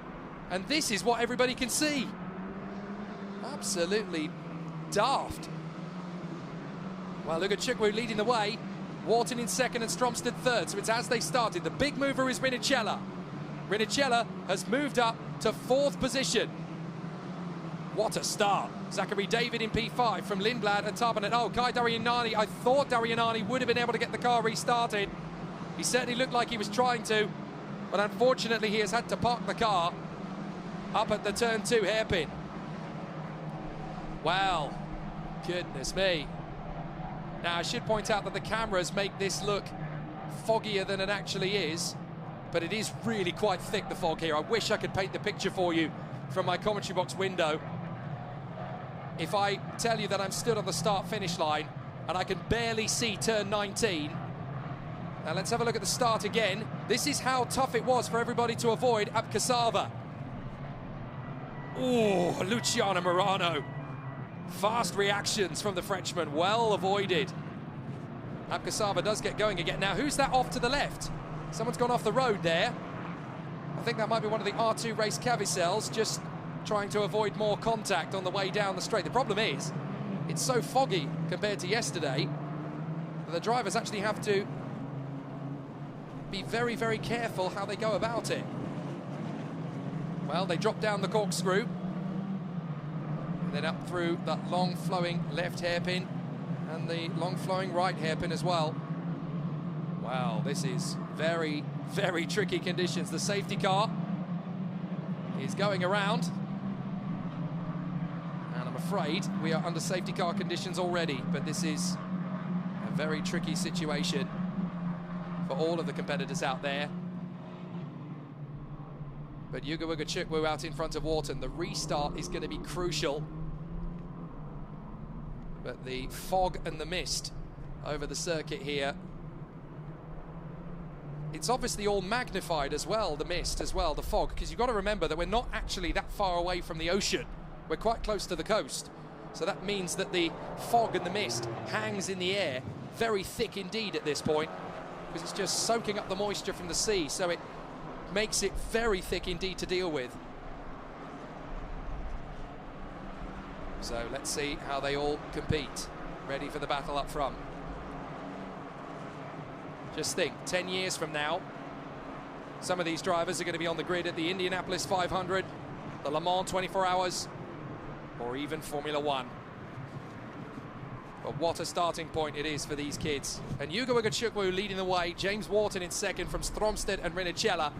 and this is what everybody can see. Absolutely daft. Well, look at Chukwu leading the way. Wharton in second and Stromstad third, so it's as they started. The big mover is Rinicella. Rinicella has moved up to fourth position. What a start. Zachary David in P5 from Lindblad and Tarbanet. Oh, Kai Darianani, I thought Darianani would have been able to get the car restarted. He certainly looked like he was trying to, but unfortunately he has had to park the car up at the turn 2 hairpin. Wow, goodness me. Now I should point out that the cameras make this look foggier than it actually is, but it is really quite thick, the fog here. I wish I could paint the picture for you from my commentary box window. If I tell you that I'm stood on the start-finish line and I can barely see turn 19. Now let's have a look at the start again. This is how tough it was for everybody to avoid Abkasava. Oh, Luciano Morano. Fast reactions from the Frenchman, well avoided. Abkasava does get going again. Now, who's that off to the left? Someone's gone off the road there. I think that might be one of the R2 race Cavicels, just trying to avoid more contact on the way down the straight. The problem is, it's so foggy compared to yesterday that the drivers actually have to be very, very careful how they go about it. Well, they drop down the corkscrew, and then up through that long flowing left hairpin and the long flowing right hairpin as well. Wow, this is very, very tricky conditions. The safety car is going around, and I'm afraid we are under safety car conditions already, but this is a very tricky situation for all of the competitors out there. But Yuga Chukwu out in front of Wharton. The restart is going to be crucial. But the fog and the mist over the circuit here, it's obviously all magnified as well, the mist as well, the fog, because you've got to remember that we're not actually that far away from the ocean. We're quite close to the coast. So that means that the fog and the mist hangs in the air, very thick indeed at this point, because it's just soaking up the moisture from the sea, so it makes it very thick indeed to deal with. So let's see how they all compete, ready for the battle up front. Just think, 10 years from now, some of these drivers are going to be on the grid at the Indianapolis 500, the Le Mans 24 Hours, or even Formula One. But what a starting point it is for these kids. And Yuga Chukwu leading the way, James Wharton in second from Stromstad and Rinicella,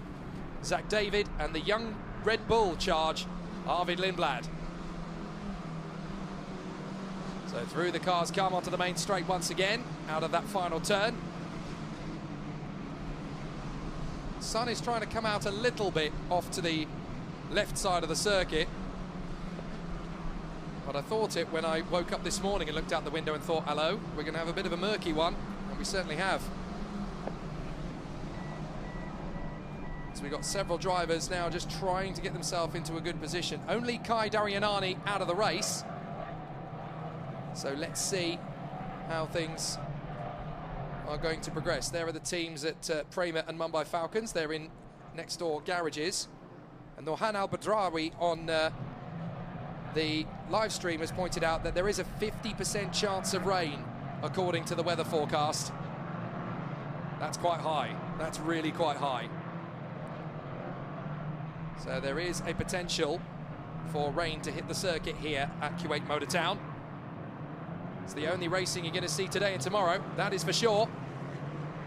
Zach David and the young Red Bull charge, Arvid Lindblad. So through the cars come onto the main straight once again, out of that final turn. Sun is trying to come out a little bit off to the left side of the circuit. But I thought it when I woke up this morning and looked out the window and thought, hello, we're going to have a bit of a murky one, and we certainly have. So we've got several drivers now just trying to get themselves into a good position. Only Kai Darianani out of the race. So let's see how things are going to progress. There are the teams at Prema and Mumbai Falcons. They're in next door garages. And Nohan Al-Badrawi on the live stream has pointed out that there is a 50% chance of rain according to the weather forecast. That's quite high. That's really quite high. So there is a potential for rain to hit the circuit here at Kuwait Motor Town. It's the only racing you're going to see today and tomorrow, that is for sure.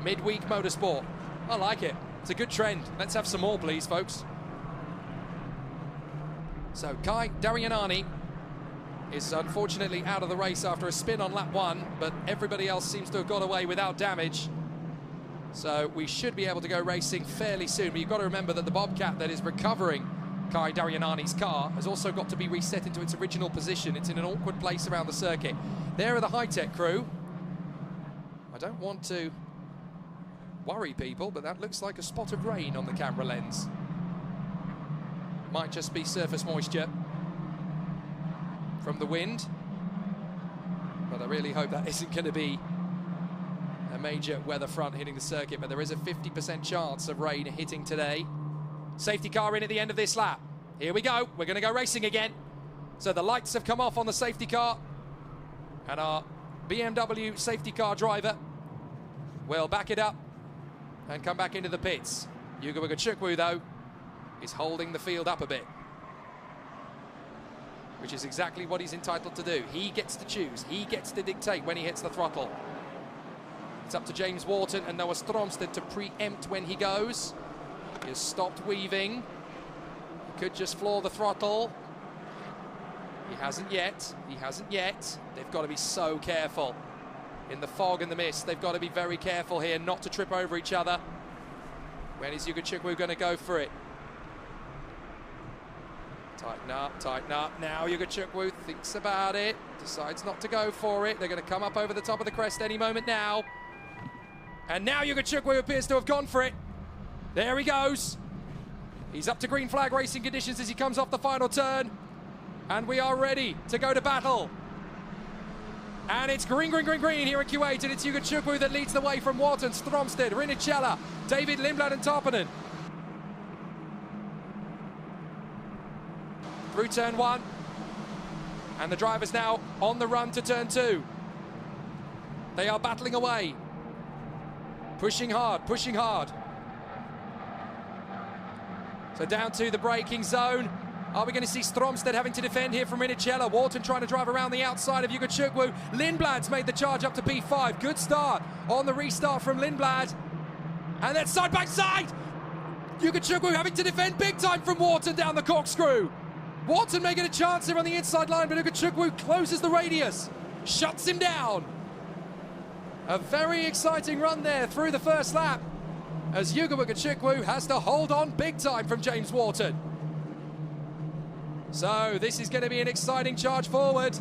Midweek motorsport. I like it. It's a good trend. Let's have some more, please, folks. So Kai Darianani is unfortunately out of the race after a spin on lap 1, but everybody else seems to have got away without damage. So we should be able to go racing fairly soon. But you've got to remember that the Bobcat that is recovering Kai Darianani's car has also got to be reset into its original position. It's in an awkward place around the circuit. There are the high-tech crew. I don't want to worry people, but that looks like a spot of rain on the camera lens. Might just be surface moisture from the wind, but I really hope that isn't going to be a major weather front hitting the circuit. But there is a 50% chance of rain hitting today. Safety car in at the end of this lap. Here we go. We're going to go racing again. So the lights have come off on the safety car, and our BMW safety car driver will back it up and come back into the pits. Yuga Chukwu, though, is holding the field up a bit, which is exactly what he's entitled to do. He gets to choose. He gets to dictate when he hits the throttle. It's up to James Wharton and Noah Stromstad to preempt when he goes. He has stopped weaving. He could just floor the throttle. He hasn't yet. He hasn't yet. They've got to be so careful. In the fog and the mist, they've got to be very careful here not to trip over each other. When is Yuga Chukwu going to go for it? Tighten up, tighten up. Now Yuga Chukwu thinks about it, decides not to go for it. They're going to come up over the top of the crest any moment now. And now Yuga Chukwu appears to have gone for it. There he goes. He's up to green flag racing conditions as he comes off the final turn. And we are ready to go to battle. And it's green, green, green, green here in Kuwait, and it's Yuga Chukwu that leads the way from Wharton, Stromstad, Rinnicella, David Lindblad and Tarpanen. Through turn 1, and the driver's now on the run to turn 2. They are battling away. Pushing hard, pushing hard. So down to the braking zone. Are we going to see Stromstad having to defend here from Rinnicella? Wharton trying to drive around the outside of Yuga Chukwu. Lindblad's made the charge up to P5. Good start on the restart from Lindblad. And then side by side. Yuga Chukwu having to defend big time from Wharton down the corkscrew. Wharton making a chance here on the inside line, but Yuga Chukwu closes the radius. Shuts him down. A very exciting run there through the first lap, as Yuga Chukwu has to hold on big time from James Wharton. So this is going to be an exciting charge forward.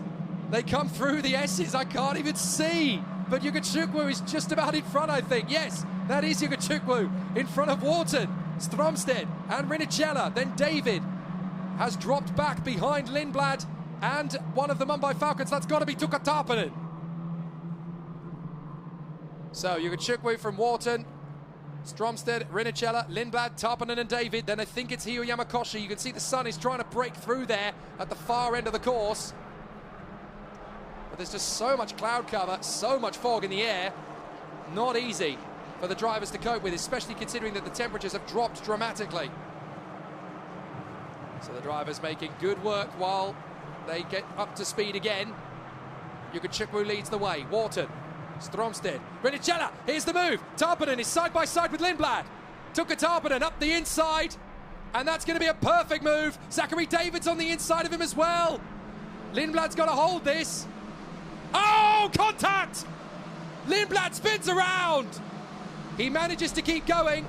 They come through the S's, I can't even see. But Yuga Chukwu is just about in front, I think. Yes, that is Yuga Chukwu in front of Wharton, Stromstad and Rinnicella. Then David has dropped back behind Lindblad and one of the Mumbai Falcons. That's got to be Tuukka Tarpanen. So Yuga Chukwu from Wharton, Stromstad, Rinnicella, Lindblad, Tarpanen and David. Then I think it's Hio Yamakoshi. You can see the sun is trying to break through there at the far end of the course. But there's just so much cloud cover, so much fog in the air. Not easy for the drivers to cope with, especially considering that the temperatures have dropped dramatically. So the drivers making good work while they get up to speed again. Yuga Chukwu leads the way. Wharton, Stromstad, Rinnicella, here's the move. Tarpanen is side by side with Lindblad. Tuukka Tarpanen up the inside, and that's going to be a perfect move. Zachary David's on the inside of him as well. Lindblad's got to hold this. Oh, contact! Lindblad spins around. He manages to keep going,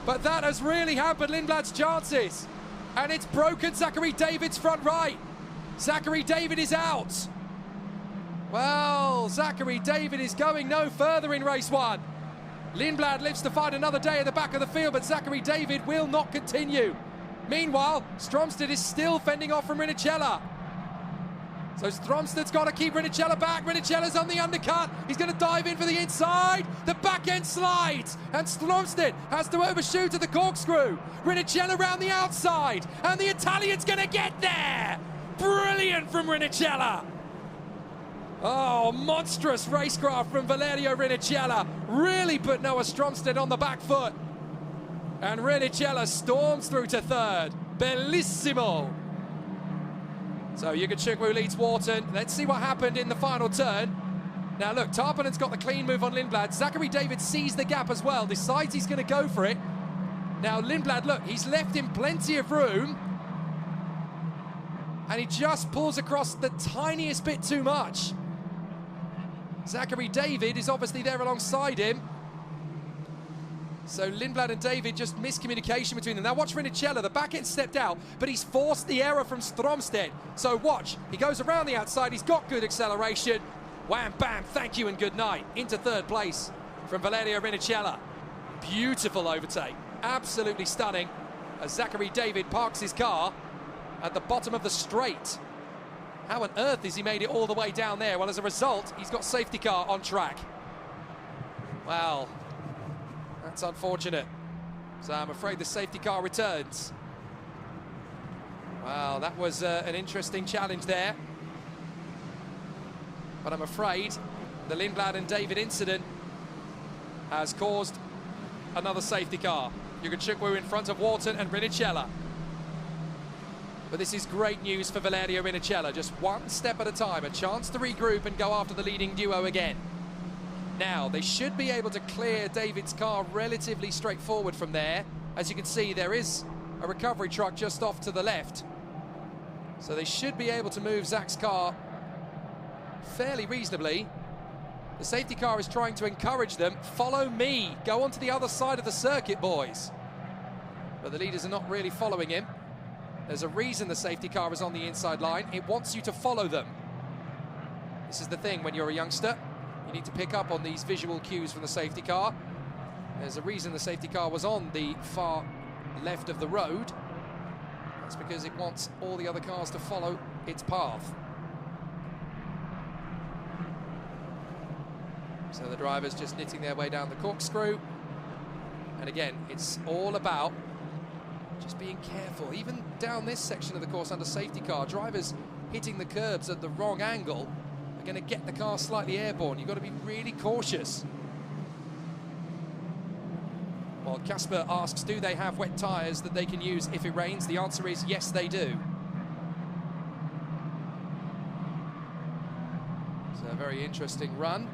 but that has really hampered Lindblad's chances, and it's broken Zachary David's front right. Zachary David is out. Well, Zachary David is going no further in race 1. Lindblad lives to fight another day at the back of the field, but Zachary David will not continue. Meanwhile, Stromstad is still fending off from Rinnicella. So Stromstad's got to keep Rinnicella back. Rinnicella's on the undercut. He's going to dive in for the inside. The back end slides, and Stromstad has to overshoot at the corkscrew. Rinnicella around the outside, and the Italian's going to get there. Brilliant from Rinnicella. Oh, monstrous racecraft from Valerio Rinicella. Really put Noah Stromstedt on the back foot. And Rinicella storms through to third. Bellissimo. So Yugachukwu leads Wharton. Let's see what happened in the final turn. Now look, Tarpanen's got the clean move on Lindblad. Zachary David sees the gap as well, decides he's going to go for it. Now Lindblad, look, he's left him plenty of room. And he just pulls across the tiniest bit too much. Zachary David is obviously there alongside him. So Lindblad and David, just miscommunication between them. Now watch Rinicella, the back end stepped out, but he's forced the error from Stromstedt. So watch, he goes around the outside, he's got good acceleration. Wham, bam, thank you and good night. Into third place from Valerio Rinicella. Beautiful overtake, absolutely stunning. As Zachary David parks his car at the bottom of the straight. How on earth has he made it all the way down there? Well, as a result, he's got safety car on track. Well, that's unfortunate. So I'm afraid the safety car returns. Well, that was an interesting challenge there. But I'm afraid the Lindblad and David incident has caused another safety car. Yugachukwu in front of Wharton and Rinicella. But this is great news for Valerio Rinicella. Just one step at a time, a chance to regroup and go after the leading duo again. Now, they should be able to clear David's car relatively straightforward from there. As you can see, there is a recovery truck just off to the left. So they should be able to move Zach's car fairly reasonably. The safety car is trying to encourage them. Follow me. Go on to the other side of the circuit, boys. But the leaders are not really following him. There's a reason the safety car is on the inside line. It wants you to follow them. This is the thing when you're a youngster. You need to pick up on these visual cues from the safety car. There's a reason the safety car was on the far left of the road. That's because it wants all the other cars to follow its path. So the drivers just knitting their way down the corkscrew. And again, it's all about just being careful. Even down this section of the course under safety car, drivers hitting the curbs at the wrong angle are going to get the car slightly airborne. You've got to be really cautious. Well, Casper asks, do they have wet tyres that they can use if it rains? The answer is yes, they do. So a very interesting run.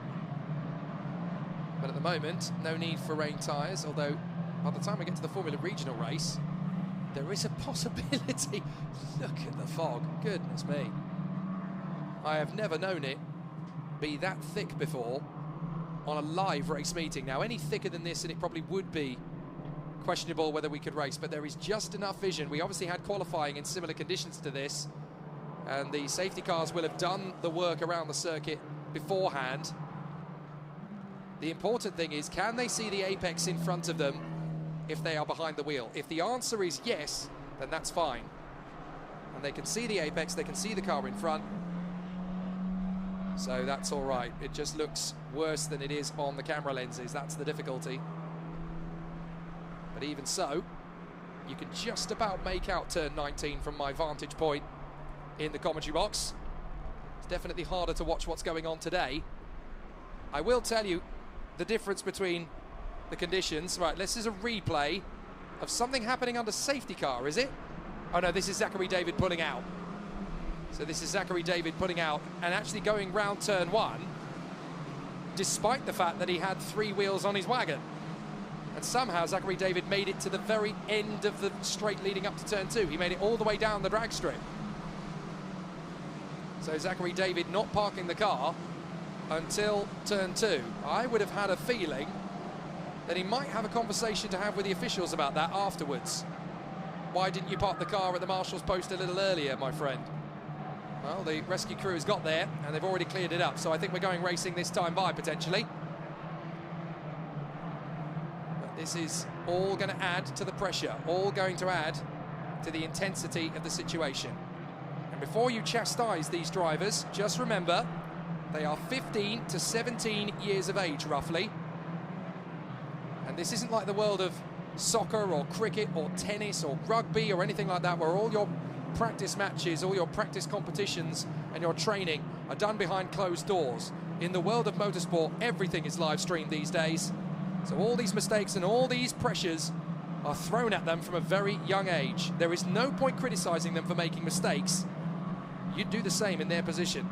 But at the moment, no need for rain tyres, although by the time we get to the Formula Regional race, there is a possibility. Look at the fog, goodness me. I have never known it be that thick before on a live race meeting. Now, any thicker than this, and it probably would be questionable whether we could race, but there is just enough vision. We obviously had qualifying in similar conditions to this, and the safety cars will have done the work around the circuit beforehand. The important thing is, can they see the apex in front of them if they are behind the wheel? If the answer is yes, then that's fine. And they can see the apex, they can see the car in front. So that's all right. It just looks worse than it is on the camera lenses. That's the difficulty. But even so, you can just about make out turn 19 from my vantage point in the commentary box. It's definitely harder to watch what's going on today. I will tell you the difference between the conditions. Right, this is a replay of something happening under safety car, is it? Oh no, this is Zachary David pulling out. So this is Zachary David pulling out and actually going round turn 1, despite the fact that he had 3 wheels on his wagon. And somehow Zachary David made it to the very end of the straight leading up to turn 2. He made it all the way down the drag strip. So Zachary David not parking the car until turn 2. I would have had a feeling that he might have a conversation to have with the officials about that afterwards. Why didn't you park the car at the marshal's post a little earlier, my friend? Well, the rescue crew has got there and they've already cleared it up, so I think we're going racing this time by, potentially. But this is all going to add to the pressure, all going to add to the intensity of the situation. And before you chastise these drivers, just remember, they are 15 to 17 years of age, roughly. And this isn't like the world of soccer or cricket or tennis or rugby or anything like that, where all your practice matches, all your practice competitions and your training are done behind closed doors. In the world of motorsport, everything is live streamed these days. So all these mistakes and all these pressures are thrown at them from a very young age. There is no point criticising them for making mistakes. You'd do the same in their position.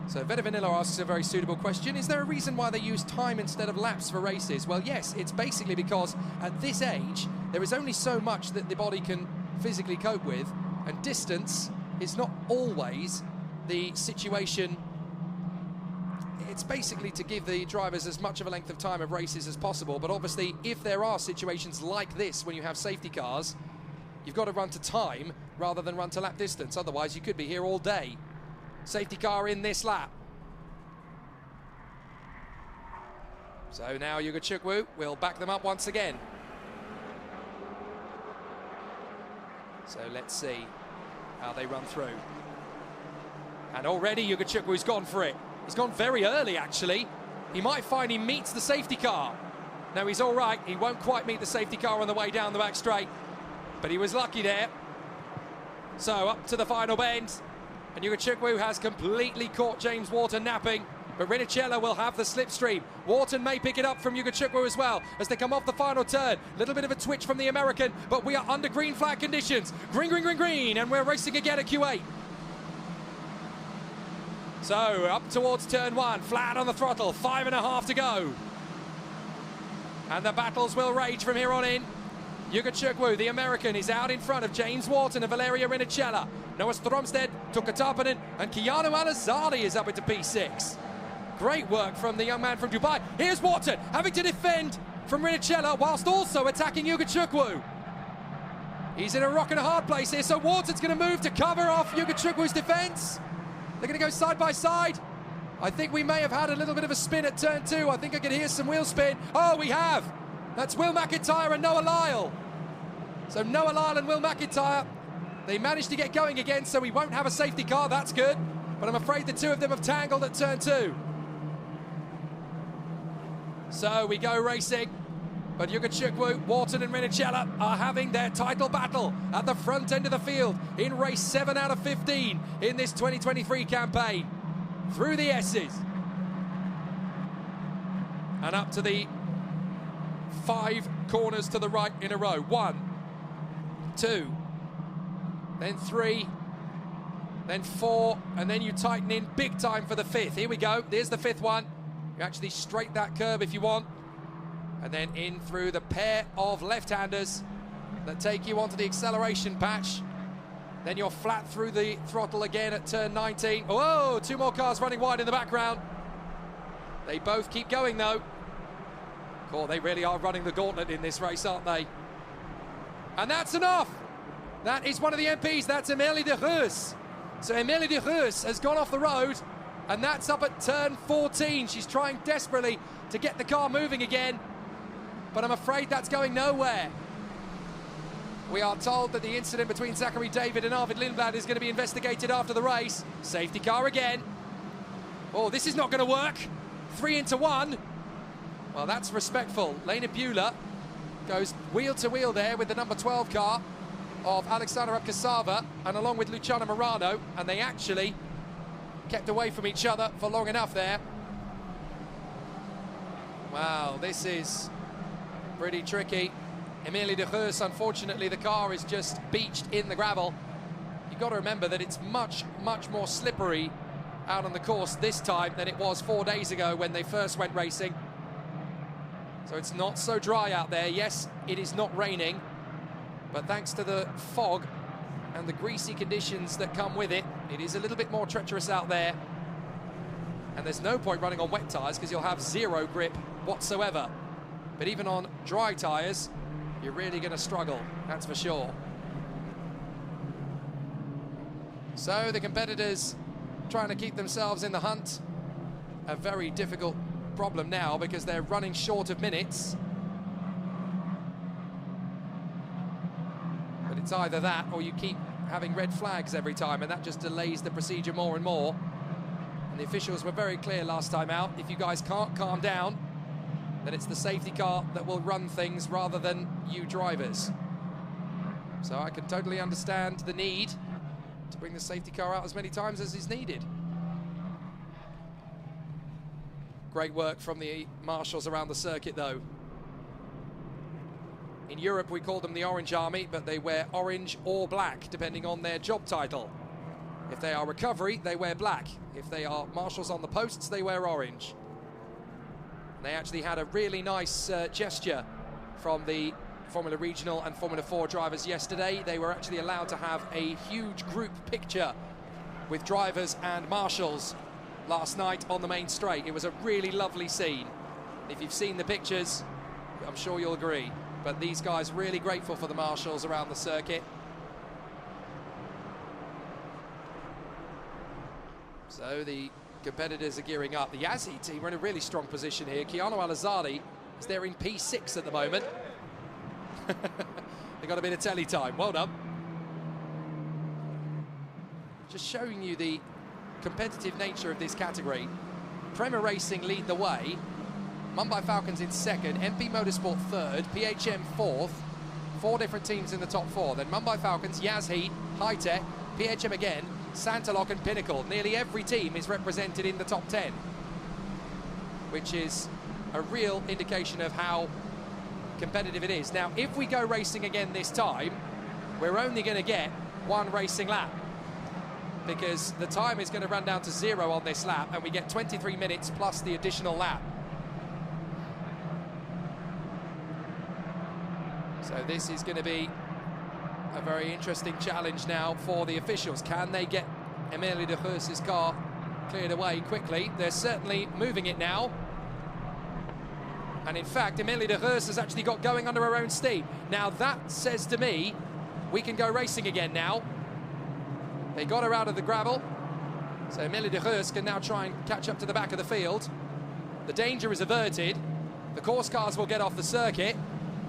So Veda Vanilla asks a very suitable question. Is there a reason why they use time instead of laps for races? Well, yes, it's basically because at this age, there is only so much that the body can physically cope with, and distance is not always the situation. It's basically to give the drivers as much of a length of time of races as possible, but obviously if there are situations like this when you have safety cars, you've got to run to time rather than run to lap distance, otherwise you could be here all day. Safety car in this lap. So now Yuga Chukwu will back them up once again. So let's see how they run through. And already Yuga Chukwu's gone for it. He's gone very early, actually. He might find he meets the safety car. No, he's all right. He won't quite meet the safety car on the way down the back straight, but he was lucky there. So up to the final bend. And Yuga Chukwu has completely caught James Wharton napping, but Rinicella will have the slipstream. Wharton may pick it up from Yuga Chukwu as well as they come off the final turn. Little bit of a twitch from the American, but we are under green flag conditions. Green, green, green, green, and we're racing again at Kuwait. So up towards turn one, flat on the throttle, 5.5 to go. And the battles will rage from here on in. Yuga Chukwu, the American, is out in front of James Wharton and Valeria Rinicella. Noah Stromstead, Tuka Tarpanen, and Keanu Al-Azadi is up into P6. Great work from the young man from Dubai. Here's Wharton, having to defend from Rinicella whilst also attacking Yuga Chukwu. He's in a rock and a hard place here, so Wharton's going to move to cover off Yuga Chukwu's defence. They're going to go side by side. I think we may have had a little bit of a spin at turn two. I think I can hear some wheel spin. Oh, we have. That's Will McIntyre and Noah Lyle. So Noah Lyle and Will McIntyre, they managed to get going again, so we won't have a safety car. That's good. But I'm afraid the two of them have tangled at turn two. So we go racing. But Yuga Chukwu, Wharton and Rinicella are having their title battle at the front end of the field in race 7 out of 15 in this 2023 campaign. Through the S's. And up to the 5 corners to the right in a row. 1, 2, then 3, then 4, and then you tighten in big time for the 5th. Here we go. There's the 5th one. You actually straight that curve if you want. And then in through the pair of left-handers that take you onto the acceleration patch. Then you're flat through the throttle again at turn 19. Whoa, 2 more cars running wide in the background. They both keep going though. Cool, they really are running the gauntlet in this race, aren't they? And that's enough. That is one of the MPs, that's Emilie de Reus. So Emilie de Reus has gone off the road, and that's up at turn 14. She's trying desperately to get the car moving again, but I'm afraid that's going nowhere. We are told that the incident between Zachary David and Arvid Lindblad is going to be investigated after the race. Safety car again. Oh, this is not going to work. 3 into 1. Well, that's respectful. Lena Bueller goes wheel to wheel there with the number 12 car of Alexandra Kasava, and along with Luciana Morano, and they actually kept away from each other for long enough there. Wow, this is pretty tricky. Emilie de Reus, unfortunately, the car is just beached in the gravel. You've got to remember that it's much, much more slippery out on the course this time than it was 4 days ago when they first went racing. So it's not so dry out there. Yes, it is not raining, but thanks to the fog and the greasy conditions that come with it, it is a little bit more treacherous out there. And there's no point running on wet tyres because you'll have zero grip whatsoever. But even on dry tyres, you're really going to struggle, that's for sure. So the competitors trying to keep themselves in the hunt. A very difficult problem now because they're running short of minutes. But it's either that or you keep having red flags every time, and that just delays the procedure more and more. And the officials were very clear last time out. If you guys can't calm down, then it's the safety car that will run things rather than you drivers. So I can totally understand the need to bring the safety car out as many times as is needed. Great work from the marshals around the circuit, though. In Europe, we call them the Orange Army, but they wear orange or black, depending on their job title. If they are recovery, they wear black. If they are marshals on the posts, they wear orange. They actually had a really nice gesture from the Formula Regional and Formula 4 drivers yesterday. They were actually allowed to have a huge group picture with drivers and marshals last night on the main straight. It was a really lovely scene. If you've seen the pictures, I'm sure you'll agree. But these guys really grateful for the marshals around the circuit. So the competitors are gearing up. The Yazzie team are in a really strong position here. Keanu Al-Azadi is there in P6 at the moment. They got a bit of telly time. Well done. Just showing you the competitive nature of this category. Premier Racing lead the way. Mumbai Falcons in second, MP Motorsport third, PHM fourth. 4 different teams in the top 4. Then Mumbai Falcons, Yaz Heat, High Tech, PHM again, Santalock and Pinnacle. Nearly every team is represented in the top 10, which is a real indication of how competitive it is. Now, if we go racing again this time, we're only going to get 1 racing lap, because the time is going to run down to 0 on this lap, and we get 23 minutes plus the additional lap. So this is going to be a very interesting challenge now for the officials. Can they get Emile de Geus's car cleared away quickly? They're certainly moving it now. And in fact, Emile de Geus has actually got going under her own steam. Now that says to me, we can go racing again now. They got her out of the gravel. So Emile de Geus can now try and catch up to the back of the field. The danger is averted. The course cars will get off the circuit.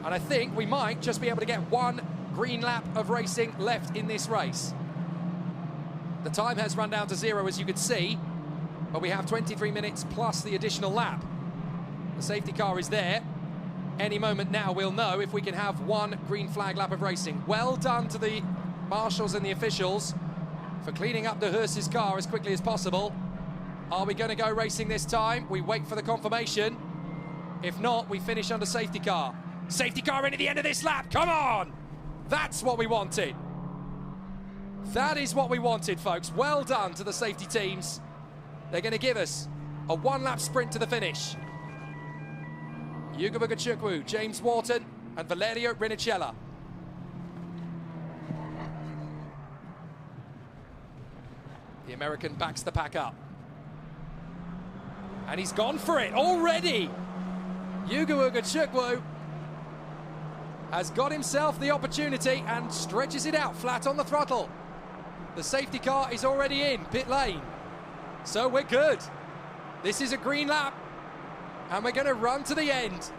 And I think we might just be able to get 1 green lap of racing left in this race. The time has run down to 0, as you can see, but we have 23 minutes plus the additional lap. The safety car is there. Any moment now we'll know if we can have 1 green flag lap of racing. Well done to the marshals and the officials for cleaning up de Geus's car as quickly as possible. Are we going to go racing this time? We wait for the confirmation. If not, we finish under safety car. Safety car in at the end of this lap, come on! That's what we wanted. That is what we wanted, folks. Well done to the safety teams. They're going to give us a 1-lap sprint to the finish. Hugo Bugachukwu, James Wharton and Valerio Rinicella. The American backs the pack up. And he's gone for it already. Hugo Bugachukwu has got himself the opportunity and stretches it out flat on the throttle. The safety car is already in pit lane. So we're good. This is a green lap. And we're going to run to the end.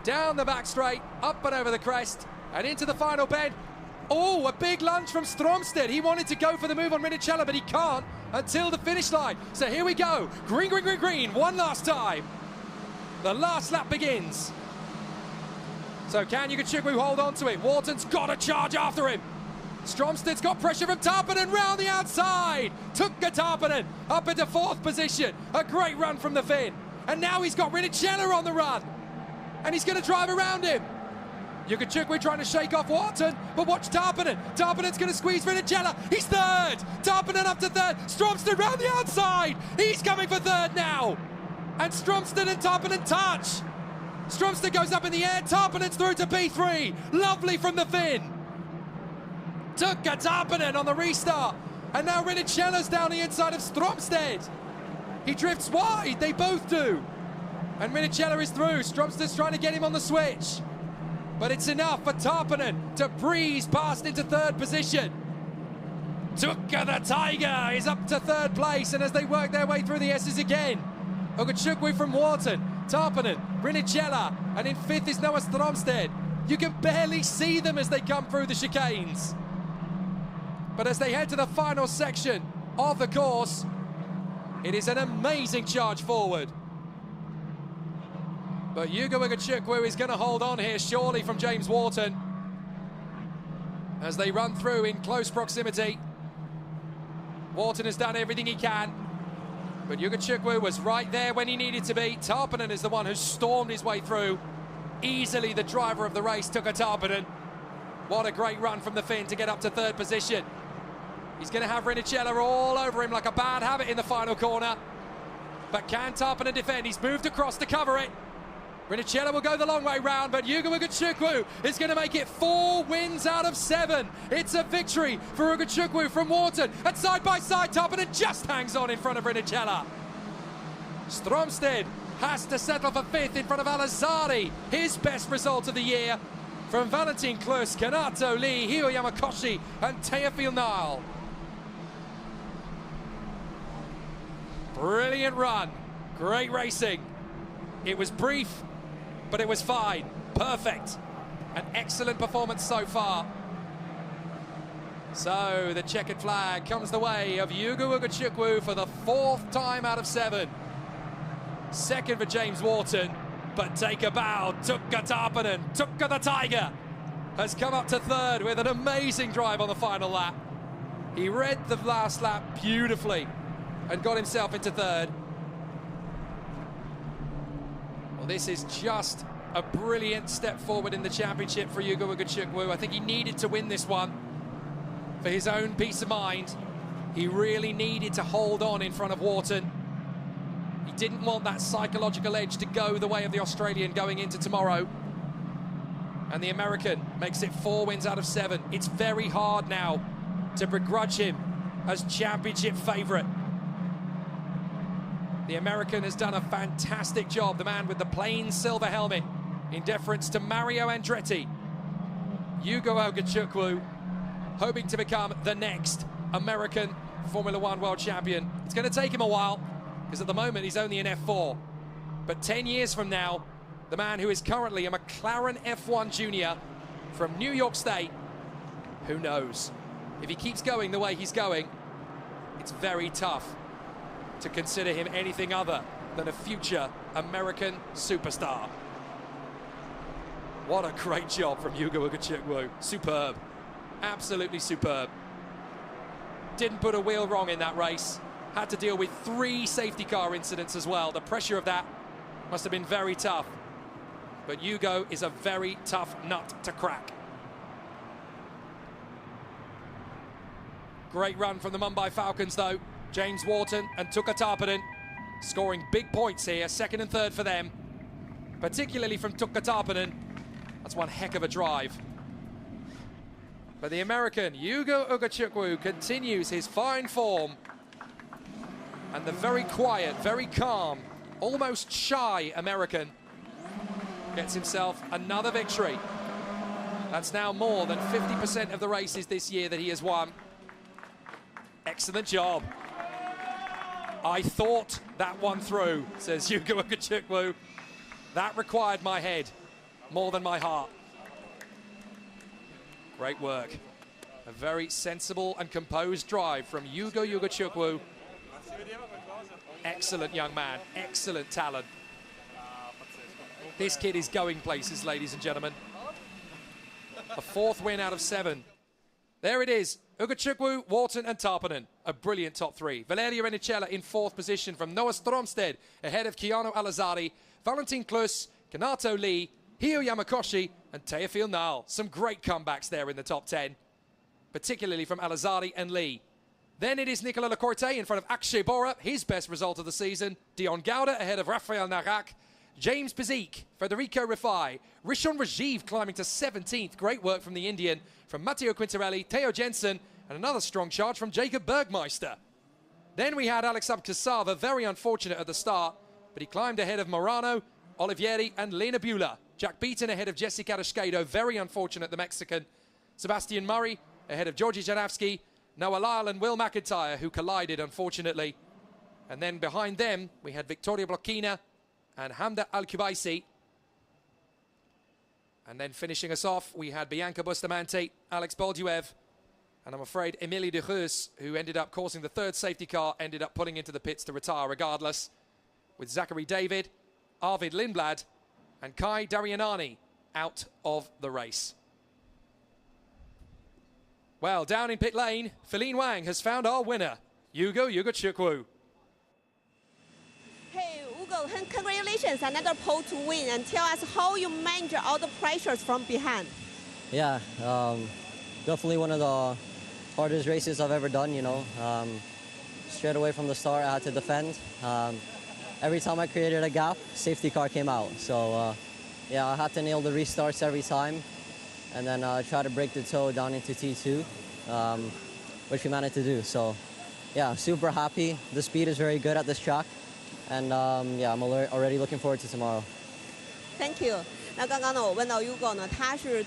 Down the back straight, up and over the crest, and into the final bend. Oh, a big lunge from Stromstedt. He wanted to go for the move on Rinicella, but he can't until the finish line. So here we go. Green, green, green, green. One last time. The last lap begins. So can Bugachukwu hold on to it? Wharton's got to charge after him. Stromstedt's got pressure from Tarpinen round the outside. Tuukka Tarpinen up into 4th position. A great run from the Finn. And now he's got Rinicella on the run. And he's going to drive around him. Bugachukwu trying to shake off Wharton, but watch Tarpinen. Tarpinen's going to squeeze Rinicella. He's 3rd. Tarpinen up to 3rd. Stromstedt round the outside. He's coming for 3rd now. And Stromstedt and Tarpinen touch. Stromstedt goes up in the air. Tarpinen's through to P3. Lovely from the Finn. Tuukka Tarpinen on the restart. And now Rinicella's down the inside of Stromstedt. He drifts wide. They both do. And Rinicella is through. Stromstedt's trying to get him on the switch. But it's enough for Tarpinen to breeze past into 3rd position. Tuukka the Tiger is up to 3rd place. And as they work their way through the S's again, Bugachukwu from Wharton, Tarpinen, Rinicella, and in 5th is Noah Stromstedt. You can barely see them as they come through the chicanes. But as they head to the final section of the course, it is an amazing charge forward. But Hugo Bugachukwu is going to hold on here, surely, from James Wharton. as they run through in close proximity. Wharton has done everything he can, but Ugachukwu was right there when he needed to be. Tarpanen is the one who stormed his way through. Easily the driver of the race, Tuka Tarpanen. What a great run from the Finn to get up to third position. He's going to have Rinicella all over him like a bad habit in the final corner. But can Tarpanen defend? He's moved across to cover it. Rinicella will go the long way round, but Ugo Ugachukwu is going to make it 4 wins out of 7. It's a victory for Ugachukwu from Wharton. And side by side, Tarpanen just hangs on in front of Rinicella. Stromsted has to settle for 5th in front of Al-Azhari. His best result of the year from Valentin Klus, Kanato Lee, Hio Yamakoshi and Teofil Nile. Brilliant run, great racing. It was brief, but it was fine, perfect. An excellent performance so far. So the checkered flag comes the way of Ugo Ugachukwu for the 4th time out of 7. Second for James Wharton, but take a bow. Tuka Tarpanen, Tuka the Tiger, has come up to 3rd with an amazing drive on the final lap. He read the last lap beautifully and got himself into 3rd. Well, this is just a brilliant step forward in the championship for Ugo Ugachukwu. I think he needed to win this one for his own peace of mind. He really needed to hold on in front of Wharton. He didn't want that psychological edge to go the way of the Australian going into tomorrow. And the American makes it 4 wins out of 7. It's very hard now to begrudge him as championship favourite. The American has done a fantastic job, the man with the plain silver helmet, in deference to Mario Andretti. Ugo Ugachukwu hoping to become the next American Formula One world champion. It's going to take him a while, because at the moment he's only an F4. But 10 years from now, the man who is currently a McLaren F1 junior from New York State, who knows? If he keeps going the way he's going, it's very tough to consider him anything other than a future American superstar. What a great job from Ugo Ugachukwu. Superb. Absolutely superb. Didn't put a wheel wrong in that race. Had to deal with 3 safety car incidents as well. The pressure of that must have been very tough. But Ugo is a very tough nut to crack. Great run from the Mumbai Falcons though. James Wharton and Tuka Tarpanen scoring big points here, 2nd and 3rd for them. Particularly from Tuka Tarpanen. That's one heck of a drive. But the American, Ugo Ugachukwu, continues his fine form. And the very quiet, very calm, almost shy American gets himself another victory. That's now more than 50% of the races this year that he has won. Excellent job. I thought that one through, says Ugo Ugachukwu. That required my head more than my heart. Great work. A very sensible and composed drive from Ugo Ugachukwu. Excellent young man, excellent talent. This kid is going places, ladies and gentlemen. A 4th win out of 7. There it is. Ugachukwu, Wharton and Tarpanen. A brilliant top 3. Valerio Rinicella in 4th position from Noah Stromsted, ahead of Keanu Al-Azhari, Valentin Klus, Kanato Lee, Hio Yamakoshi and Teofil Nile. Some great comebacks there in the top 10, particularly from Al-Azhari and Lee. Then it is Nicolas Lecorte in front of Akshay Bora, his best result of the season. Dion Gauda ahead of Rafael Narak. James Pizik, Federico Rifai, Rishon Rajiv climbing to 17th. Great work from the Indian, from Matteo Quintarelli, Theo Jensen, and another strong charge from Jacob Bergmeister. Then we had Alex Abkasava, very unfortunate at the start, but he climbed ahead of Morano, Olivieri, and Lena Bula. Jack Beaton ahead of Jesse Carrasquedo, very unfortunate, the Mexican. Sebastian Murray ahead of Georgi Janavsky, Noah Lyle and Will McIntyre, who collided, unfortunately. And then behind them, we had Victoria Blokina and Hamda Al-Kubaisi. And then finishing us off, we had Bianca Bustamante, Alex Bolduev, and I'm afraid Emilie de Reus, who ended up causing the 3rd safety car, ended up pulling into the pits to retire regardless, with Zachary David, Arvid Lindblad, and Kai Darianani out of the race. Well, down in pit lane, Feline Wang has found our winner, Ugo Chukwu. Hey, Ugo, congratulations, another pole to win. And tell us how you manage all the pressures from behind. Yeah, definitely one of the hardest races I've ever done, you know. Straight away from the start, I had to defend. Every time I created a gap, safety car came out. So, yeah, I had to nail the restarts every time. And then try to break the toe down into T2, which we managed to do. So, yeah, super happy. The speed is very good at this track. And, yeah, I'm already looking forward to tomorrow. Thank you. 那刚刚呢，我问到 Ugo 呢，他这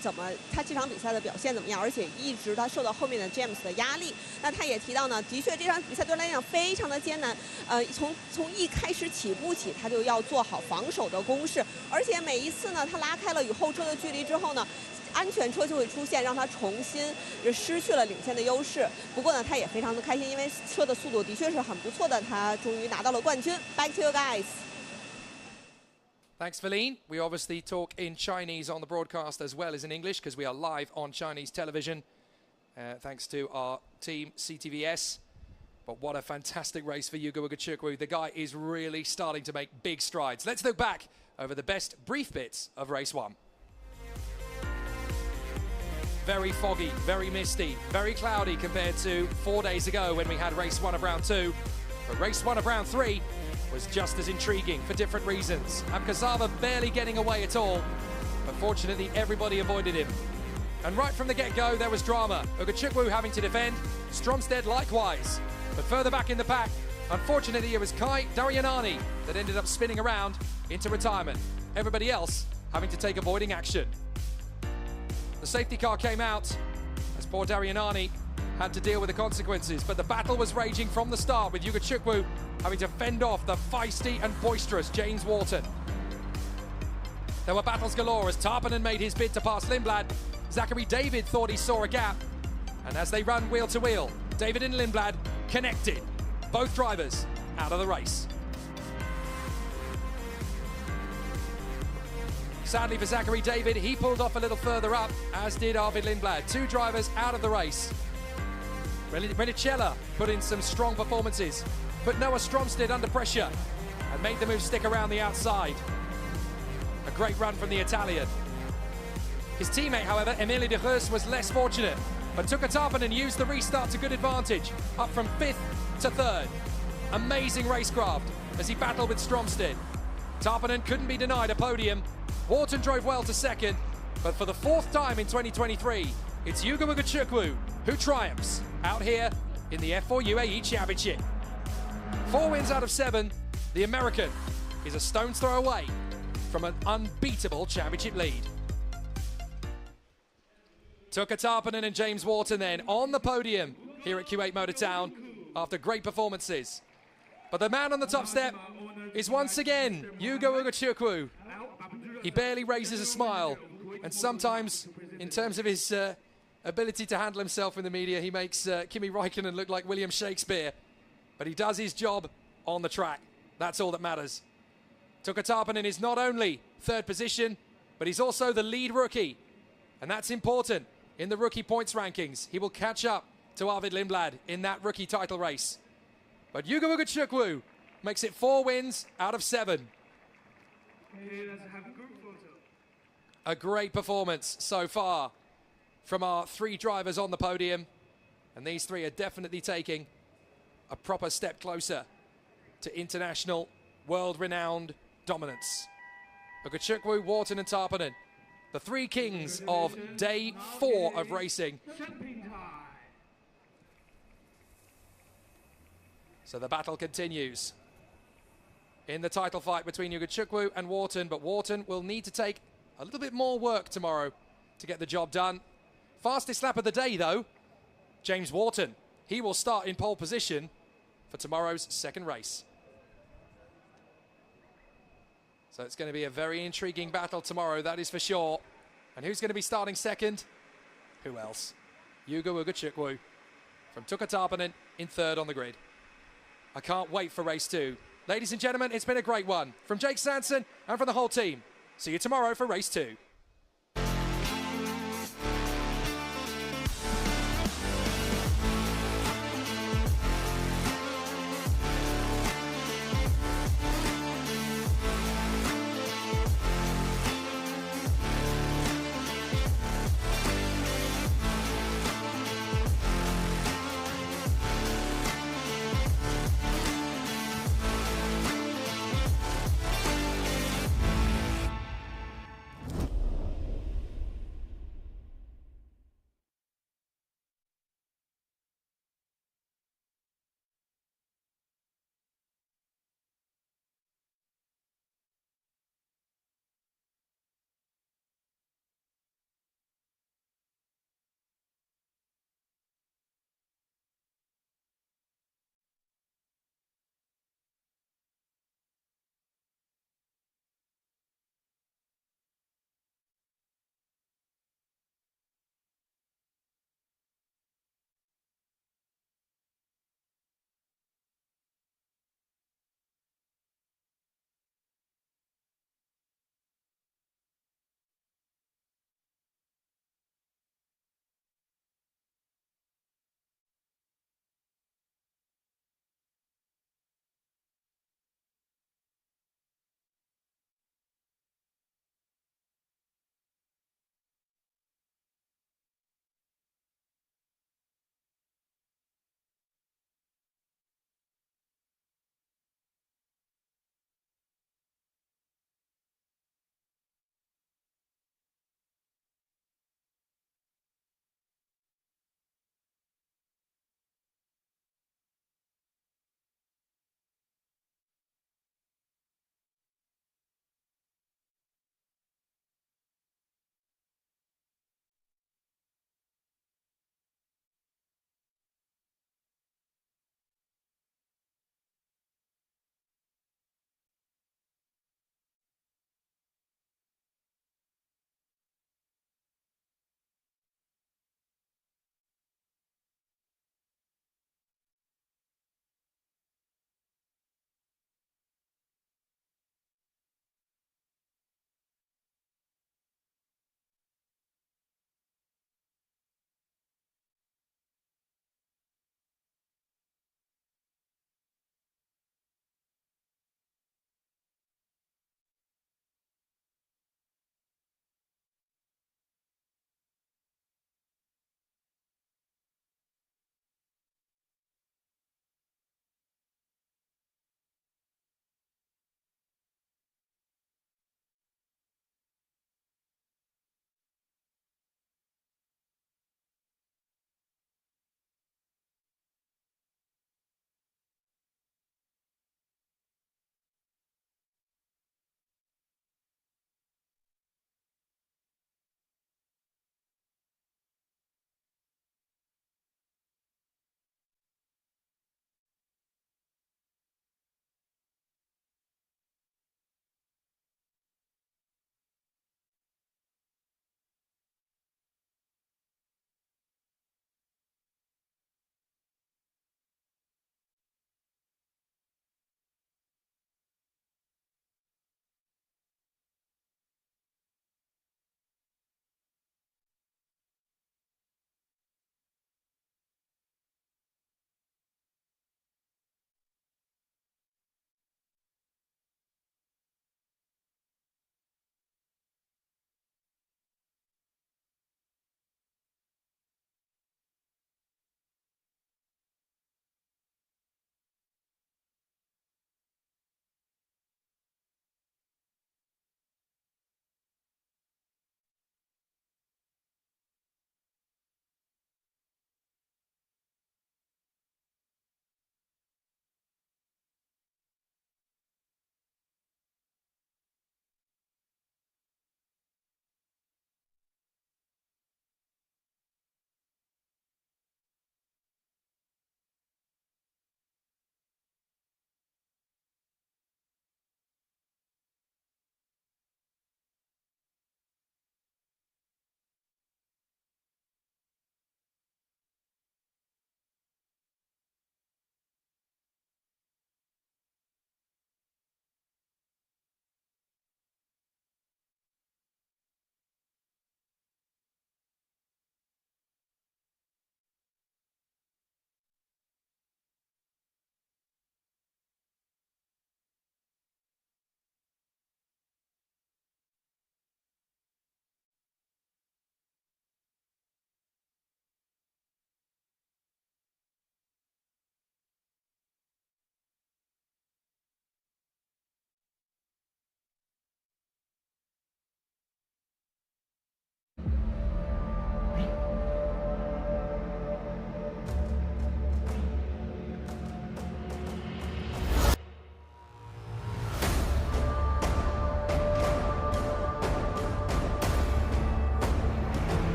场比赛的表现怎么样？而且一直他受到后面的 James 的压力。那他也提到呢，的确这场比赛对他来讲非常的艰难。从一开始起步起，他就要做好防守的攻势，而且每一次呢，他拉开了与后车的距离之后呢，安全车就会出现，让他重新失去了领先的优势。不过呢，他也非常的开心，因为车的速度的确是很不错的，他终于拿到了冠军。Back to you guys. Thanks, Feline. We obviously talk in Chinese on the broadcast as well as in English because we are live on Chinese television. Thanks to our team, CTVS. But what a fantastic race for Ugo Chukwu. The guy is really starting to make big strides. Let's look back over the best brief bits of race 1. Very foggy, very misty, very cloudy compared to 4 days ago when we had race 1 of round 2. But race 1 of round 3 was just as intriguing for different reasons. Abkazava barely getting away at all, but fortunately everybody avoided him. And right from the get-go there was drama. Ugo Chukwu having to defend, Stromstead likewise. But further back in the pack, unfortunately it was Kai Daryanani that ended up spinning around into retirement. Everybody else having to take avoiding action. The safety car came out as poor Daryanani had to deal with the consequences, but the battle was raging from the start with Ugo Chukwu having to fend off the feisty and boisterous James Wharton. There were battles galore as Tarpanen made his bid to pass Lindblad. Zachary David thought he saw a gap, and as they run wheel to wheel, David and Lindblad connected. Both drivers out of the race. Sadly for Zachary David, he pulled off a little further up, as did Arvid Lindblad. 2 drivers out of the race. Renicella put in some strong performances, put Noah Stromstead under pressure and made the move stick around the outside. A great run from the Italian. His teammate, however, Emilie de Geus, was less fortunate, but Tuukka Tarpanen used the restart to good advantage, up from 5th to 3rd. Amazing racecraft as he battled with Stromstead. Tarpanen couldn't be denied a podium. Wharton drove well to 2nd, but for the 4th time in 2023, it's Ugo Chukwu who triumphs out here in the F4 UAE Championship. 4 wins out of 7, the American is a stone's throw away from an unbeatable championship lead. Tuukka Tarpanen and James Wharton then on the podium here at Kuwait Motor Town after great performances. But the man on the top step is once again Ugo Chukwu. He barely raises a smile, and sometimes, in terms of his ability to handle himself in the media, he makes Kimi Räikkönen look like William Shakespeare. But he does his job on the track. That's all that matters. Tuukka Tarpanen is not only 3rd position, but he's also the lead rookie. And that's important in the rookie points rankings. He will catch up to Arvid Lindblad in that rookie title race. But Ugo Chukwu makes it 4 wins out of 7. A great performance so far from our 3 drivers on the podium. And these 3 are definitely taking a proper step closer to international, world-renowned dominance. Ugo Chukwu, Wharton and Tarpanen, the 3 kings of day 4 of racing. So the battle continues in the title fight between Ugo Chukwu and Wharton, but Wharton will need to take a little bit more work tomorrow to get the job done. Fastest lap of the day, though, James Wharton. He will start in pole position for tomorrow's 2nd race. So it's going to be a very intriguing battle tomorrow, that is for sure. And who's going to be starting 2nd? Who else? Ugo Chukwu from Tuukka Tarpanen in 3rd on the grid. I can't wait for race 2. Ladies and gentlemen, it's been a great one. From Jake Sanson and from the whole team. See you tomorrow for race 2.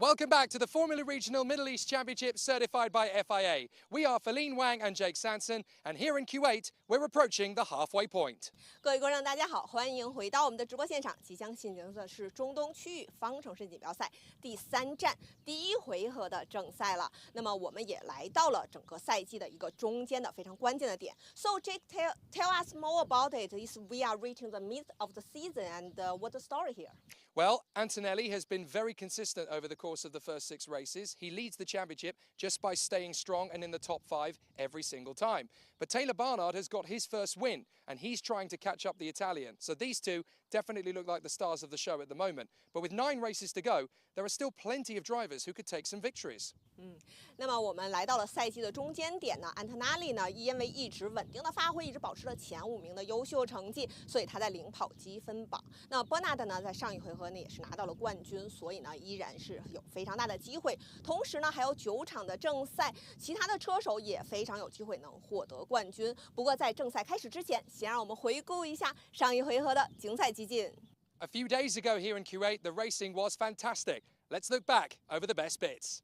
Welcome back to the Formula Regional Middle East Championship certified by FIA. We are Feline Wang and Jake Sanson, and here in Kuwait, we're approaching the halfway point. 各位观众，大家好，欢迎回到我们的直播现场。即将进行的是中东区域方程式锦标赛第3站第1回合的正赛了。那么我们也来到了整个赛季的一个中间的非常关键的点。So Jake, tell us more about it. Is we are reaching the mid of the season, and what's the story here? Well, Antonelli has been very consistent over the course of the first 6 races. He leads the championship just by staying strong and in the top 5 every single time. But Taylor Barnard has got his first win, and he's trying to catch up the Italian. So these two definitely look like the stars of the show at the moment. But with 9 races to go, there are still plenty of drivers who could take some victories. 那么我们来到了赛季的中间点呢，安特纳利呢，因为一直稳定的发挥，一直保持了前5名的优秀成绩，所以他在领跑积分榜。那伯纳德呢，在上一回合呢也是拿到了冠军，所以呢依然是有非常大的机会。同时呢，还有9场的正赛，其他的车手也非常有机会能获得冠军。不过在正赛开始之前，先让我们回顾一下上一回合的精彩集锦。A few days ago here in Kuwait, the racing was fantastic. Let's look back over the best bits.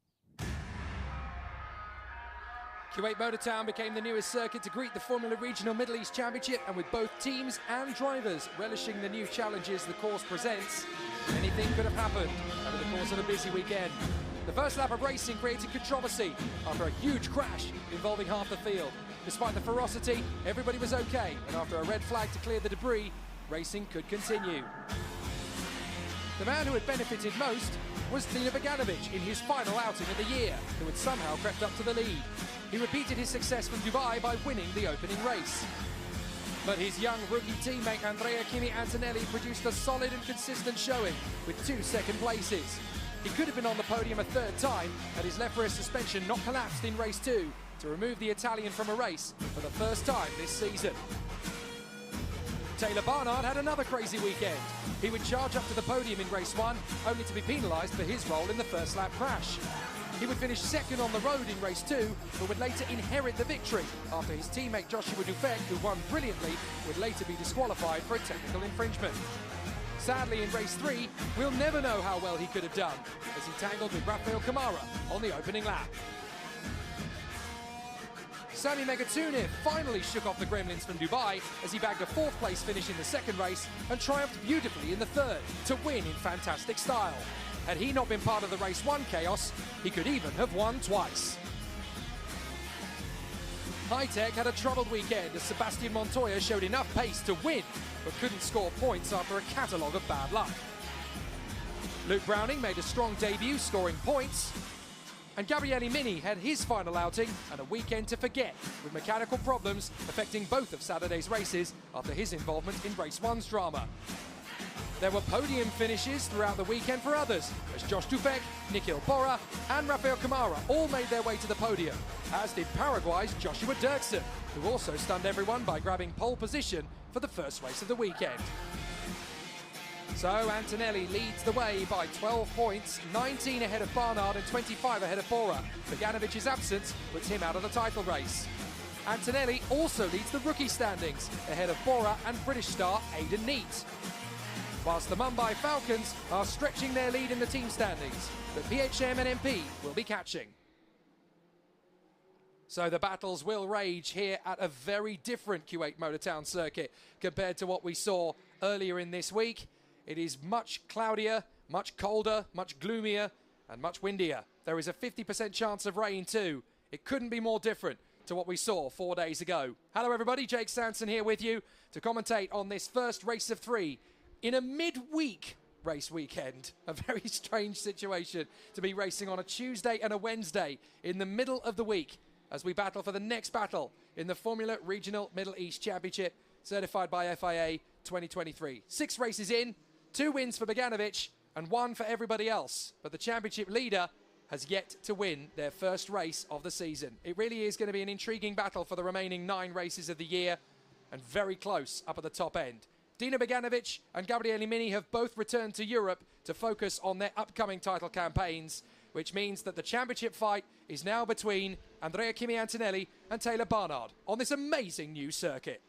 Kuwait Motor Town became the newest circuit to greet the Formula Regional Middle East Championship, and with both teams and drivers relishing the new challenges the course presents, anything could have happened over the course of a busy weekend. The first lap of racing created controversy after a huge crash involving half the field. Despite the ferocity, everybody was okay, and after a red flag to clear the debris, racing could continue. The man who had benefited most was Dino Beganovic in his final outing of the year, who had somehow crept up to the lead. He repeated his success from Dubai by winning the opening race. But his young rookie teammate Andrea Kimi Antonelli produced a solid and consistent showing with 2 second places. He could have been on the podium a 3rd time had his left rear suspension not collapsed in race 2 to remove the Italian from a race for the first time this season. Taylor Barnard had another crazy weekend. He would charge up to the podium in race 1, only to be penalised for his role in the first lap crash. He would finish 2nd on the road in race 2, but would later inherit the victory after his teammate Joshua Dufek, who won brilliantly, would later be disqualified for a technical infringement. Sadly, in race 3, we'll never know how well he could have done, as he tangled with Rafael Kamara on the opening lap. Sami Megatuniv finally shook off the gremlins from Dubai as he bagged a 4th place finish in the 2nd race and triumphed beautifully in the 3rd to win in fantastic style. Had he not been part of the race 1 chaos, he could even have won twice. High-Tech had a troubled weekend as Sebastian Montoya showed enough pace to win, but couldn't score points after a catalogue of bad luck. Luke Browning made a strong debut, scoring points. And Gabriele Mini had his final outing and a weekend to forget, with mechanical problems affecting both of Saturday's races after his involvement in race 1's drama. There were podium finishes throughout the weekend for others, as Josh Dufek, Nikhil Bora and Rafael Kamara all made their way to the podium, as did Paraguay's Joshua Dirksen, who also stunned everyone by grabbing pole position for the first race of the weekend. So Antonelli leads the way by 12 points, 19 ahead of Barnard and 25 ahead of Bora. Beganovic's absence puts him out of the title race. Antonelli also leads the rookie standings, ahead of Bora and British star Aidan Neate. Whilst the Mumbai Falcons are stretching their lead in the team standings, but PHM and MP will be catching. So the battles will rage here at a very different Kuwait Motor Town circuit compared to what we saw earlier in this week. It is much cloudier, much colder, much gloomier, and much windier. There is a 50% chance of rain too. It couldn't be more different to what we saw 4 days ago. Hello everybody, Jake Sanson here with you to commentate on this first race of 3 in a mid-week race weekend. A very strange situation to be racing on a Tuesday and a Wednesday in the middle of the week as we battle for the next battle in the Formula Regional Middle East Championship, certified by FIA 2023. 6 races in, 2 wins for Beganovic and 1 for everybody else. But the championship leader has yet to win their first race of the season. It really is going to be an intriguing battle for the remaining 9 races of the year, and very close up at the top end. Dino Beganovic and Gabriele Mini have both returned to Europe to focus on their upcoming title campaigns, which means that the championship fight is now between Andrea Kimi Antonelli and Taylor Barnard on this amazing new circuit.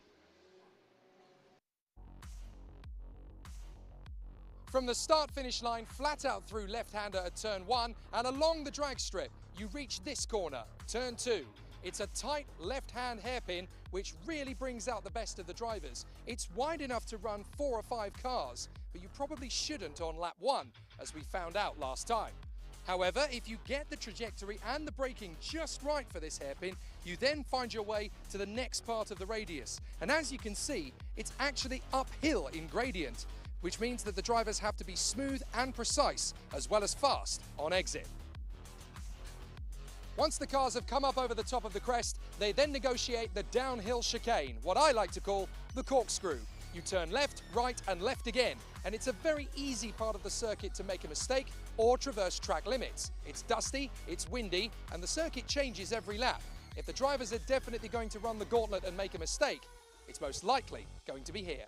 From the start-finish line, flat out through left-hander at turn 1 and along the drag strip, you reach this corner, turn 2. It's a tight left-hand hairpin which really brings out the best of the drivers. It's wide enough to run 4 or 5 cars, but you probably shouldn't on lap 1, as we found out last time. However, if you get the trajectory and the braking just right for this hairpin, you then find your way to the next part of the radius. And as you can see, it's actually uphill in gradient, which means that the drivers have to be smooth and precise, as well as fast on exit. Once the cars have come up over the top of the crest, they then negotiate the downhill chicane, what I like to call the corkscrew. You turn left, right and left again, and it's a very easy part of the circuit to make a mistake or traverse track limits. It's dusty, it's windy, and the circuit changes every lap. If the drivers are definitely going to run the gauntlet and make a mistake, it's most likely going to be here.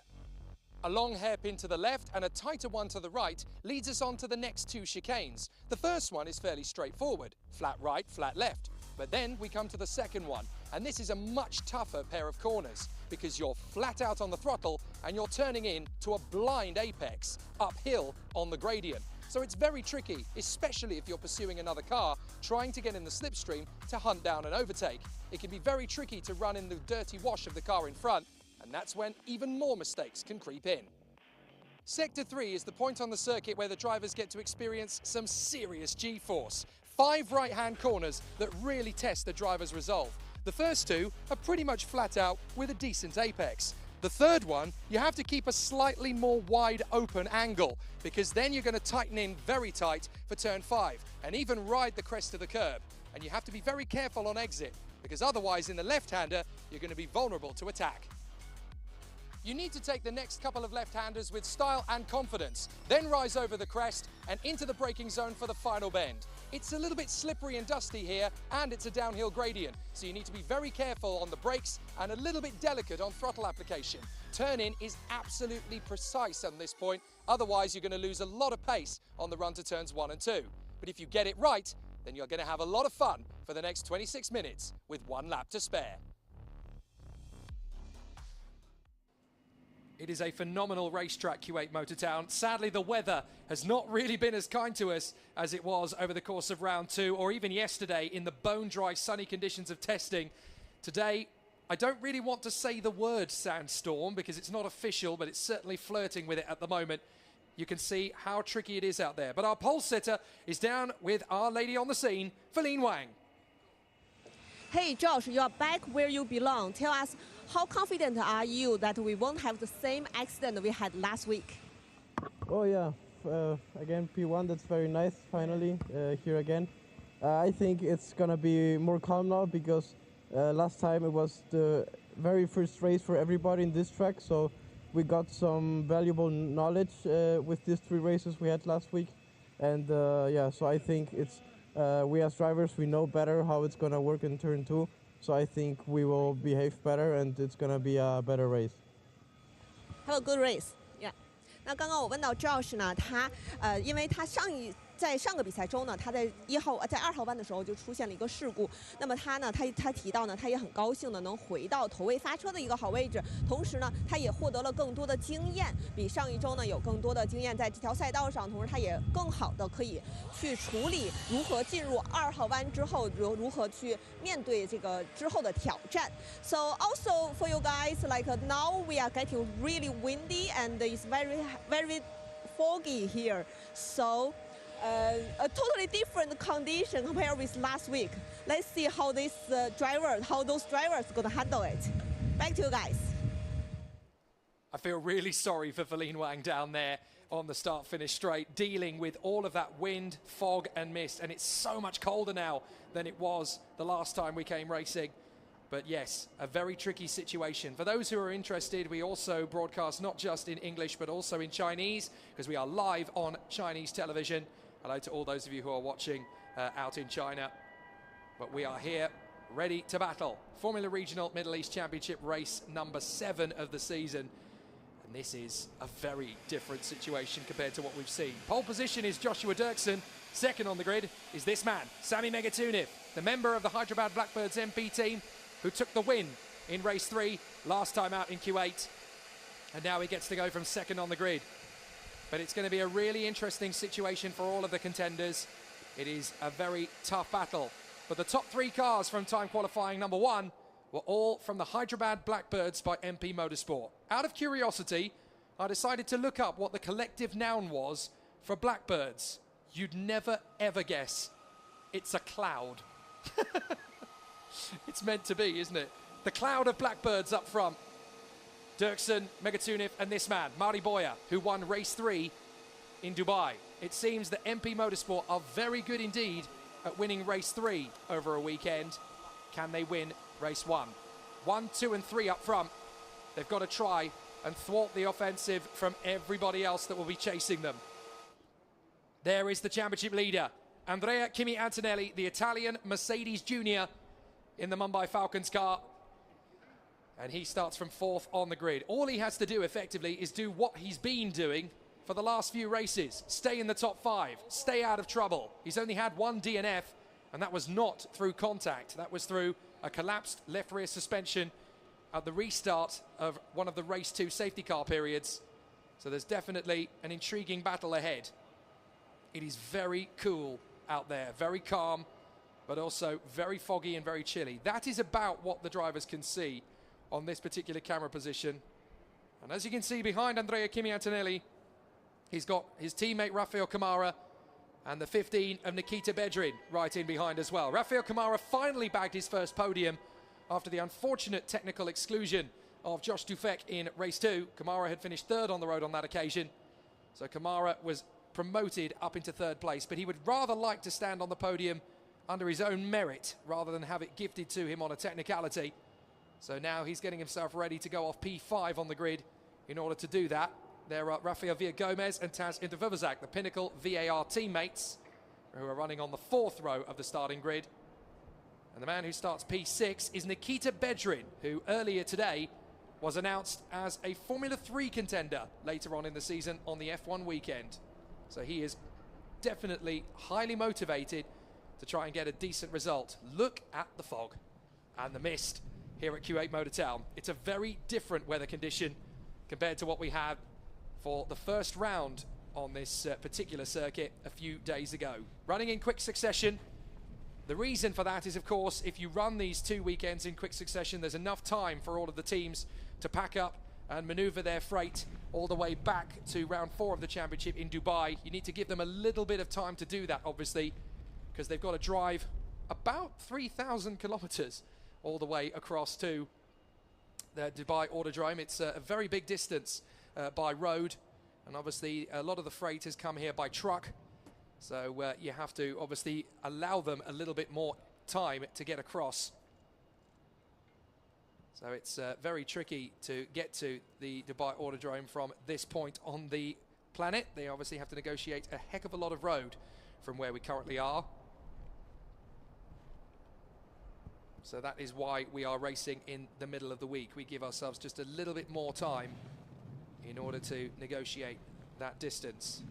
A long hairpin to the left and a tighter one to the right leads us on to the next 2 chicanes. The first one is fairly straightforward, flat right, flat left. But then we come to the second one, and this is a much tougher pair of corners because you're flat out on the throttle and you're turning in to a blind apex, uphill on the gradient. So it's very tricky, especially if you're pursuing another car, trying to get in the slipstream to hunt down and overtake. It can be very tricky to run in the dirty wash of the car in front, and that's when even more mistakes can creep in. Sector 3 is the point on the circuit where the drivers get to experience some serious G-force. 5 right-hand corners that really test the driver's resolve. The first 2 are pretty much flat out with a decent apex. The third one, you have to keep a slightly more wide open angle because then you're going to tighten in very tight for turn 5 and even ride the crest of the curb. And you have to be very careful on exit because otherwise in the left-hander, you're going to be vulnerable to attack. You need to take the next couple of left-handers with style and confidence, then rise over the crest and into the braking zone for the final bend. It's a little bit slippery and dusty here, and it's a downhill gradient, so you need to be very careful on the brakes and a little bit delicate on throttle application. Turn-in is absolutely precise on this point, otherwise you're going to lose a lot of pace on the run to turns 1 and 2. But if you get it right, then you're going to have a lot of fun for the next 26 minutes with 1 lap to spare. It is a phenomenal racetrack, Kuwait Motor Town. Sadly, the weather has not really been as kind to us as it was over the course of round 2 or even yesterday in the bone-dry sunny conditions of testing. Today, I don't really want to say the word sandstorm because it's not official, but it's certainly flirting with it at the moment. You can see how tricky it is out there. But our pole sitter is down with our lady on the scene, Feline Wang. Hey Josh, you are back where you belong. Tell us, how confident are you that we won't have the same accident we had last week? Oh yeah, again P1, that's very nice, finally, here again. I think it's gonna be more calm now because last time it was the very first race for everybody in this track, so we got some valuable knowledge with these 3 races we had last week. And yeah, so I think it's we as drivers, we know better how it's gonna work in turn 2. So I think we will behave better and it's gonna be a better race. Have a good race. Yeah. 那刚刚我问到 Josh 呢，他因为他在上个比赛中呢，他在2号弯的时候就出现了一个事故。那么他提到呢，他也很高兴的能回到头位发车的一个好位置，同时呢，他也获得了更多的经验，比上一周呢有更多的经验在这条赛道上，同时他也更好的可以去处理如何进入2号弯之后，如何去面对这个之后的挑战。So also for you guys, like now we are getting really windy and it's very foggy here. So a totally different condition compared with last week. Let's see how those drivers gonna handle it. Back to you guys. I feel really sorry for Feline Wang down there on the start-finish straight, dealing with all of that wind, fog and mist, and it's so much colder now than it was the last time we came racing. But yes, a very tricky situation. For those who are interested, we also broadcast not just in English but also in Chinese because we are live on Chinese television. Hello to all those of you who are watching out in China. But we are here, ready to battle. Formula Regional Middle East Championship race number 7 of the season. And this is a very different situation compared to what we've seen. Pole position is Joshua Dirksen. Second on the grid is this man, Sami Megatuniv, the member of the Hyderabad Blackbirds MP team who took the win in race 3 last time out in Kuwait. And now he gets to go from second on the grid. but it's going to be a really interesting situation for all of the contenders. It is a very tough battle. But the top 3 cars from time qualifying number 1 were all from the Hyderabad Blackbirds by MP Motorsport. Out of curiosity, I decided to look up what the collective noun was for Blackbirds. You'd never ever guess. It's a cloud. It's meant to be, isn't it? The cloud of Blackbirds up front. Dirksen, Megatunif and this man, Mari Boya, who won race 3 in Dubai. It seems that MP Motorsport are very good indeed at winning race 3 over a weekend. Can they win race 1? 1, 2 and 3 up front. They've got to try and thwart the offensive from everybody else that will be chasing them. There is the championship leader, Andrea Kimi Antonelli, the Italian Mercedes Junior in the Mumbai Falcons car. And he starts from 4th on the grid. All he has to do effectively is do what he's been doing for the last few races. Stay in the top 5, stay out of trouble. He's only had 1 DNF, and that was not through contact. That was through a collapsed left rear suspension at the restart of one of the race 2 safety car periods. So there's definitely an intriguing battle ahead. It is very cool out there, very calm, but also very foggy and very chilly. That is about what the drivers can see on this particular camera position. And as you can see behind Andrea Kimi Antonelli, he's got his teammate Rafael Kamara and the 15 of Nikita Bedrin right in behind as well. Rafael Kamara finally bagged his first podium after the unfortunate technical exclusion of Josh Dufek in race 2. Kamara had finished 3rd on the road on that occasion. So Kamara was promoted up into 3rd place, but he would rather like to stand on the podium under his own merit rather than have it gifted to him on a technicality. So now he's getting himself ready to go off P5 on the grid in order to do that. There are Rafael Villa-Gomez and Taz Intervivazak, the Pinnacle VAR teammates, who are running on the 4th row of the starting grid. And the man who starts P6 is Nikita Bedrin, who earlier today was announced as a Formula 3 contender later on in the season on the F1 weekend. So he is definitely highly motivated to try and get a decent result. Look at the fog and the mist here at Kuwait Motor Town. It's a very different weather condition compared to what we had for the first round on this particular circuit a few days ago. Running in quick succession. The reason for that is, of course, if you run these 2 weekends in quick succession, there's enough time for all of the teams to pack up and maneuver their freight all the way back to round 4 of the championship in Dubai. You need to give them a little bit of time to do that, obviously, because they've got to drive about 3,000 kilometers all the way across to the Dubai Autodrome. It's a very big distance by road, and obviously a lot of the freight has come here by truck, so you have to obviously allow them a little bit more time to get across. So it's very tricky to get to the Dubai Autodrome from this point on the planet. They obviously have to negotiate a heck of a lot of road from where we currently are. So that is why we are racing in the middle of the week. We give ourselves just a little bit more time in order to negotiate that distance.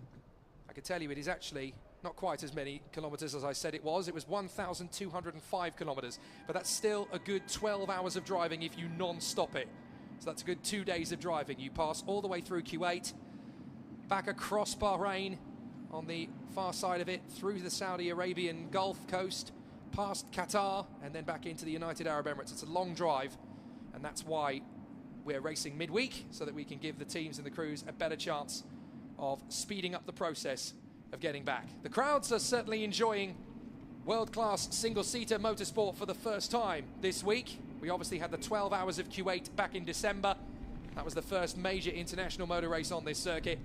I can tell you it is actually not quite as many kilometers as I said it was. It was 1,205 kilometers, but that's still a good 12 hours of driving if you non-stop it. So that's a good 2 days of driving. You pass all the way through Kuwait, back across Bahrain on the far side of it, through the Saudi Arabian Gulf coast, past Qatar, and then back into the United Arab Emirates. It's a long drive, and that's why we're racing midweek, so that we can give the teams and the crews a better chance of speeding up the process of getting back. The crowds are certainly enjoying world-class single-seater motorsport for the first time this week. We obviously had the 12 hours of Kuwait back in December. That was the first major international motor race on this circuit.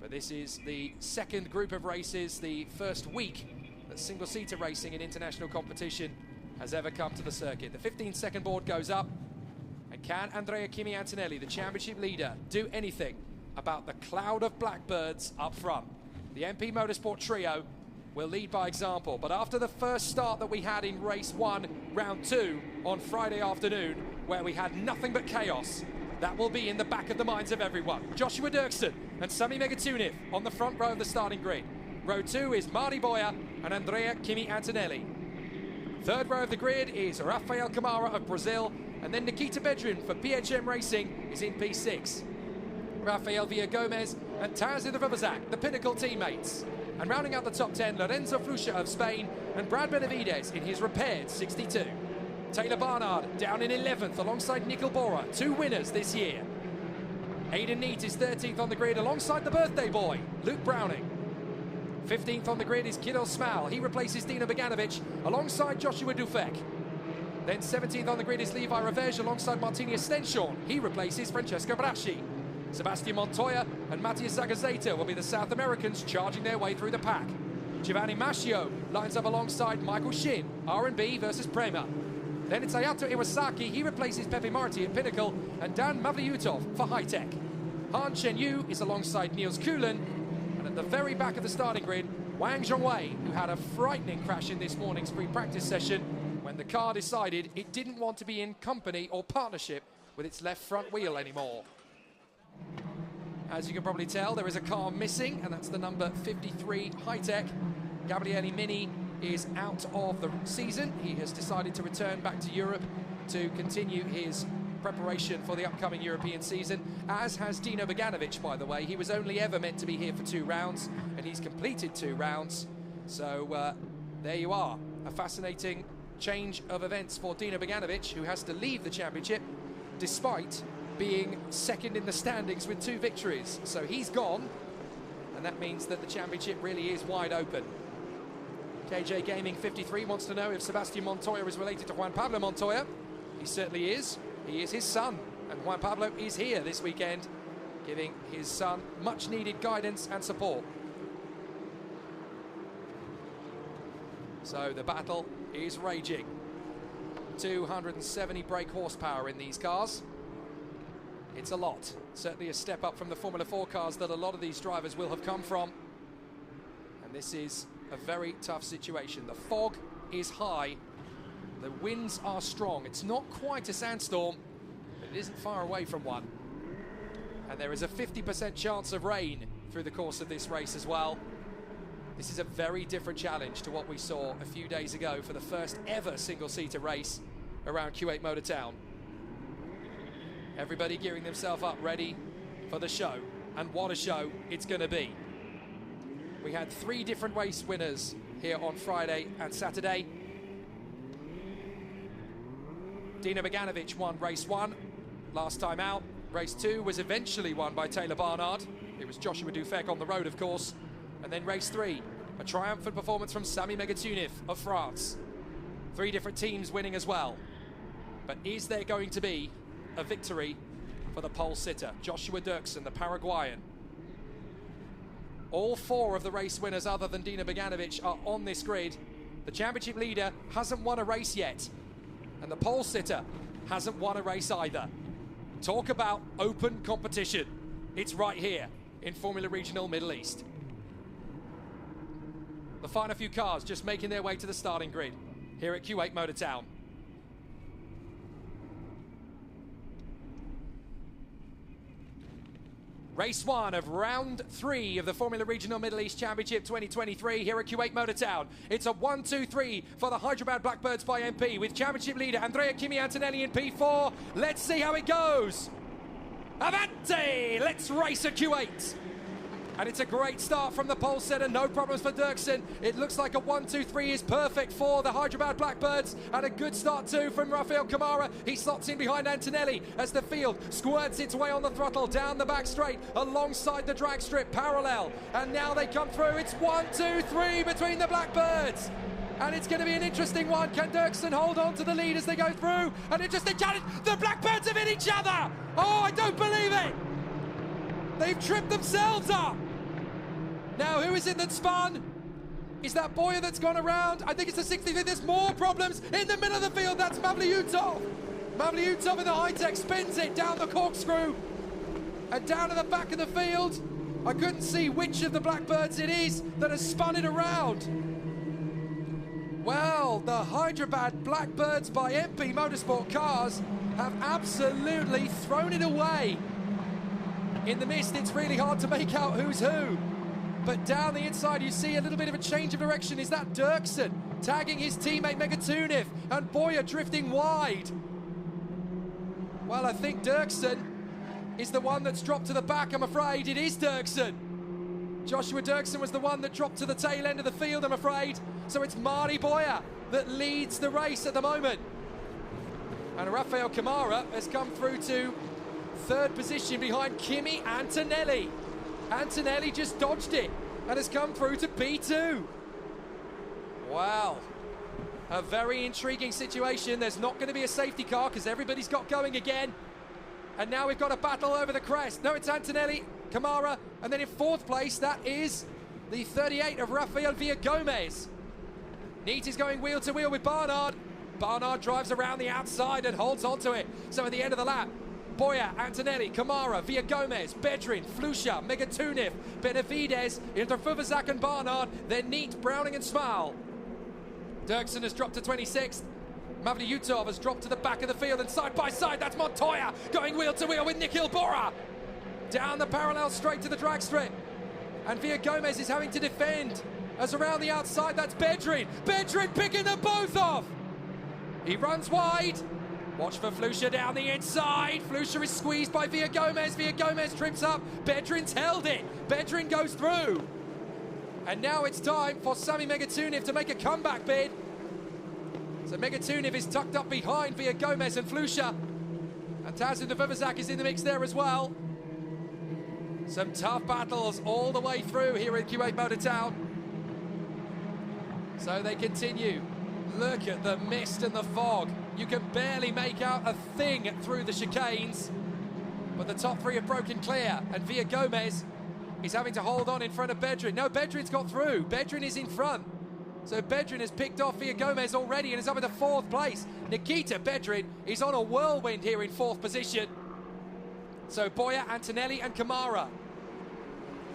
But this is the second group of races, the first week that single-seater racing in international competition has ever come to the circuit. The 15-second board goes up. And can Andrea Kimi Antonelli, the championship leader, do anything about the cloud of blackbirds up front? The MP Motorsport trio will lead by example, but after the first start that we had in race 1, round 2 on Friday afternoon, where we had nothing but chaos, that will be in the back of the minds of everyone. Joshua Dirksen and Sami Megatunif on the front row of the starting grid. Row 2 is Mari Boya and Andrea Kimi Antonelli. Third row of the grid is Rafael Kamara of Brazil, and then Nikita Bedrin for PHM Racing is in P6. Rafael Villagomez and Tazi the Rubazak, the pinnacle teammates. And rounding out the top 10, Lorenzo Flucher of Spain and Brad Benavides in his repaired 62. Taylor Barnard down in 11th alongside Nicol Bora, 2 winners this year. Aidan Neat is 13th on the grid alongside the birthday boy, Luke Browning. 15th on the grid is Kirill Smal. He replaces Dino Beganovic alongside Joshua Dufek. Then 17th on the grid is Levi Revege alongside Martini Stenshorn. He replaces Francesco Braschi. Sebastian Montoya and Matthias Zagazeta will be the South Americans charging their way through the pack. Giovanni Mascio lines up alongside Michael Shin, R&B versus Prema. Then it's Ayato Iwasaki. He replaces Pepe Marti at Pinnacle and Dan Mavlyutov for High Tech. Han Chen-Yu is alongside Niels Kuhlen. And at the very back of the starting grid, Wang Zhongwei, who had a frightening crash in this morning's pre-practice session when the car decided it didn't want to be in company or partnership with its left front wheel anymore. As you can probably tell, there is a car missing, and that's the number 53 High Tech. Gabriele Mini is out of the season. He has decided to return back to Europe to continue his preparation for the upcoming European season, as has Dino Beganovic, by the way. He was only ever meant to be here for 2 rounds, and he's completed 2 rounds. So there you are, a fascinating change of events for Dino Beganovic, who has to leave the championship despite being second in the standings with 2 victories. So he's gone, and that means that the championship really is wide open. KJ Gaming 53 wants to know if Sebastian Montoya is related to Juan Pablo Montoya. He certainly is. He is his son, and Juan Pablo is here this weekend, giving his son much needed guidance and support. So the battle is raging. 270 brake horsepower in these cars. It's a lot. Certainly a step up from the Formula 4 cars that a lot of these drivers will have come from. And this is a very tough situation. The fog is high. The winds are strong. It's not quite a sandstorm, but it isn't far away from one. And there is a 50% chance of rain through the course of this race as well. This is a very different challenge to what we saw a few days ago for the first ever single-seater race around Kuwait Motor Town. Everybody gearing themselves up, ready for the show. And what a show it's going to be. We had 3 different race winners here on Friday and Saturday. Dino Beganovic won race 1 last time out. Race 2 was eventually won by Taylor Barnard. It was Joshua Dufek on the road, of course. And then race 3, a triumphant performance from Sami Megatunov of France. 3 different teams winning as well. But is there going to be a victory for the pole sitter, Joshua Dirksen, the Paraguayan? All 4 of the race winners other than Dino Beganovic are on this grid. The championship leader hasn't won a race yet, and the pole sitter hasn't won a race either. Talk about open competition. It's right here in Formula Regional Middle East. The final few cars just making their way to the starting grid here at Kuwait Motor Town. Race 1 of round 3 of the Formula Regional Middle East Championship 2023 here at Kuwait Motor Town. It's a 1-2-3 for the Hyderabad Blackbirds by MP with championship leader Andrea Kimi Antonelli in P4. Let's see how it goes. Avanti! Let's race at Kuwait. And it's a great start from the pole sitter, no problems for Dirksen. It looks like a 1-2-3 is perfect for the Hyderabad Blackbirds, and a good start too from Rafael Kamara. He slots in behind Antonelli as the field squirts its way on the throttle down the back straight alongside the drag strip parallel. And now they come through. It's 1-2-3 between the Blackbirds. And it's going to be an interesting one. Can Dirksen hold on to the lead as they go through? An interesting challenge. The Blackbirds have hit each other. Oh, I don't believe it. They've tripped themselves up. Now, who is it that spun? Is that Boyer that's gone around? I think it's the 65th. There's more problems in the middle of the field. That's Mavlyutov. Mavlyutov in the high-tech spins it down the corkscrew and down to the back of the field. I couldn't see which of the Blackbirds it is that has spun it around. Well, the Hyderabad Blackbirds by MP Motorsport cars have absolutely thrown it away. In the mist, it's really hard to make out who's who. But down the inside, you see a little bit of a change of direction. Is that Dirksen tagging his teammate Megatunov and Boyer drifting wide? Well, I think Dirksen is the one that's dropped to the back, I'm afraid. It is Dirksen. Joshua Dirksen was the one that dropped to the tail end of the field, I'm afraid. So it's Marty Boyer that leads the race at the moment. And Rafael Camara has come through to third position behind Kimi Antonelli. Antonelli just dodged it and has come through to P2. Wow. A very intriguing situation. There's not going to be a safety car because everybody's got going again. And now we've got a battle over the crest. No, it's Antonelli, Camara, and then in fourth place, that is the 38 of Rafael Villagomez. Neat is going wheel to wheel with Barnard. Barnard drives around the outside and holds onto it. So at the end of the lap, Boyer, Antonelli, Camara, Villagomez, Bedrin, Flusha, Megatuniv, Benavides, Interfuvazak and Barnard, then Neat, Browning and Smal. Dirksen has dropped to 26th. Mavlyutov has dropped to the back of the field, and side by side, that's Montoya going wheel to wheel with Nikhil Bora. Down the parallel straight to the drag strip. And Villagomez is having to defend. As around the outside, that's Bedrin. Bedrin picking them both off. He runs wide. Watch for Flusha down the inside. Flusha is squeezed by Villagomez. Villagomez trips up. Bedrin's held it. Bedrin goes through. And now it's time for Sami Megatuniv to make a comeback bid. So Megatuniv is tucked up behind Villagomez and Flusha. And Tazin Devivazak is in the mix there as well. Some tough battles all the way through here in Kuwait Motor Town. So they continue. Look at the mist and the fog. You can barely make out a thing through the chicanes. But the top three have broken clear. And Villagomez is having to hold on in front of Bedrin. No, Bedrin's got through. Bedrin is in front. So Bedrin has picked off Villagomez already and is up in the fourth place. Nikita Bedrin is on a whirlwind here in fourth position. So Boyer, Antonelli and Camara.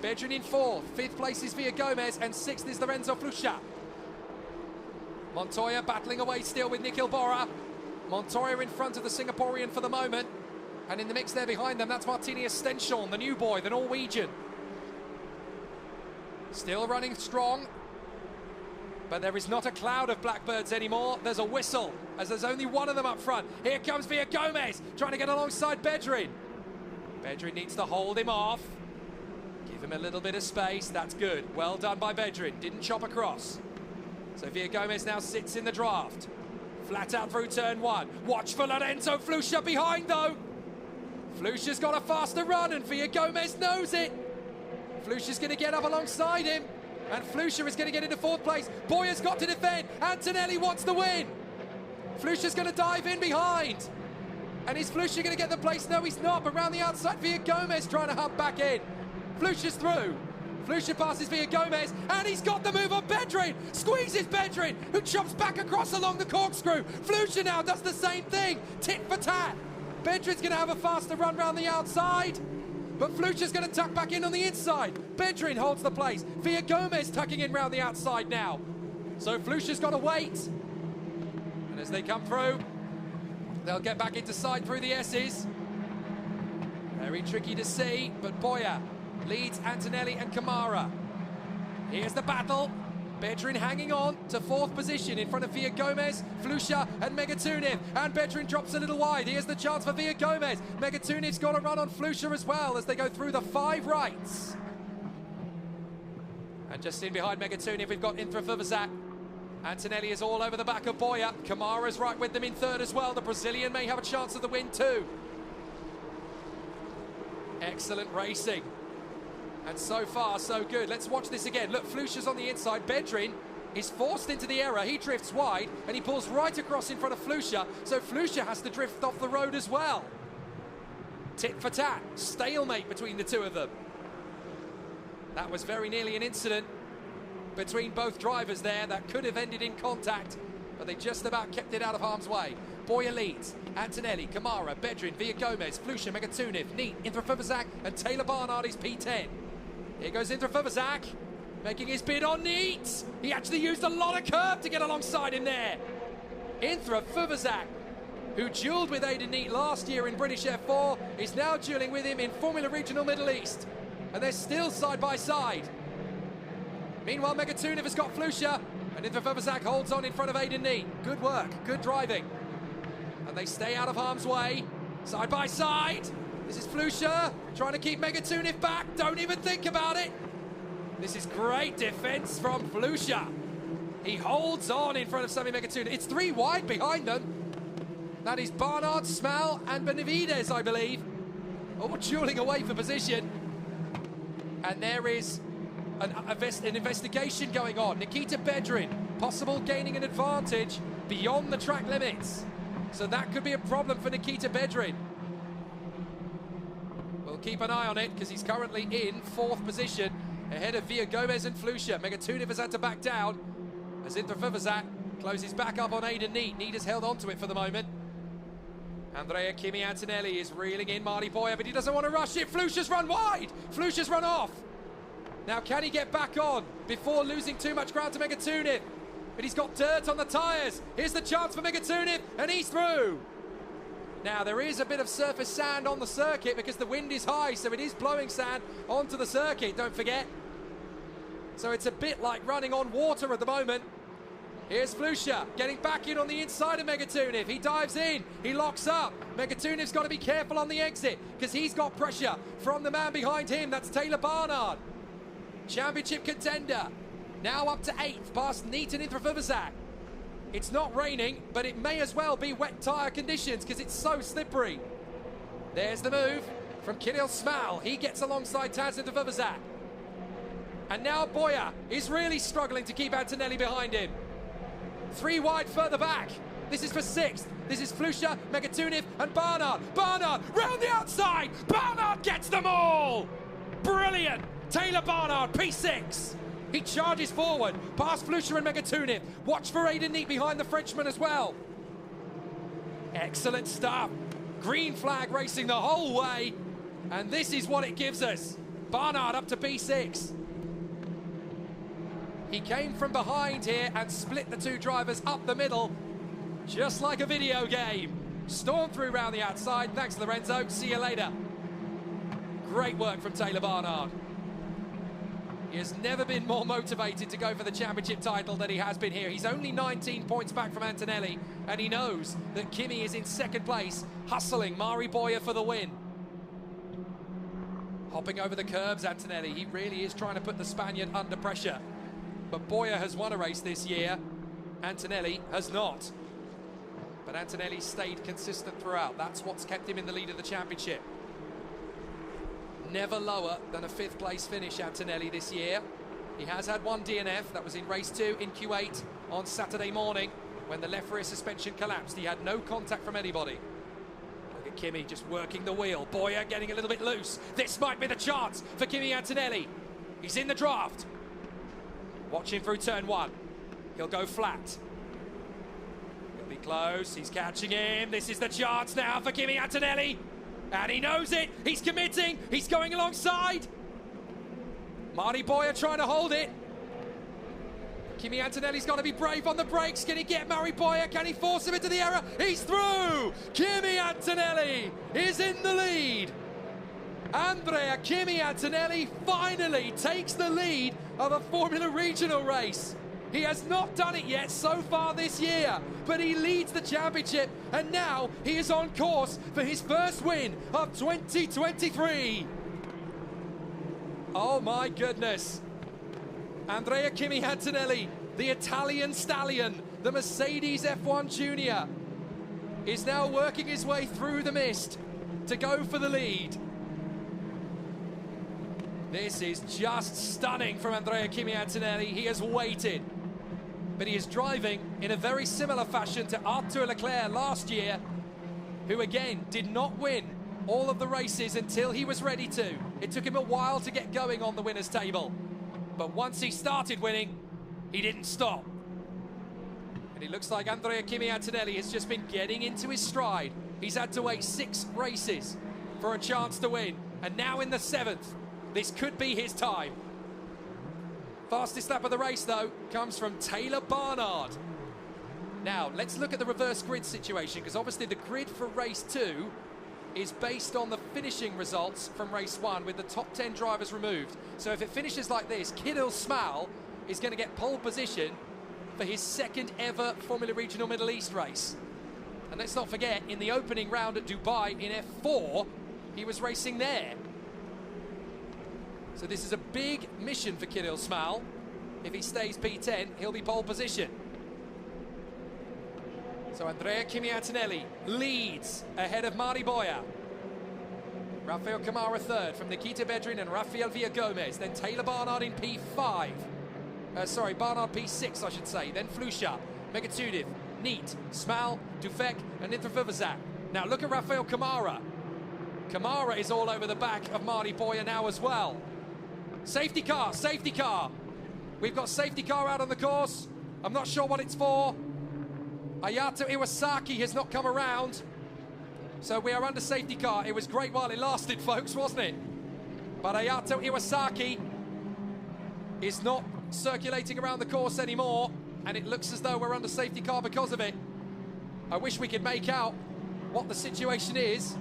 Bedrin in fourth. Fifth place is Villagomez and sixth is Lorenzo Flusha. Montoya battling away still with Nikhil Bora. Montoya in front of the Singaporean for the moment. And in the mix there behind them, that's Martinius Stenshorn, the new boy, the Norwegian. Still running strong. But there is not a cloud of blackbirds anymore. There's a whistle, as there's only one of them up front. Here comes Villagomez, trying to get alongside Bedrin. Bedrin needs to hold him off. Give him a little bit of space. That's good. Well done by Bedrin. Didn't chop across. So Villagomez now sits in the draft. Flat out through turn one. Watch for Lorenzo Flusha behind, though. Flusha's got a faster run, and Villagomez knows it. Flusha's going to get up alongside him. And Flusha is going to get into fourth place. Boyer's got to defend. Antonelli wants the win. Flusha's going to dive in behind. And is Flusha going to get the place? No, he's not. But round the outside, Villagomez trying to hub back in. Flusha's through. Flusha passes Villagomez, and he's got the move on Bedrin. Squeezes Bedrin, who jumps back across along the corkscrew. Flusha now does the same thing. Tit for tat. Bedrin's going to have a faster run round the outside. But Flusha's going to tuck back in on the inside. Bedrin holds the place. Villagomez tucking in round the outside now. So Flusha's got to wait. And as they come through, they'll get back into sight through the S's. Very tricky to see, but Boyer leads Antonelli and Camara. Here's the battle. Bedrin hanging on to fourth position in front of Villagomez, Flusha and Megatuniv. And Bedrin drops a little wide. Here's the chance for Villagomez. Megatuniv's got a run on Flusha as well as they go through the five rights. And just in behind Megatuniv, we've got Interfuvazak. Antonelli is all over the back of Boyer. Camara's right with them in third as well. The Brazilian may have a chance of the win too. Excellent racing. And so far, so good. Let's watch this again. Look, Flusha's on the inside. Bedrin is forced into the error. He drifts wide, and he pulls right across in front of Flusha. So Flusha has to drift off the road as well. Tit for tat. Stalemate between the two of them. That was very nearly an incident between both drivers there that could have ended in contact, but they just about kept it out of harm's way. Boyer leads. Antonelli, Camara, Bedrin, Villagomez, Flusha, Megatuniv, Neat, Interfuvazak, and Taylor Barnard is P10. Here goes Interfuvazak, making his bid on Neat. He actually used a lot of curve to get alongside him there. Interfuvazak, who duelled with Aidan Neat last year in British F4, is now duelling with him in Formula Regional Middle East. And they're still side by side. Meanwhile, Megatuniv has got Flusha, and Interfuvazak holds on in front of Aidan Neat. Good work, good driving. And they stay out of harm's way, side by side. This is Flusha trying to keep Megatunif back. Don't even think about it. This is great defense from Flusha. He holds on in front of Sami Megatunif. It's 3 wide behind them. That is Barnard, Smell, and Benavides, I believe. All dueling away for position. And there is an investigation going on. Nikita Bedrin, possible gaining an advantage beyond the track limits. So that could be a problem for Nikita Bedrin. We'll keep an eye on it because he's currently in 4th position ahead of Villa Gomez and Flusha. Megatunif has had to back down as Intrafivazat closes back up on Aidan Neat. Neat has held on to it for the moment. Andrea Kimi Antonelli is reeling in Marty Boyer, but he doesn't want to rush it. Flusha's run wide. Flusha's run off. Now, can he get back on before losing too much ground to Megatunif? But he's got dirt on the tyres. Here's the chance for Megatunif, and he's through. Now, there is a bit of surface sand on the circuit because the wind is high, so it is blowing sand onto the circuit, don't forget. So it's a bit like running on water at the moment. Here's Flusha getting back in on the inside of Megatunif. He dives in, he locks up. Megatunif's got to be careful on the exit because he's got pressure from the man behind him. That's Taylor Barnard. Championship contender. Now up to 8th past Neat and Intrafivazat. It's not raining, but it may as well be wet tyre conditions because it's so slippery. There's the move from Kirill Smal. He gets alongside Taz Intrafivazat. And now Boyer is really struggling to keep Antonelli behind him. 3 wide further back. This is for 6th. This is Flusha, Megatunif, and Barnard. Barnard round the outside. Barnard gets them all. Brilliant. Taylor Barnard, P6. He charges forward past Flusha and Megatunif. Watch for Aidan Neat behind the Frenchman as well. Excellent stuff. Green flag racing the whole way. And this is what it gives us. Barnard up to P6. He came from behind here and split the 2 drivers up the middle, just like a video game. Stormed through round the outside. Thanks, Lorenzo. See you later. Great work from Taylor Barnard. He has never been more motivated to go for the championship title than he has been here. He's only 19 points back from Antonelli, and he knows that Kimi is in 2nd place, hustling Mari Boyer for the win. Hopping over the curbs, Antonelli. He really is trying to put the Spaniard under pressure. But Boyer has won a race this year. Antonelli has not. But Antonelli stayed consistent throughout. That's what's kept him in the lead of the championship. Never lower than a 5th place finish, Antonelli, this year. He has had 1 DNF. That was in race 2 in Kuwait on Saturday morning when the left rear suspension collapsed. He had no contact from anybody. Look at Kimi just working the wheel. Boyer getting a little bit loose. This might be the chance for Kimi Antonelli. He's in the draft. Watching through turn 1. He'll go flat. He'll be close. He's catching him. This is the chance now for Kimi Antonelli. And he knows it. He's committing. He's going alongside. Marty Boyer trying to hold it. Kimi Antonelli's got to be brave on the brakes. Can he get Marty Boyer? Can he force him into the error? He's through. Kimi Antonelli is in the lead. Andrea Kimi Antonelli finally takes the lead of a Formula Regional race. He has not done it yet so far this year, but he leads the championship, and now he is on course for his first win of 2023. Oh my goodness. Andrea Kimi Antonelli, the Italian stallion, the Mercedes F1 Junior, is now working his way through the mist to go for the lead. This is just stunning from Andrea Kimi Antonelli. He has waited, but he is driving in a very similar fashion to Arthur Leclerc last year, who again did not win all of the races until he was ready to. It took him a while to get going on the winners' table, but once he started winning, he didn't stop. And it looks like Andrea Kimi Antonelli has just been getting into his stride. He's had to wait 6 races for a chance to win, and now in the 7th, this could be his time. Fastest lap of the race, though, comes from Taylor Barnard. Now, let's look at the reverse grid situation, because obviously the grid for race 2 is based on the finishing results from race 1 with the top 10 drivers removed. So if it finishes like this, Kirill Smal is going to get pole position for his 2nd ever Formula Regional Middle East race. And let's not forget, in the opening round at Dubai in F4, he was racing there. So this is a big mission for Kirill Smal. If he stays P10, he'll be pole position. So Andrea Chimiantinelli leads ahead of Mari Boya. Rafael Kamara third from Nikita Bedrin and Rafael Villagomez. Then Taylor Barnard in P5. Barnard P6, I should say. Then Flusha, Megatudiv, Neat, Smal, Dufek, and Intrafivazak. Now look at Rafael Kamara. Kamara is all over the back of Mari Boya now as well. Safety car, safety car. We've got safety car out on the course. I'm not sure what it's for. Ayato Iwasaki has not come around. So we are under safety car. It was great while it lasted, folks, wasn't it? But Ayato Iwasaki is not circulating around the course anymore, and it looks as though we're under safety car because of it. I wish we could make out what the situation is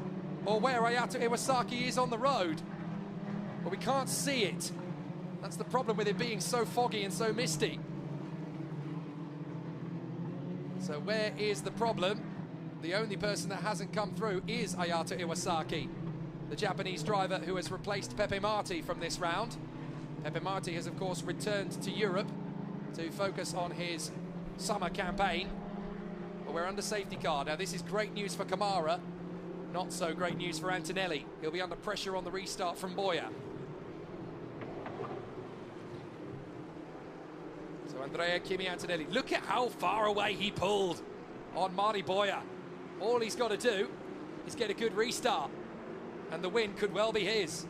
or where Ayato Iwasaki is on the road, but we can't see it. That's the problem with it being so foggy and so misty. So where is the problem? The only person that hasn't come through is Ayato Iwasaki, the Japanese driver who has replaced Pepe Marti from this round. Pepe Marti has, of course, returned to Europe to focus on his summer campaign. But we're under safety car. Now, this is great news for Kamara. Not so great news for Antonelli. He'll be under pressure on the restart from Boya. So Andrea Chimiantinelli, look at how far away he pulled on Mari Boya. All he's got to do is get a good restart, and the win could well be his.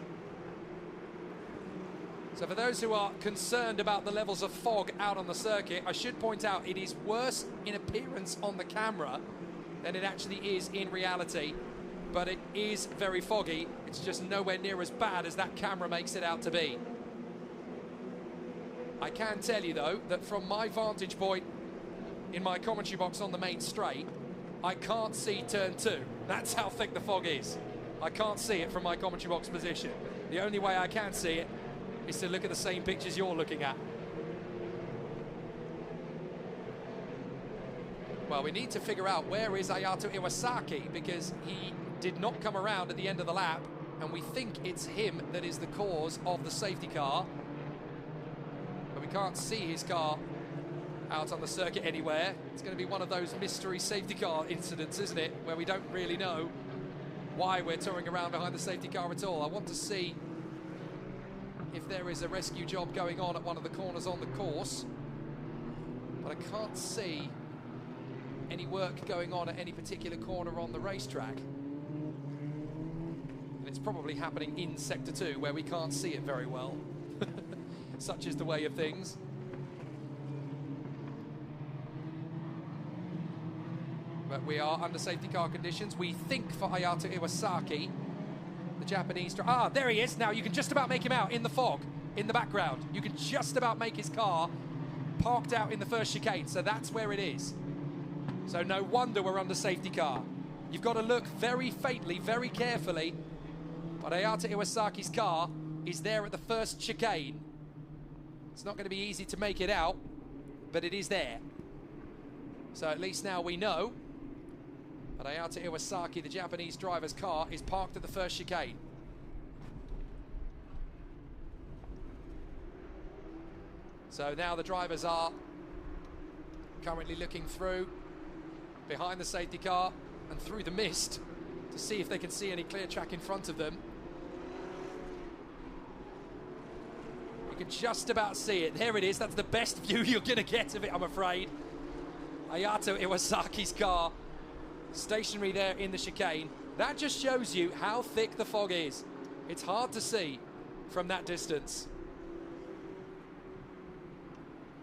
So for those who are concerned about the levels of fog out on the circuit, I should point out it is worse in appearance on the camera than it actually is in reality. But it is very foggy. It's just nowhere near as bad as that camera makes it out to be. I can tell you, though, that from my vantage point in my commentary box on the main straight, I can't see turn 2. That's how thick the fog is. I can't see it from my commentary box position. The only way I can see it is to look at the same pictures you're looking at. Well, we need to figure out where is Ayato Iwasaki, because he did not come around at the end of the lap, and we think it's him that is the cause of the safety car. But we can't see his car out on the circuit anywhere. It's going to be one of those mystery safety car incidents, isn't it, where we don't really know why we're touring around behind the safety car at all. I want to see if there is a rescue job going on at one of the corners on the course, but I can't see any work going on at any particular corner on the racetrack. And it's probably happening in Sector 2, where we can't see it very well. Such is the way of things. But we are under safety car conditions. We think for Ayato Iwasaki, the Japanese driver. There he is. Now you can just about make him out in the fog, in the background. You can just about make his car parked out in the first chicane. So that's where it is. So no wonder we're under safety car. You've got to look very faintly, very carefully. But Ayato Iwasaki's car is there at the first chicane. It's not going to be easy to make it out, but it is there. So at least now we know. But Ayato Iwasaki, the Japanese driver's car, is parked at the first chicane. So now the drivers are currently looking through behind the safety car and through the mist to see if they can see any clear track in front of them. You can just about see it. There it is. That's the best view you're going to get of it, I'm afraid. Ayato Iwasaki's car stationary there in the chicane. That just shows you how thick the fog is. It's hard to see from that distance.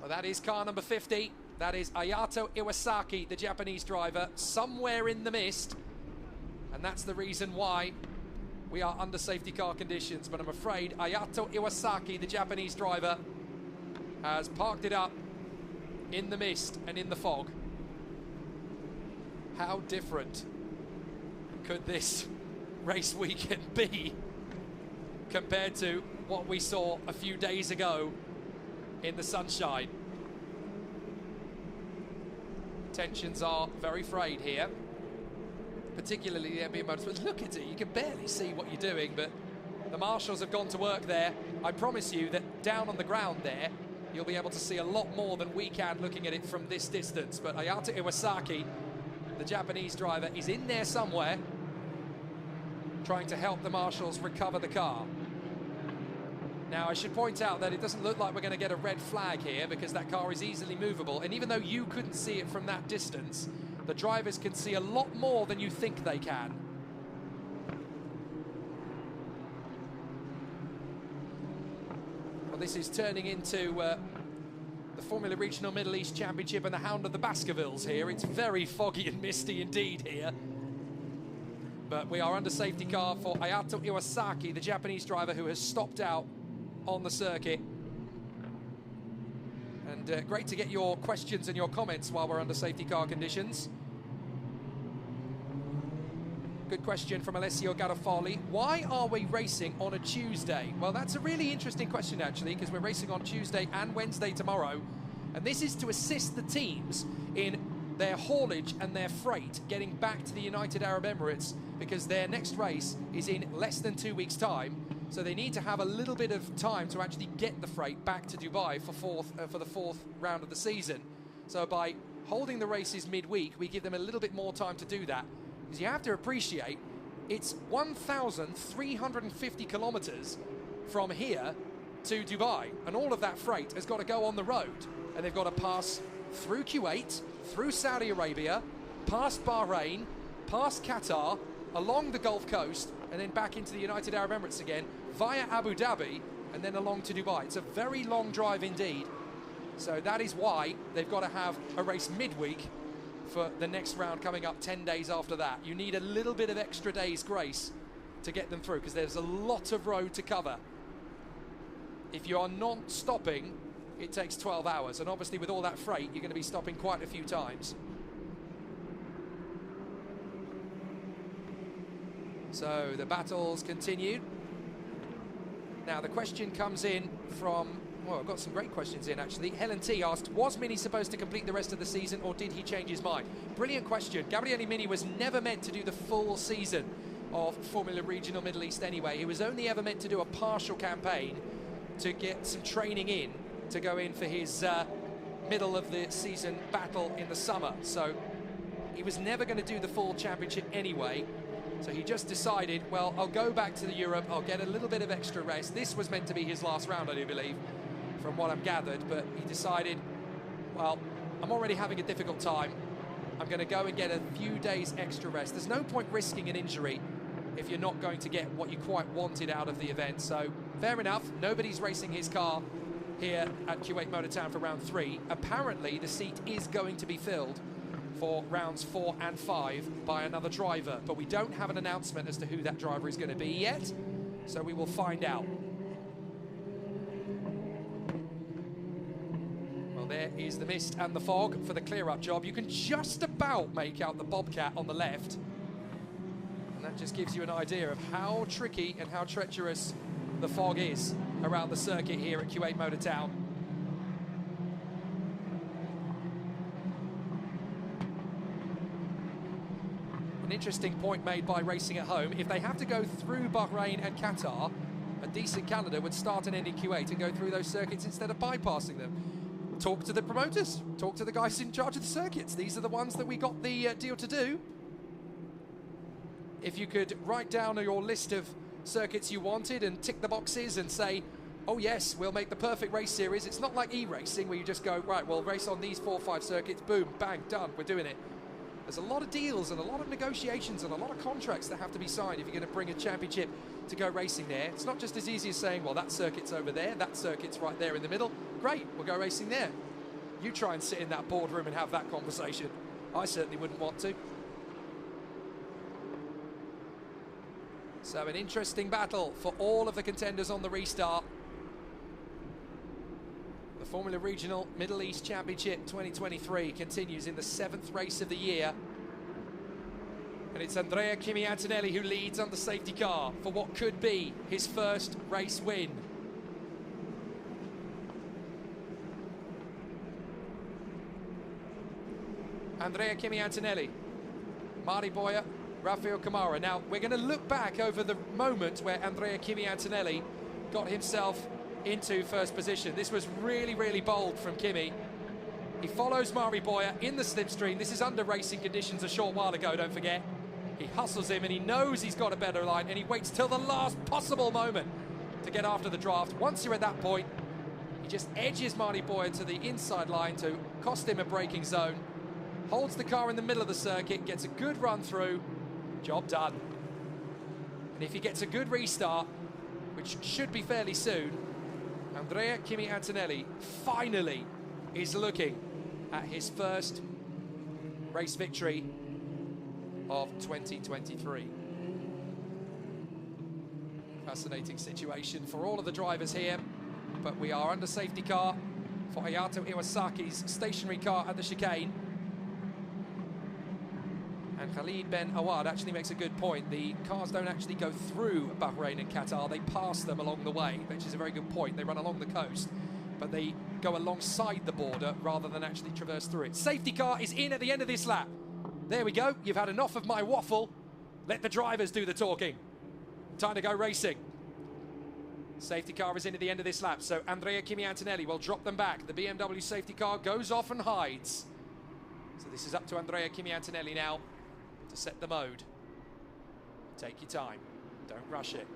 Well, that is car number 50. That is Ayato Iwasaki, the Japanese driver, somewhere in the mist. And that's the reason why we are under safety car conditions. But I'm afraid Ayato Iwasaki, the Japanese driver, has parked it up in the mist and in the fog. How different could this race weekend be compared to what we saw a few days ago in the sunshine? Tensions are very frayed here. particularly the NBA Motorsport. Look at it, you can barely see what you're doing, but the marshals have gone to work there. I promise you that down on the ground there, you'll be able to see a lot more than we can looking at it from this distance. But Ayata Iwasaki, the Japanese driver, is in there somewhere, trying to help the marshals recover the car. Now, I should point out that it doesn't look like we're going to get a red flag here, because that car is easily movable. And even though you couldn't see it from that distance, the drivers can see a lot more than you think they can. Well, this is turning into the Formula Regional Middle East Championship and the Hound of the Baskervilles here. It's very foggy and misty indeed here. But we are under safety car for Ayato Iwasaki, the Japanese driver who has stopped out on the circuit. And great to get your questions and your comments while we're under safety car conditions. Good question from Alessio Garofoli. Why are we racing on a Tuesday? Well, that's a really interesting question, actually, because we're racing on Tuesday and Wednesday tomorrow. And this is to assist the teams in their haulage and their freight getting back to the United Arab Emirates, because their next race is in less than 2 weeks' time. So they need to have a little bit of time to actually get the freight back to Dubai for the fourth round of the season. So by holding the races midweek, we give them a little bit more time to do that. Because you have to appreciate, it's 1,350 kilometers from here to Dubai. And all of that freight has got to go on the road. And they've got to pass through Kuwait, through Saudi Arabia, past Bahrain, past Qatar, along the Gulf Coast, and then back into the United Arab Emirates again, via Abu Dhabi, and then along to Dubai. It's a very long drive indeed. So that is why they've got to have a race midweek for the next round coming up 10 days after that. You need a little bit of extra days grace to get them through, because there's a lot of road to cover. If you are not stopping, it takes 12 hours. And obviously with all that freight, you're going to be stopping quite a few times. So the battles continue. Now the question comes in from, well, I've got some great questions in actually. Helen T asked, was Mini supposed to complete the rest of the season, or did he change his mind? Brilliant question. Gabriele Mini was never meant to do the full season of Formula Regional Middle East anyway. He was only ever meant to do a partial campaign to get some training in, to go in for his middle of the season battle in the summer. So he was never going to do the full championship anyway. So he just decided, well, I'll go back to the Europe, I'll get a little bit of extra rest. This was meant to be his last round, I do believe, from what I've gathered, but he decided, well, I'm already having a difficult time. I'm going to go and get a few days extra rest. There's no point risking an injury if you're not going to get what you quite wanted out of the event. So fair enough, nobody's racing his car here at Kuwait Motor Town for round 3. Apparently the seat is going to be filled for rounds 4 and 5 by another driver, but we don't have an announcement as to who that driver is going to be yet, so we will find out. Well, there is the mist and the fog for the clear-up job. You can just about make out the Bobcat on the left, and that just gives you an idea of how tricky and how treacherous the fog is around the circuit here at Kuwait Motor Town. Interesting point made by Racing at Home. If they have to go through Bahrain and Qatar, a decent calendar would start and end in Kuwait and go through those circuits instead of bypassing them. Talk to the promoters, talk to the guys in charge of the circuits. These are the ones that we got the deal to do. If you could write down your list of circuits you wanted and tick the boxes and say, oh yes, we'll make the perfect race series. It's not like e-racing where you just go, right, we'll race on these 4 or 5 circuits, boom, bang, done, we're doing it. There's a lot of deals and a lot of negotiations and a lot of contracts that have to be signed if you're going to bring a championship to go racing there. It's not just as easy as saying, well, that circuit's over there, that circuit's right there in the middle. Great, we'll go racing there. You try and sit in that boardroom and have that conversation. I certainly wouldn't want to. So an interesting battle for all of the contenders on the restart. The Formula Regional Middle East Championship 2023 continues in the 7th race of the year. And it's Andrea Kimi Antonelli who leads on the safety car for what could be his first race win. Andrea Kimi Antonelli, Mari Boya Rafael Camara. Now, we're going to look back over the moment where Andrea Kimi Antonelli got himself into first position. This was really, really bold from Kimi. He follows Mari Boya in the slipstream. This is under racing conditions a short while ago, don't forget. He hustles him and he knows he's got a better line, and he waits till the last possible moment to get after the draft. Once you're at that point, he just edges Mari Boya to the inside line to cost him a braking zone. Holds the car in the middle of the circuit, gets a good run through. Job done. And if he gets a good restart, which should be fairly soon, Andrea Kimi Antonelli finally is looking at his first race victory of 2023. Fascinating situation for all of the drivers here, but we are under safety car for Ayato Iwasaki's stationary car at the chicane. And Khalid Ben Awad actually makes a good point. The cars don't actually go through Bahrain and Qatar, they pass them along the way, which is a very good point. They run along the coast, but they go alongside the border rather than actually traverse through it. Safety car is in at the end of this lap. There we go, you've had enough of my waffle. Let the drivers do the talking. Time to go racing. Safety car is in at the end of this lap, so Andrea Kimi Antonelli will drop them back. The BMW safety car goes off and hides. So this is up to Andrea Kimi Antonelli now to set the mode. Take your time, don't rush it.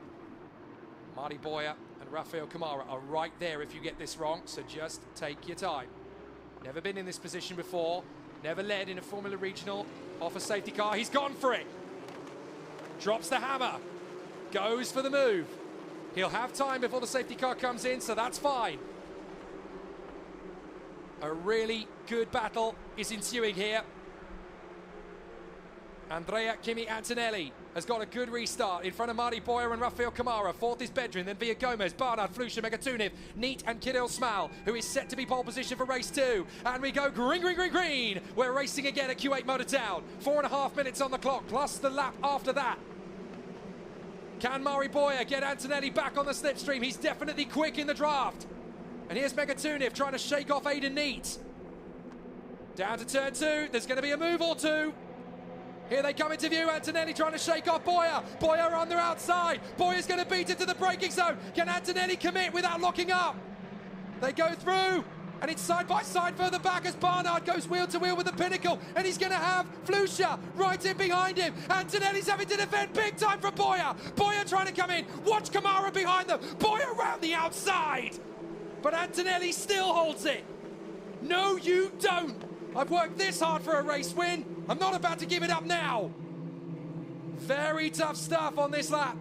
Mari Boya and Rafael Camara are right there if you get this wrong, so just take your time. Never been in this position before, never led in a Formula Regional off a safety car. He's gone for it. Drops the hammer, goes for the move. He'll have time before the safety car comes in, so that's fine. A really good battle is ensuing here. Andrea Kimi Antonelli has got a good restart in front of Mari Boya and Rafael Camara. Fourth is Bedrin, then Villa Gomez, Barnard, Flusha, Megatuniv, Neat and Kirill Smal, who is set to be pole position for race 2. And we go green, green, green, green. We're racing again at Kuwait Motor Town. 4.5 minutes on the clock, plus the lap after that. Can Mari Boya get Antonelli back on the slipstream? He's definitely quick in the draft. And here's Megatuniv trying to shake off Aidan Neat. Down to turn 2, there's going to be a move or two. Here they come into view, Antonelli trying to shake off Boya. Boya on their outside. Boya's going to beat it to the braking zone. Can Antonelli commit without locking up? They go through, and it's side by side further back as Barnard goes wheel to wheel with the Pinnacle, and he's going to have Flusha right in behind him. Antonelli's having to defend big time for Boya. Boya trying to come in. Watch Camara behind them. Boya around the outside. But Antonelli still holds it. No, you don't. I've worked this hard for a race win. I'm not about to give it up now. Very tough stuff on this lap.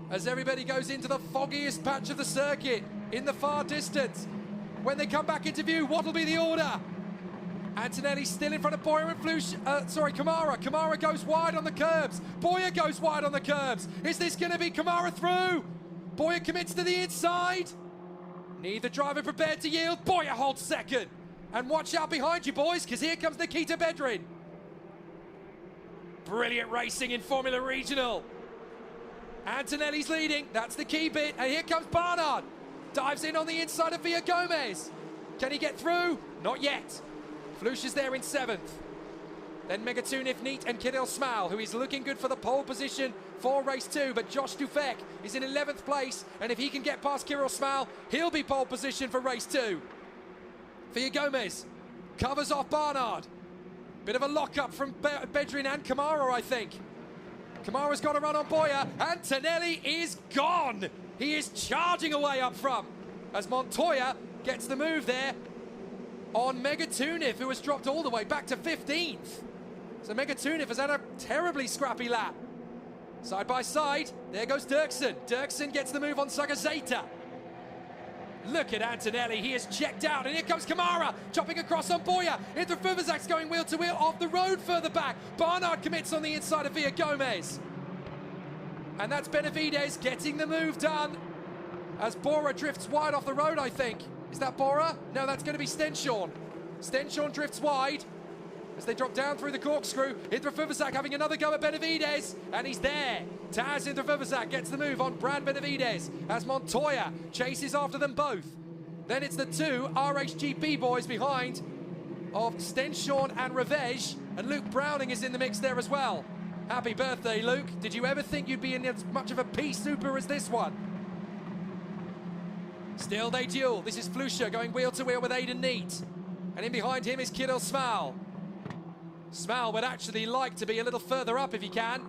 As everybody goes into the foggiest patch of the circuit in the far distance. When they come back into view, what will be the order? Antonelli still in front of Boya and Flusha, Camara. Camara goes wide on the curbs. Boya goes wide on the curbs. Is this going to be Camara through? Boya commits to the inside. Neither driver prepared to yield. Boya holds second. And watch out behind you, boys, because here comes Nikita Bedrin. Brilliant racing in Formula Regional. Antonelli's leading, that's the key bit, and here comes Barnard. Dives in on the inside of Villa Gomez. Can he get through? Not yet. Flusha's there in 7th. Then Megatuniv, Neat and Kirill Smal, who is looking good for the pole position for race 2, but Josh Dufek is in 11th place, and if he can get past Kirill Smal, he'll be pole position for race 2. Villa Gomez covers off Barnard. Bit of a lock-up from Bedrin and Camara, I think. Camara's got a run on Boya. Antonelli is gone. He is charging away up front as Montoya gets the move there on Megatuniv, who has dropped all the way back to 15th. So Megatuniv has had a terribly scrappy lap. Side by side, there goes Dirksen. Dirksen gets the move on Sagazeta. Look at Antonelli, he is checked out, and here comes Camara, chopping across on Boya. Indra Fuvazak's going wheel to wheel off the road further back. Barnard commits on the inside of Villa Gomez. And that's Benavides getting the move done as Bora drifts wide off the road, I think. Is that Bora? No, that's going to be Stenshorn. Stenshorn drifts wide as they drop down through the corkscrew. Indra Fuvazak having another go at Benavides, and he's there. Taz Indra Fuvazak gets the move on Brad Benavides as Montoya chases after them both. Then it's the two RHGP boys behind of Stenshorn and Revej, and Luke Browning is in the mix there as well. Happy birthday, Luke. Did you ever think you'd be in as much of a P-Super as this one? Still they duel. This is Flusha going wheel to wheel with Aidan Neat. And in behind him is Kirill Smal. Smal would actually like to be a little further up if he can,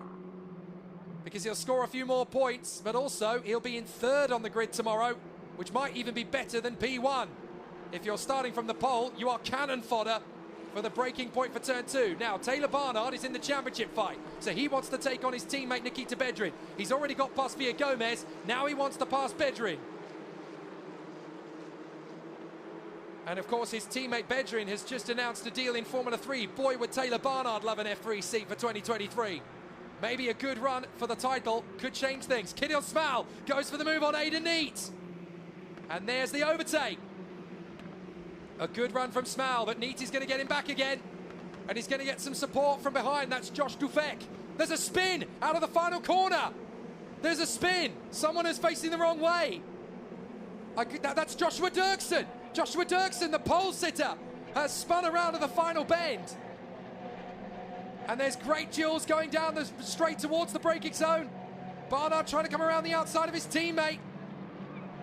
because he'll score a few more points, but also he'll be in third on the grid tomorrow, which might even be better than P1. If you're starting from the pole, you are cannon fodder for the breaking point for turn 2. Now, Taylor Barnard is in the championship fight, so he wants to take on his teammate Nikita Bedrin. He's already got past Villa Gomez, now he wants to pass Bedrin. And of course, his teammate Bedrin has just announced a deal in Formula 3. Boy, would Taylor Barnard love an F3 seat for 2023. Maybe a good run for the title could change things. Kirill Smal goes for the move on Aidan Neat. And there's the overtake. A good run from Smal, but Neat is going to get him back again. And he's going to get some support from behind. That's Josh Dufek. There's a spin out of the final corner. There's a spin. Someone is facing the wrong way. That's Joshua Dirksen. Joshua Dirksen, the pole sitter, has spun around to the final bend. And there's great duels going down the straight towards the braking zone. Barnard trying to come around the outside of his teammate.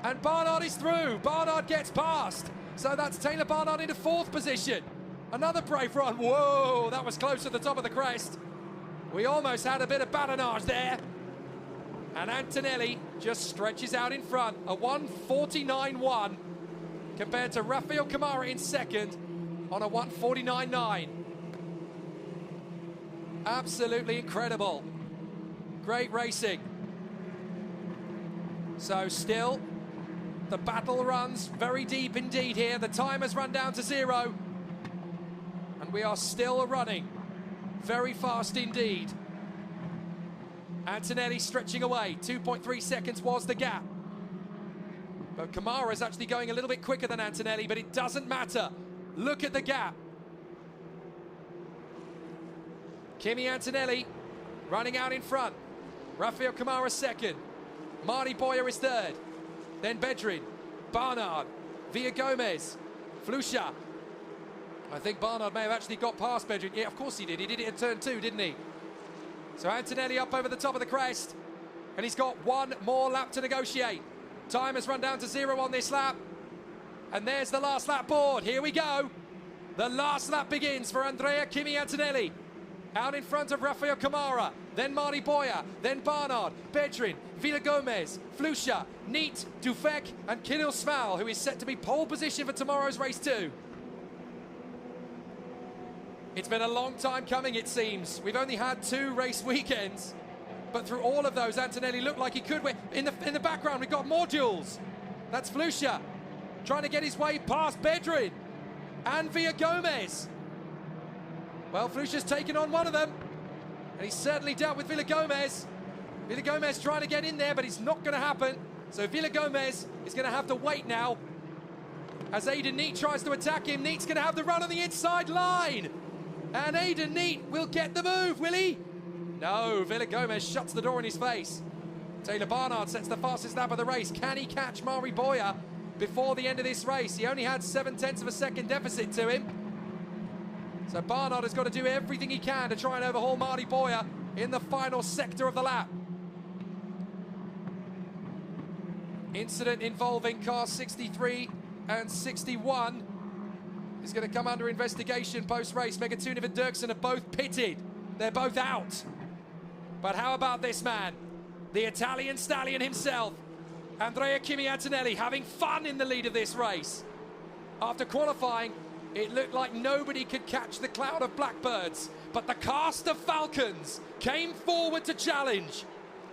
And Barnard is through. Barnard gets past. So that's Taylor Barnard into 4th position. Another brave run. Whoa, that was close at the top of the crest. We almost had a bit of badinage there. And Antonelli just stretches out in front. A 1:49.1 compared to Rafael Kamara in second on a 1:49.9. Absolutely incredible. Great racing. So still, the battle runs very deep indeed here. The time has run down to 0. And we are still running very fast indeed. Antonelli stretching away. 2.3 seconds was the gap. But Kamara is actually going a little bit quicker than Antonelli, but it doesn't matter. Look at the gap. Kimi Antonelli running out in front. Rafael Kamara second. Marty Boyer is third. Then Bedrin, Barnard, Villa Gomez, Flusha. I think Barnard may have actually got past Bedrin. Yeah, of course he did. He did it in turn 2, didn't he? So Antonelli up over the top of the crest. And he's got one more lap to negotiate. Time has run down to 0 on this lap. And there's the last lap board. Here we go. The last lap begins for Andrea Kimi Antonelli. Out in front of Rafael Kamara, then Marty Boyer, then Barnard, Bedrin, Villa Gomez, Flusha, Neat, Dufek, and Kirill Smal, who is set to be pole position for tomorrow's race 2. It's been a long time coming, it seems. We've only had 2 race weekends, but through all of those, Antonelli looked like he could win. In the background, we've got more duels. That's Flusha trying to get his way past Bedrin and Villa Gomez. Well, Flusha's taken on one of them, and he's certainly dealt with Villa Gomez. Villa Gomez trying to get in there, but it's not going to happen. So Villa Gomez is going to have to wait now. As Aidan Neat tries to attack him, Neat's going to have the run on the inside line. And Aidan Neat will get the move, will he? No, Villa Gomez shuts the door in his face. Taylor Barnard sets the fastest lap of the race. Can he catch Mari Boyer before the end of this race? He only had 0.7 of a second deficit to him. So Barnard has got to do everything he can to try and overhaul Marty Boyer in the final sector of the lap. Incident involving cars 63 and 61 is going to come under investigation post-race. Megatuniv and Dirksen are both pitted. They're both out. But how about this man? The Italian stallion himself, Andrea Kimi Antonelli, having fun in the lead of this race. After qualifying, it looked like nobody could catch the cloud of blackbirds, but the cast of falcons came forward to challenge.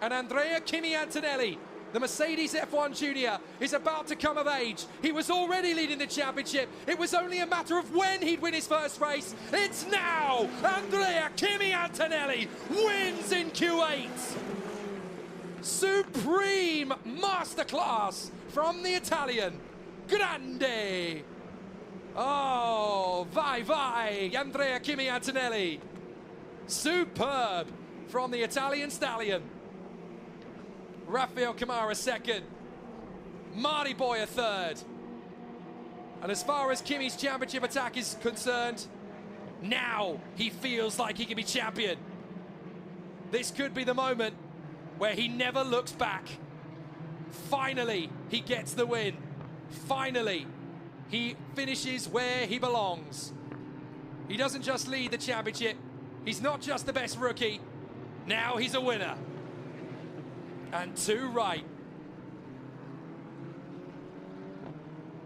And Andrea Kimi Antonelli, the Mercedes F1 Junior, is about to come of age. He was already leading the championship. It was only a matter of when he'd win his first race. It's now! Andrea Kimi Antonelli wins in Kuwait. Supreme masterclass from the Italian. Grande! Oh, vai, Andrea Kimi Antonelli. Superb from the Italian stallion. Rafael Kamara second. Marty Boyer third. And as far as Kimi's championship attack is concerned, now he feels like he can be champion. This could be the moment where he never looks back. Finally, he gets the win. Finally, he finishes where he belongs. He doesn't just lead the championship. He's not just the best rookie. Now he's a winner. And two right.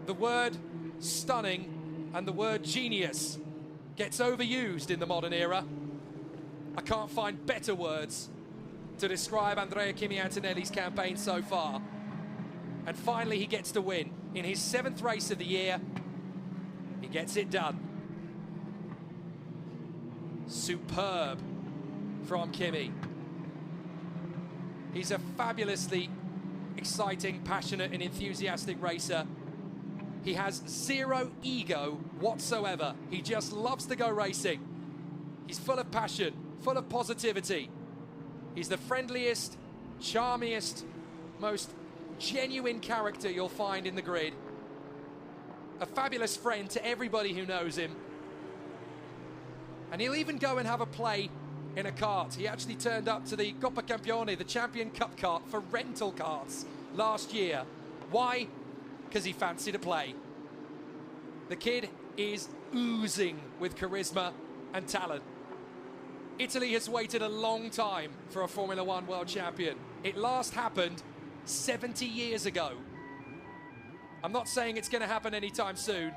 The word stunning and the word genius gets overused in the modern era. I can't find better words to describe Andrea Kimi Antonelli's campaign so far. And finally he gets to win. In his 7th race of the year, he gets it done. Superb from Kimi. He's a fabulously exciting, passionate and enthusiastic racer. He has zero ego whatsoever. He just loves to go racing. He's full of passion, full of positivity. He's the friendliest, charmingest, most genuine character you'll find in the grid. A fabulous friend to everybody who knows him. And he'll even go and have a play in a kart. He actually turned up to the Coppa Campione, the Champion Cup kart, for rental karts last year. Why? Because he fancied a play. The kid is oozing with charisma and talent. Italy has waited a long time for a Formula One world champion. It last happened 70 years ago. I'm not saying it's going to happen anytime soon,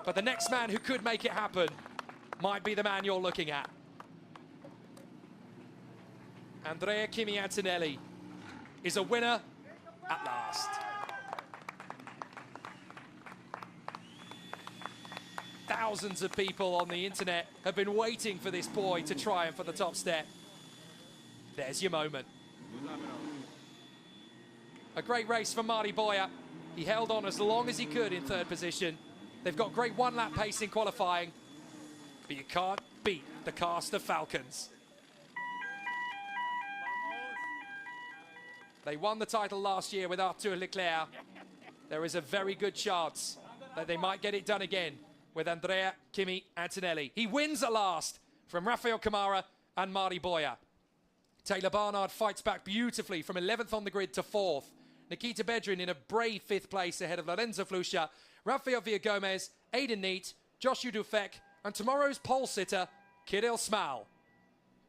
but the next man who could make it happen might be the man you're looking at. Andrea Kimi Antonelli is a winner at last. Thousands of people on the internet have been waiting for this boy to triumph at the top step. There's your moment. A great race for Marty Boyer. He held on as long as he could in 3rd position. They've got great one-lap pace in qualifying, but you can't beat the cast of Falcons. They won the title last year with Arthur Leclerc. There is a very good chance that they might get it done again with Andrea Kimi Antonelli. He wins at last from Rafael Camara and Marty Boyer. Taylor Barnard fights back beautifully from 11th on the grid to 4th. Nikita Bedrin in a brave 5th place ahead of Lorenzo Flusha, Rafael Villagomez, Aidan Neat, Joshua Dufek, and tomorrow's pole sitter, Kirill Smal.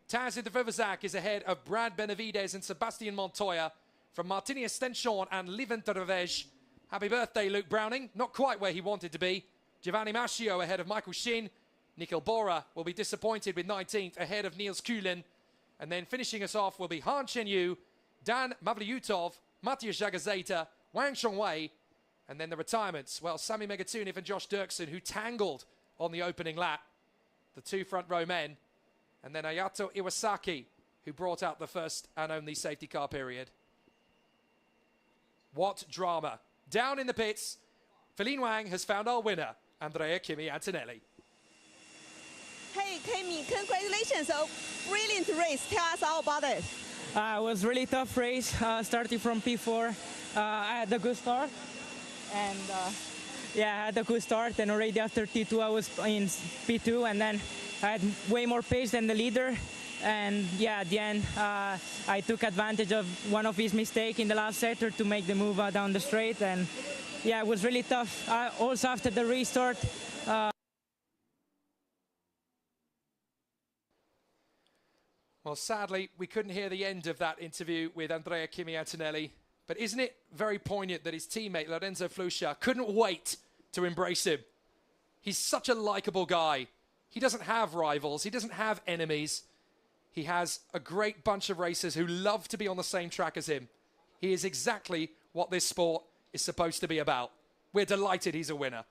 Taz de Vivazak is ahead of Brad Benavides and Sebastian Montoya from Martinius Stenchon and Livent Revej. Happy birthday, Luke Browning. Not quite where he wanted to be. Giovanni Mascio ahead of Michael Shin. Nikhil Bora will be disappointed with 19th ahead of Niels Kulin. And then finishing us off will be Han Chen-Yu, Dan Mavlyutov, Matthias Jagazeta, Wang Shongwei, and then the retirements. Well, Sami Megatuniv and Josh Dirksen, who tangled on the opening lap, the 2 front row men, and then Ayato Iwasaki, who brought out the first and only safety car period. What drama. Down in the pits, Feline Wang has found our winner, Andrea Kimi Antonelli. Hey, Kimi, congratulations. A brilliant race. Tell us all about it. It was a really tough race, starting from P4. I had a good start, and yeah, I had a good start, and already after T2 I was in P2, and then I had way more pace than the leader, and yeah, at the end I took advantage of one of his mistakes in the last sector to make the move down the straight, and yeah, it was really tough. Also after the restart, well, sadly, we couldn't hear the end of that interview with Andrea Kimi Antonelli. But isn't it very poignant that his teammate, Lorenzo Flusha, couldn't wait to embrace him? He's such a likable guy. He doesn't have rivals. He doesn't have enemies. He has a great bunch of racers who love to be on the same track as him. He is exactly what this sport is supposed to be about. We're delighted he's a winner.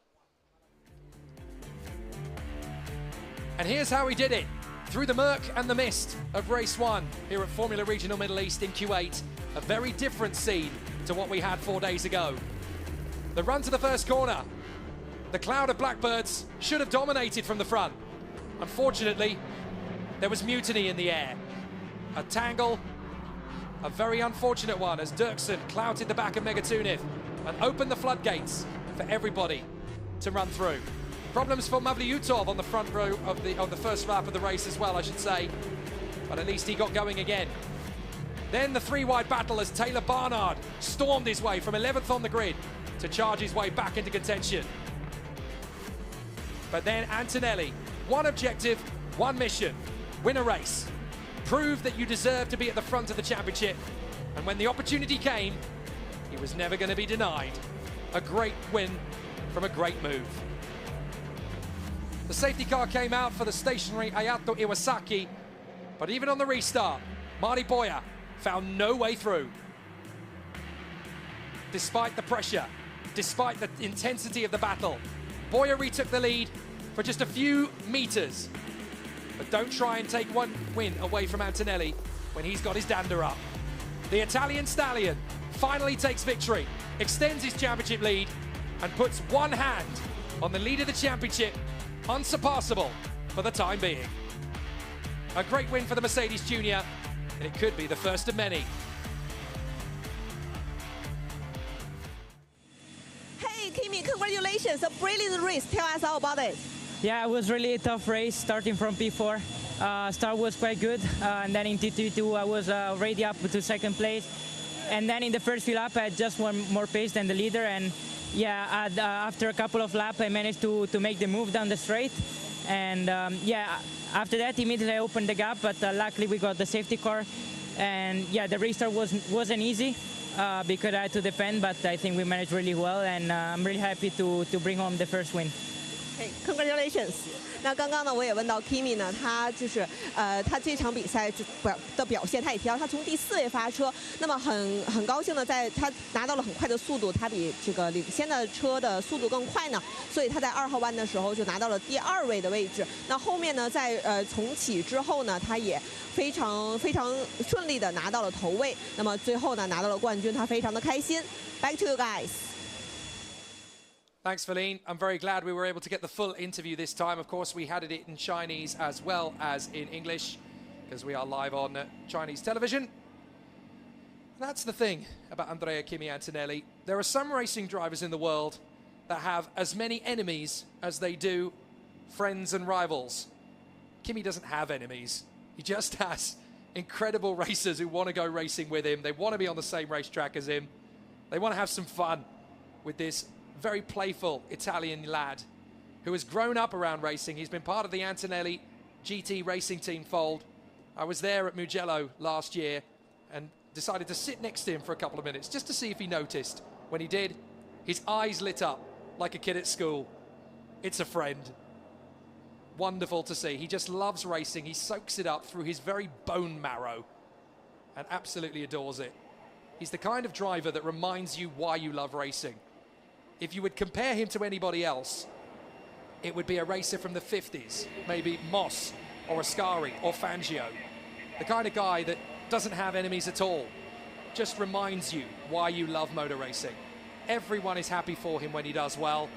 And here's how he did it. Through the murk and the mist of race 1 here at Formula Regional Middle East in Kuwait, a very different scene to what we had 4 days ago. The run to the first corner. The cloud of blackbirds should have dominated from the front. Unfortunately, there was mutiny in the air. A tangle, a very unfortunate one, as Dirksen clouted the back of Megatuniv and opened the floodgates for everybody to run through. Problems for Mavlyutov on the front row of the first lap of the race as well, I should say. but at least he got going again. Then the three-wide battle as Taylor Barnard stormed his way from 11th on the grid to charge his way back into contention. But then Antonelli, one objective, one mission, win a race. Prove that you deserve to be at the front of the championship. And when the opportunity came, he was never going to be denied. A great win from a great move. The safety car came out for the stationary Ayato Iwasaki, but even on the restart, Marty Boyer found no way through. Despite the pressure, despite the intensity of the battle, Boyer retook the lead for just a few meters. But don't try and take one win away from Antonelli when he's got his dander up. The Italian stallion finally takes victory, extends his championship lead, and puts one hand on the lead of the championship, unsurpassable for the time being. A great win for the Mercedes Junior, and it could be the first of many. Hey, Kimi, congratulations! A brilliant race. Tell us all about it. Yeah, it was really a tough race starting from P4. Start was quite good, and then in T2 I was already up to second place. And then in the first few laps I had just one more pace than the leader, and yeah, after a couple of laps I managed to make the move down the straight. And yeah, after that immediately I opened the gap, but luckily we got the safety car. And yeah, the restart wasn't easy because I had to defend, but I think we managed really well, and I'm really happy to bring home the first win. Hey, congratulations！ 那刚刚呢，我也问到 Kimi 呢，他就是他这场比赛的表现，他也提到他从第4位发车，那么很高兴的，在他拿到了很快的速度，他比这个领先的车的速度更快呢，所以他在2号弯的时候就拿到了第2位的位置。那后面呢，在重启之后呢，他也非常顺利的拿到了头位，那么最后呢拿到了冠军，他非常的开心。Back to you guys. Thanks, Feline. I'm very glad we were able to get the full interview this time. Of course, we had it in Chinese as well as in English, because we are live on Chinese television. That's the thing about Andrea Kimi Antonelli. There are some racing drivers in the world that have as many enemies as they do friends and rivals. Kimi doesn't have enemies. He just has incredible racers who want to go racing with him. They want to be on the same racetrack as him. They want to have some fun with this very playful Italian lad who has grown up around racing. He's been part of the Antonelli GT racing team fold. I was there at Mugello last year and decided to sit next to him for a couple of minutes just to see if he noticed. When he did, his eyes lit up like a kid at school. It's a friend. Wonderful to see. He just loves racing. He soaks it up through his very bone marrow and absolutely adores it. He's the kind of driver that reminds you why you love racing. If you would compare him to anybody else, it would be a racer from the 50s, maybe Moss or Ascari or Fangio. The kind of guy that doesn't have enemies at all, just reminds you why you love motor racing. Everyone is happy for him when he does well,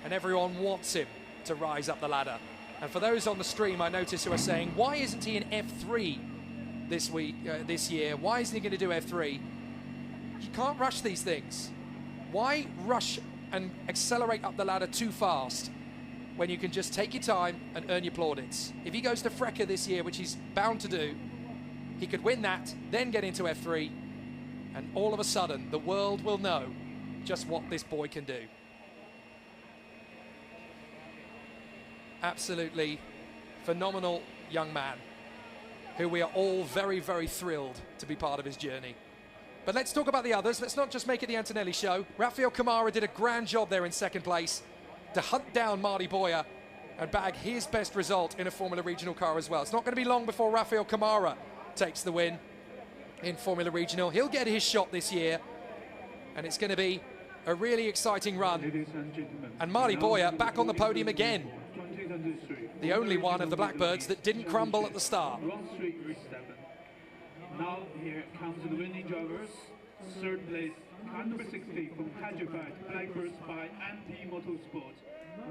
and everyone wants him to rise up the ladder. And for those on the stream, I notice who are saying, why isn't he in F3 this year? Why isn't he going to do F3? You can't rush these things. Why rush and accelerate up the ladder too fast when you can just take your time and earn your plaudits? If he goes to FIA this year, which he's bound to do, he could win that, then get into F3, and all of a sudden the world will know just what this boy can do. Absolutely phenomenal young man who we are all very, very thrilled to be part of his journey. But let's talk about the others. Let's not just make it the Antonelli show. Rafael Kamara did a grand job there in second place to hunt down Marty Boyer and bag his best result in a Formula Regional car as well. It's not going to be long before Rafael Kamara takes the win in Formula Regional. He'll get his shot this year, and it's going to be a really exciting run. And Marty Boyer back on the podium again. The only one of the Blackbirds that didn't crumble at the start. Now here comes the winning drivers. Third place, number 60 from Hyderabad, Blackbirds by Emirates Motorsport,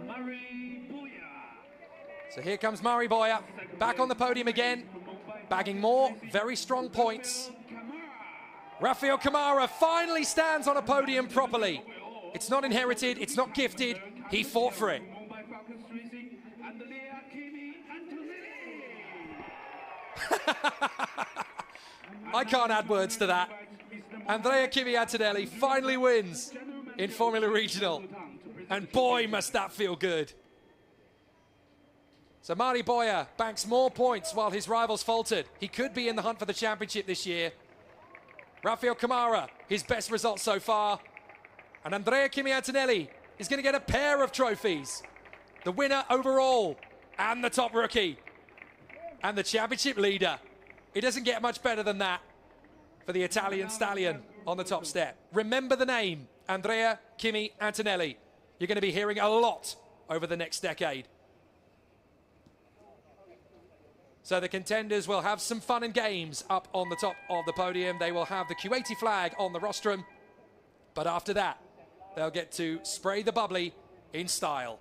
Mari Boya. So here comes Mari Boya, back on the podium again, bagging more very strong points. Rafael Kamara finally stands on a podium properly. It's not inherited, it's not gifted, he fought for it. I can't add words to that. Andrea Kimi Antonelli finally wins in Formula Regional. And boy, must that feel good. So Mari Boyer banks more points while his rivals faltered. He could be in the hunt for the championship this year. Rafael Camara, his best result so far. And Andrea Kimi Antonelli is going to get a pair of trophies. The winner overall and the top rookie and the championship leader. It doesn't get much better than that for the Italian stallion on the top step. Remember the name, Andrea Kimi Antonelli. You're going to be hearing a lot over the next decade. So the contenders will have some fun and games up on the top of the podium. They will have the Kuwaiti flag on the rostrum. But after that, they'll get to spray the bubbly in style.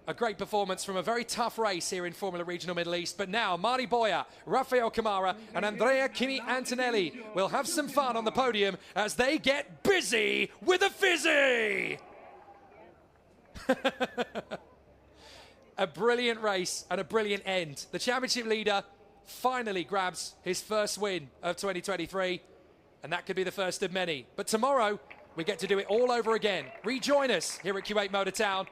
A great performance from a very tough race here in Formula Regional Middle East. But now, Mari Boyer, Rafael Camara and Andrea Kimi Antonelli will have some fun on the podium as they get busy with a fizzy. A brilliant race and a brilliant end. The championship leader finally grabs his first win of 2023. And that could be the first of many. But tomorrow, we get to do it all over again. Rejoin us here at Kuwait Motor Town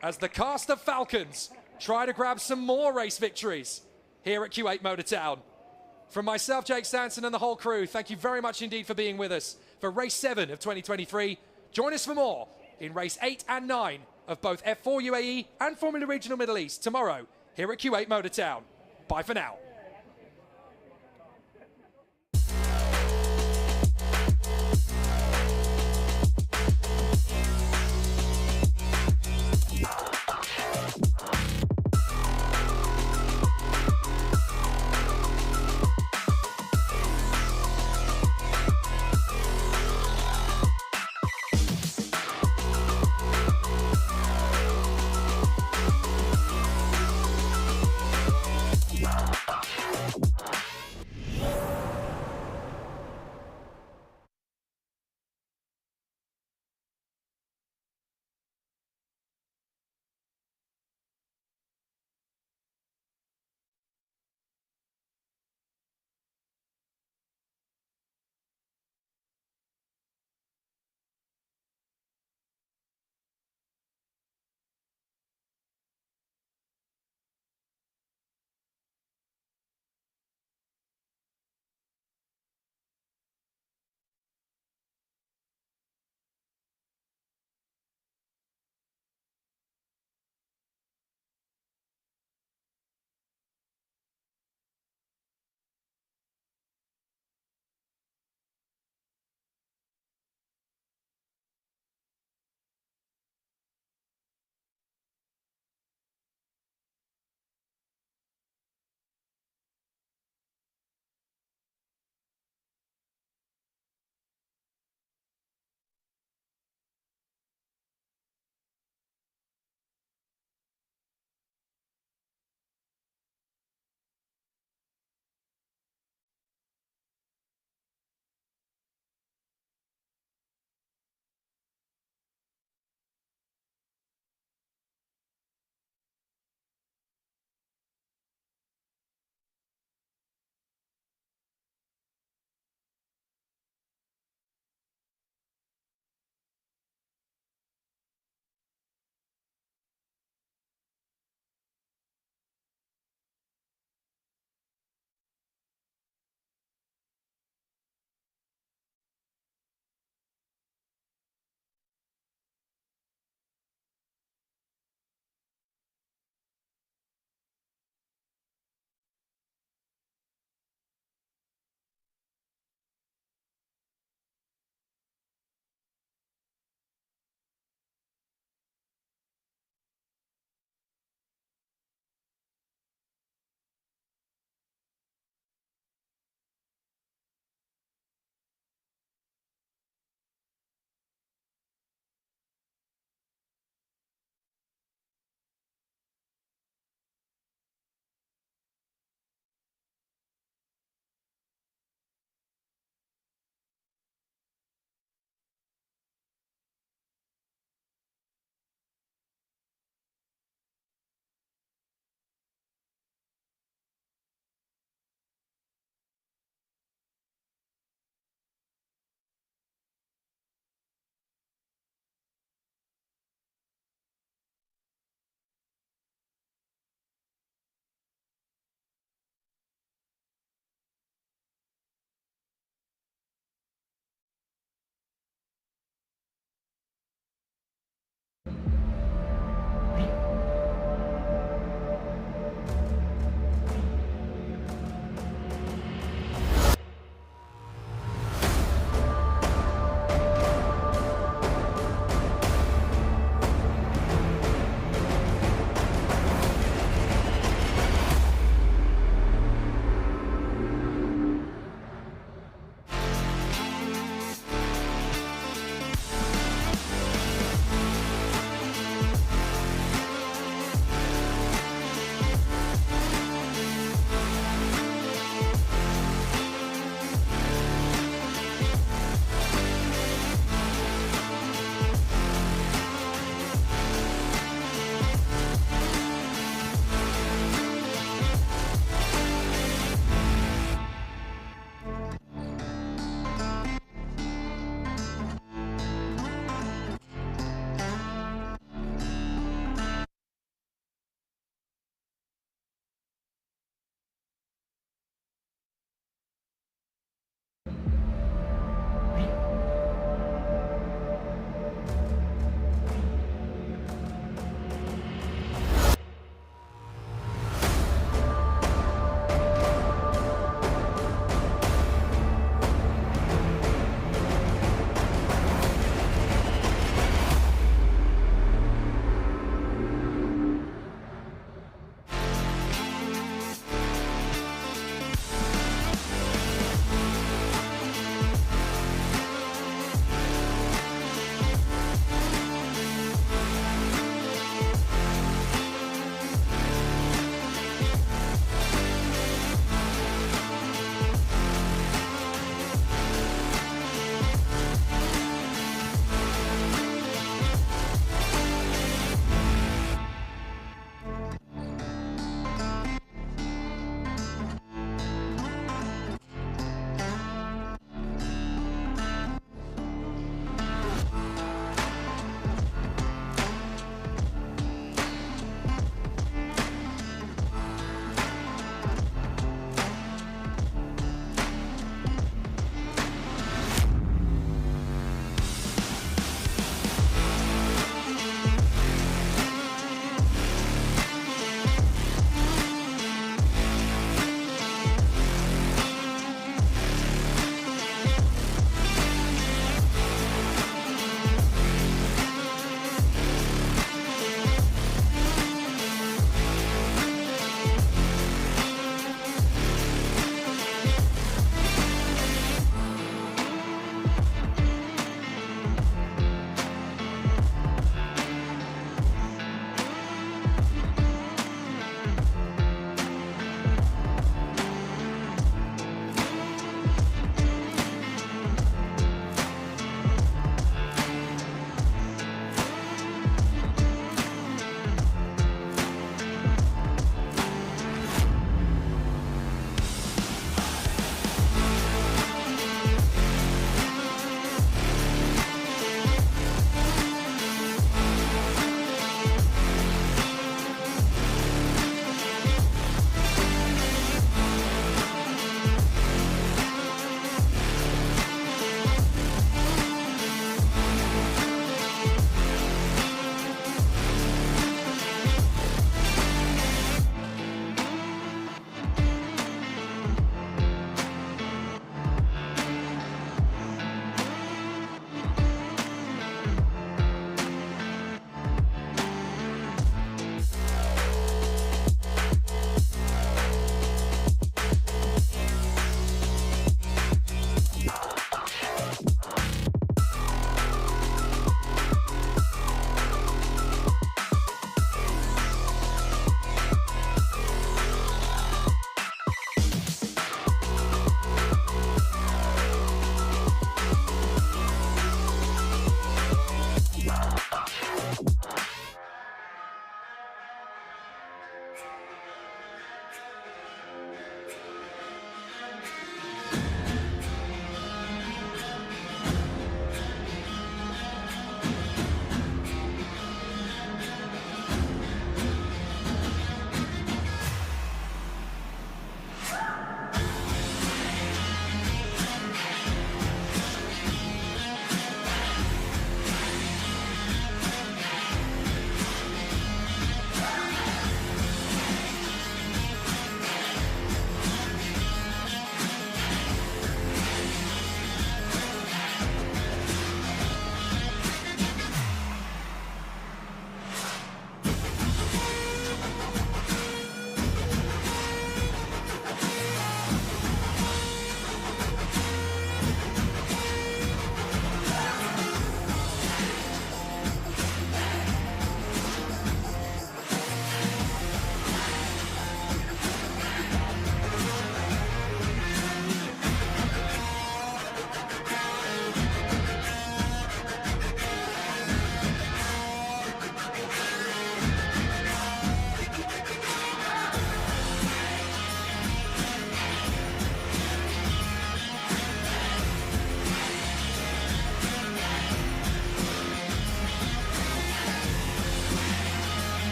as the cast of Falcons try to grab some more race victories here at Kuwait Motor Town. From myself, Jake Stanson, and the whole crew, thank you very much indeed for being with us for race 7 of 2023. Join us for more in race 8 and 9 of both F4 UAE and Formula Regional Middle East tomorrow here at Kuwait Motor Town. Bye for now.